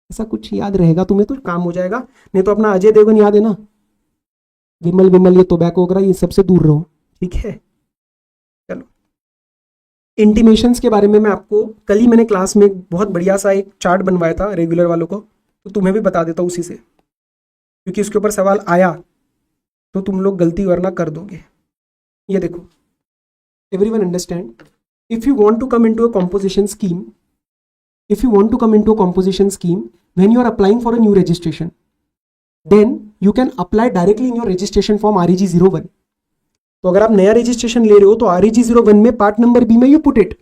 ऐसा कुछ याद रहेगा तुम्हें तो काम हो जाएगा, नहीं तो अपना अजय देवगन याद है ना, विमल ये टोबैको वगैरह ये सबसे दूर रहो, ठीक है। चलो, इंटीमेशंस के बारे में मैं आपको कल ही मैंने क्लास में बहुत बढ़िया सा एक चार्ट बनवाया था रेगुलर वालों को, तो तुम्हें भी बता देता हूँ उसी से, क्योंकि उसके ऊपर सवाल आया तो तुम लोग गलती वरना कर दोगे। ये देखो, everyone understand, if you want to come into a composition scheme, if you want to come into a composition scheme when you are applying for a new registration, then you can apply directly in your registration form REG 01। तो अगर आप नया registration ले रहे हो तो REG 01 में part number B में you put it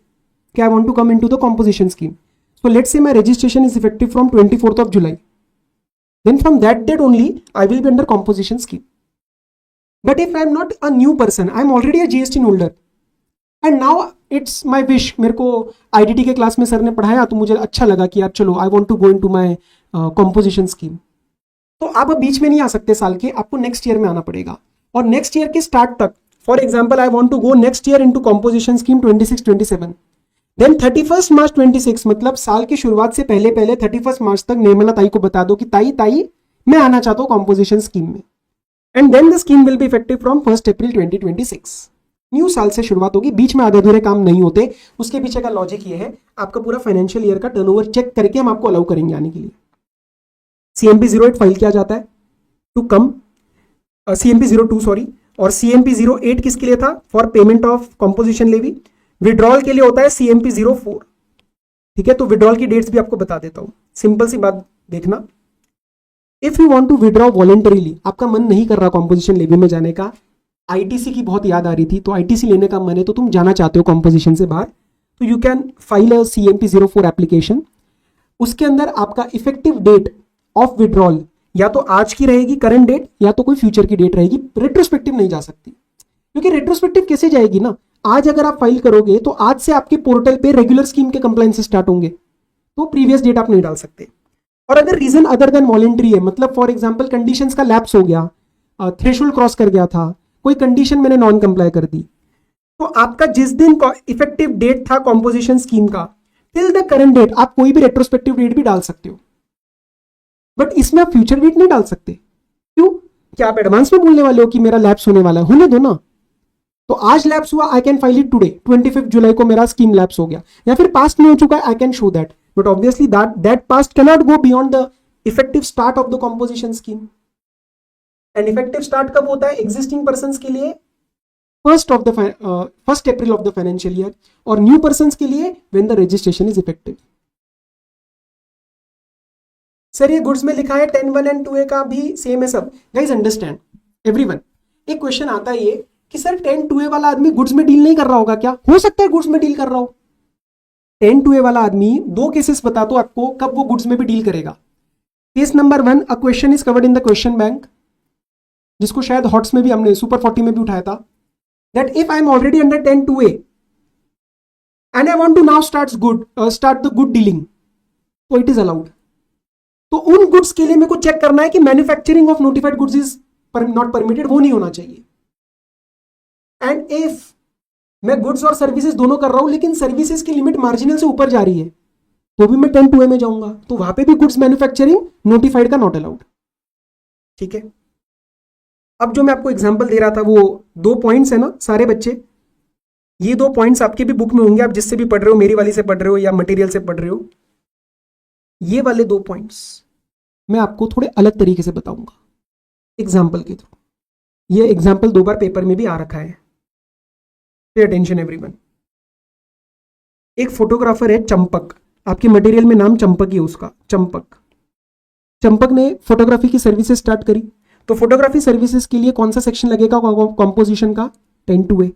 कि I want to come into the composition scheme। So let's say my registration is effective from 24th of July, then from that date only I will be under composition scheme। But if I am not a new person, I am already a GST holder and now it's my wish, मेरे को IDT के class में sir ने पढ़ाया तो मुझे अच्छा लगा कि यार चलो I want to go into my composition scheme। तो आप बीच में नहीं आ सकते साल के, आपको नेक्स्ट ईयर में आना पड़ेगा, और नेक्स्ट ईयर के स्टार्ट तक, for example I want to go next year into composition scheme 26-27, then 31 March 26, मतलब साल की शुरुआत से पहले 31 मार्च तक निर्मला ताई को बता दो कि ताई मैं आना चाहता हूँ कंपोजिशन स्कीम में, and then the scheme will be effective from 1 April 2026। New साल से शुरुआत होगी, बीच में आधे अधूरे काम नहीं होते। उसके पीछे का लॉजिक ये है, आपका पूरा फाइनेंशियल ईयर का टर्नओवर चेक करके हम आपको अलाउ करेंगे आने के लिए। CMP 08 फाइल किया जाता है टू कम, CMP 02 सॉरी, और CMP 08 किसके लिए था, for payment of composition levy. Withdrawal के लिए होता है CMP 04, ठीक है। तो विड्रॉल की डेट्स भी आपको बता देता हूं, सिंपल सी बात देखना। If you want to withdraw voluntarily, आपका मन नहीं कर रहा कॉम्पोजिशन लेवी में जाने का, ITC की बहुत याद आ रही थी तो ITC लेने का मन है, तो तुम जाना चाहते हो कॉम्पोजिशन से बाहर, तो you can file a CMP 04 application. उसके अंदर आपका इफेक्टिव डेट ऑफ विड्रॉल या तो आज की रहेगी करंट डेट या तो कोई फ्यूचर की डेट रहेगी, रेट्रोस्पेक्टिव नहीं जा सकती। क्योंकि रेट्रोस्पेक्टिव कैसे जाएगी ना, आज अगर आप फाइल करोगे तो आज से आपके पोर्टल पे रेगुलर स्कीम के कंप्लायंस स्टार्ट होंगे, तो प्रीवियस डेट आप नहीं डाल सकते। और अगर रीजन अदर देन वॉलेंट्री है, मतलब फॉर एग्जांपल कंडीशंस का लैप्स हो गया, थ्रेशोल्ड क्रॉस कर गया था, कोई कंडीशन मैंने नॉन कंप्लाई कर दी, तो आपका जिस दिन इफेक्टिव डेट था कॉम्पोजिशन स्कीम का टिल द करंट डेट आप कोई भी रेट्रोस्पेक्टिव डेट भी डाल सकते हो, बट इसमें आप फ्यूचर डेट नहीं डाल सकते। क्यों? क्या आप एडवांस में बोलने वाले हो कि मेरा लैप्स होने वाला है? होने दो ना। तो आज लैप्स हुआ, I can file it today, 25 जुलाई को मेरा स्कीम लैप्स हो गया, या फिर पास्ट में हो चुका है, I can show that, but obviously that past cannot go beyond the effective start of the composition scheme. And effective start कब होता है एग्जिस्टिंग पर्सन के लिए? 1 अप्रैल ऑफ द फाइनेंशियल ईयर, और न्यू पर्सन के लिए when the registration is effective. Sir ये goods में लिखा है 10(1) एंड 2A का भी सेम है सब। गाइस अंडरस्टैंड एवरीवन, एक क्वेश्चन आता है ये कि सर 10(2A) वाला आदमी गुड्स में डील नहीं कर रहा होगा क्या? हो सकता है गुड्स में डील कर रहा हो। 10(2A) वाला आदमी दो केसेस बता दो आपको कब वो गुड्स में भी डील करेगा। Case number 1, a question is covered in the question bank, जिसको शायद हॉट्स में भी हमने सुपर 40 में भी उठाया था, that if I am already under 10(2A) and I want to now start the good dealing, तो इट इज अलाउड। तो उन गुड्स के लिए मेरे को चेक करना है कि manufacturing of notified goods is not permitted, वो नहीं होना चाहिए। एंड इफ मैं गुड्स और सर्विसेज दोनों कर रहा हूं लेकिन सर्विसेज की लिमिट मार्जिनल से ऊपर जा रही है, तो भी मैं 10(2A) में जाऊंगा, तो वहां पे भी गुड्स मैन्युफैक्चरिंग नोटिफाइड का नॉट अलाउड। ठीक है, अब जो मैं आपको एग्जांपल दे रहा था वो 2 पॉइंट्स है ना सारे बच्चे, ये 2 पॉइंट्स आपके भी बुक में होंगे, आप जिससे भी पढ़ रहे हो, मेरी वाली से पढ़ रहे हो या मटेरियल से पढ़ रहे हो, ये वाले 2 पॉइंट्स मैं आपको थोड़े अलग तरीके से बताऊंगा एग्जाम्पल के थ्रू। ये एग्जाम्पल 2 बार पेपर में भी आ रखा है, पे अटेंशन एवरीवन। एक फोटोग्राफर है चंपक, आपके मटेरियल में नाम चंपक ही है उसका, चंपक ने फोटोग्राफी की सर्विसेज स्टार्ट करी, तो फोटोग्राफी सर्विसेज के लिए कौन सा सेक्शन लगेगा कॉम्पोजिशन का? 10(2A).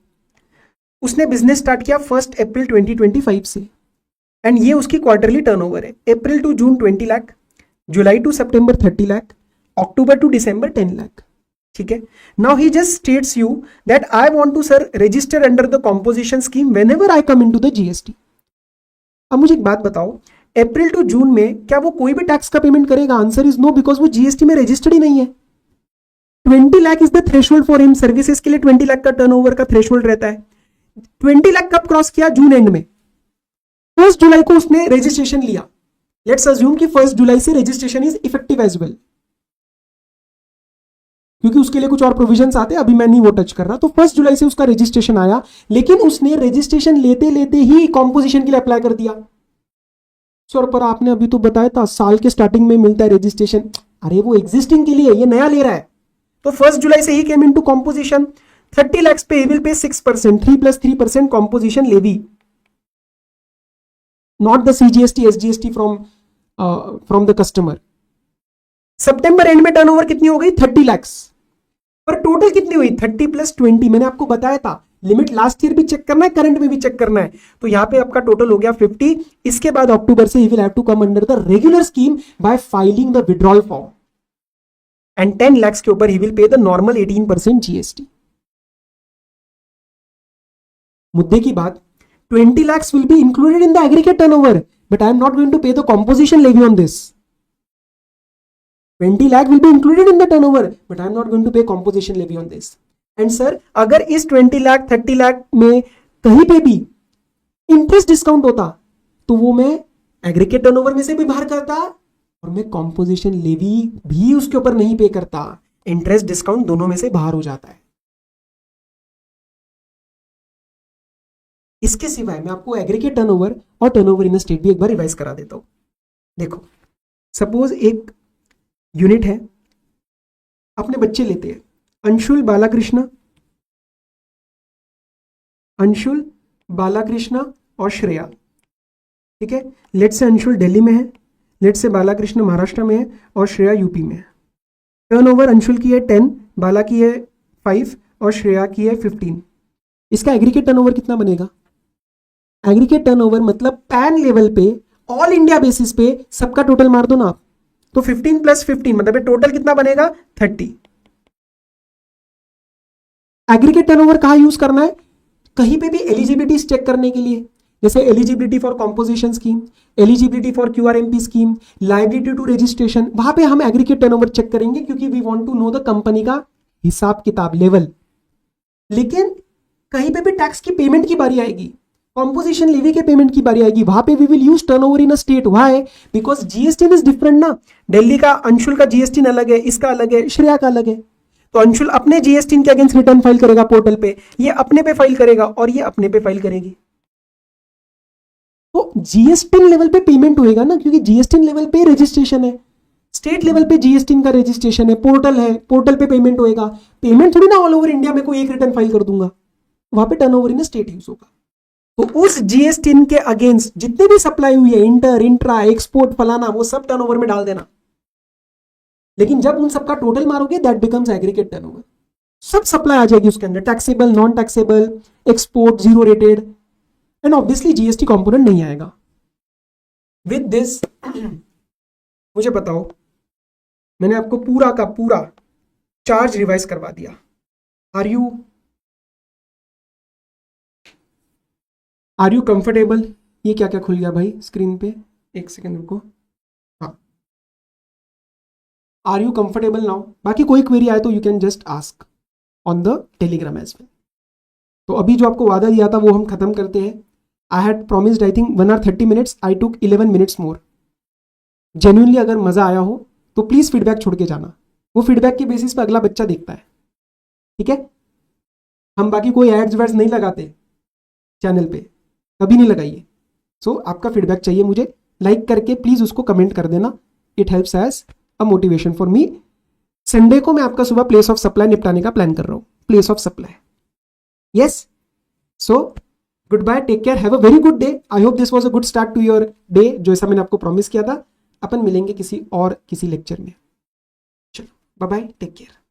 उसने बिजनेस स्टार्ट किया 1 अप्रैल 2025 से, एंड ये उसकी क्वार्टरली टर्नओवर है, April to June 20 lakh, July to September 30 lakh, October to December 10 lakh. ठीक है, now he just states you that I want to sir register under the composition scheme whenever I come into the GST. अब मुझे एक बात बताओ, अप्रैल to जून में क्या वो कोई भी टैक्स का पेमेंट करेगा? आंसर इज नो, बिकॉज वो जीएसटी में रजिस्टर्ड ही नहीं है। 20 lakh is the threshold for him, services के लिए 20 लाख का टर्नओवर का थ्रेशोल्ड रहता है। 20 लाख कब क्रॉस किया? जून एंड में। 1 जुलाई को उसने रजिस्ट्रेशन लिया, लेट्स अज्यूम कि 1 जुलाई से registration is effective as well, क्योंकि उसके लिए कुछ और प्रोविजंस आते हैं, अभी मैं नहीं वो टच कर रहा। तो 1 जुलाई से उसका रजिस्ट्रेशन आया, लेकिन उसने रजिस्ट्रेशन लेते लेते ही कॉम्पोजिशन के लिए अप्लाई कर दिया। सर पर आपने अभी तो बताया था साल के स्टार्टिंग में मिलता है रजिस्ट्रेशन। अरे वो एग्जिस्टिंग के लिए, ये नया ले रहा है। तो 1 जुलाई से ही केम इनटू कॉम्पोजिशन, 30 lakhs पे he will pay 6%, 3 + 3% composition levy, not the CGST, SGST from the customer. September and में टर्नओवर कितनी हो गई? 30 lakhs, पर टोटल कितनी हुई? 30 + 20। मैंने आपको बताया था लिमिट लास्ट ईयर भी चेक करना है, करंट में भी चेक करना है, तो यहां पे आपका टोटल हो गया 50। इसके बाद अक्टूबर से he will have to come under the regular scheme by filing the withdrawal form, and 10 lakhs के ऊपर he will pay the normal 18% GST। मुद्दे की बात, 20 lakhs will be included in the aggregate turnover, but I am not going to pay the composition levy on this. 20 lakh will be included in the turnover, but I am not going to pay composition levy on this. And sir, अगर इस 20 लाख 30 लाख में कहीं पे भी interest discount होता, तो वो मैं एग्रीगेट टर्नओवर में से भी बाहर करता और मैं कॉम्पोजिशन लेवी भी उसके ऊपर नहीं पे करता। इंटरेस्ट डिस्काउंट दोनों में से बाहर हो जाता है। इसके सिवाय मैं आपको एग्रीगेट टर्नओवर और टर्नओवर इन स्टेट भी एक बार रिवाइज करा देता हूं। देखो, सपोज एक यूनिट है, अपने बच्चे लेते हैं अंशुल बालाकृष्ण और श्रेया। ठीक है, लेट से अंशुल दिल्ली में है, लेट से बालाकृष्ण महाराष्ट्र में है और श्रेया यूपी में है। टर्नओवर अंशुल की है 10, बाला की है 5 और श्रेया की है 15। इसका एग्रीगेट टर्नओवर कितना बनेगा? एग्रीगेट टर्नओवर मतलब पैन लेवल पे, ऑल इंडिया बेसिस पे सबका टोटल मार दो ना आप, तो 15 प्लस 15 मतलब टोटल कितना बनेगा 30। एग्रीगेट टर्नओवर कहाँ यूज करना है, कहीं पे भी एलिजिबिलिटी चेक करने के लिए, जैसे eligibility for composition scheme, eligibility for QRMP scheme, liability to registration, वहां पे हम एग्रीगेट टर्नओवर चेक करेंगे क्योंकि we want to know the company का हिसाब किताब लेवल। लेकिन कहीं पे भी टैक्स की पेमेंट की बारी आएगी, कॉम्पोजिशन लेवी के पेमेंट की बारी आएगी, वहां पे we will use turnover in a state. Why? Because GST is different ना। दिल्ली का अंशुल का जीएसटी अलग है, इसका अलग है, श्रेया का अलग है। तो अंशुल अपने जीएसटी के अगेंस्ट रिटर्न फाइल करेगा पोर्टल पे, ये अपने पे फाइल करेगा और ये अपने पे फाइल करेगी। तो जीएसटी लेवल पे पेमेंट होएगा ना, क्योंकि जीएसटी लेवल पे रजिस्ट्रेशन है, स्टेट लेवल पे जीएसटी का रजिस्ट्रेशन है, पोर्टल है, पोर्टल पे पेमेंट होएगा। पेमेंट थोड़ी ना ऑल ओवर इंडिया में कोई एक रिटर्न फाइल कर दूंगा, वहां पे टर्नओवर इन स्टेट यूज होगा। तो उस जीएसटी के अगेंस्ट जितने भी सप्लाई हुई है, इंटर, इंट्रा, एक्सपोर्ट, फलाना, वो सब टर्नओवर में डाल देना। लेकिन जब उन सबका टोटल मारोगे दैट बिकम्स एग्रीगेट टर्नओवर, सब सप्लाई आ जाएगी उसके अंदर, taxable, non taxable, export, zero rated, and obviously GST component नहीं आएगा। विद दिस मुझे बताओ, मैंने आपको पूरा का पूरा चार्ज रिवाइज करवा दिया। Are you comfortable? ये क्या क्या खुल गया भाई स्क्रीन पे, एक सेकेंड रुको। हाँ, आर यू कंफर्टेबल नाउ? बाकी कोई क्वेरी आए तो you can just ask on the telegram as well. तो अभी जो आपको वादा दिया था वो हम खत्म करते हैं। I had promised I think 1 hour 30 minutes, I took 11 minutes more. Genuinely अगर मजा आया हो तो प्लीज फीडबैक छोड़ के जाना, वो फीडबैक के बेसिस पे अगला बच्चा देखता है, ठीक है? हम बाकी कोई एड्स वेड्स नहीं लगाते चैनल पे, कभी नहीं लगाइए। सो आपका फीडबैक चाहिए मुझे, लाइक करके प्लीज उसको कमेंट कर देना, it helps as a motivation for me. Sunday को मैं आपका सुबह प्लेस ऑफ सप्लाई निपटाने का प्लान कर रहा हूँ, place of supply. Yes, so goodbye, take care, have a very good day. I hope this was a good start to your day, जो ऐसा मैंने आपको प्रॉमिस किया था। अपन मिलेंगे किसी लेक्चर में। चलो बाय बाय, टेक केयर।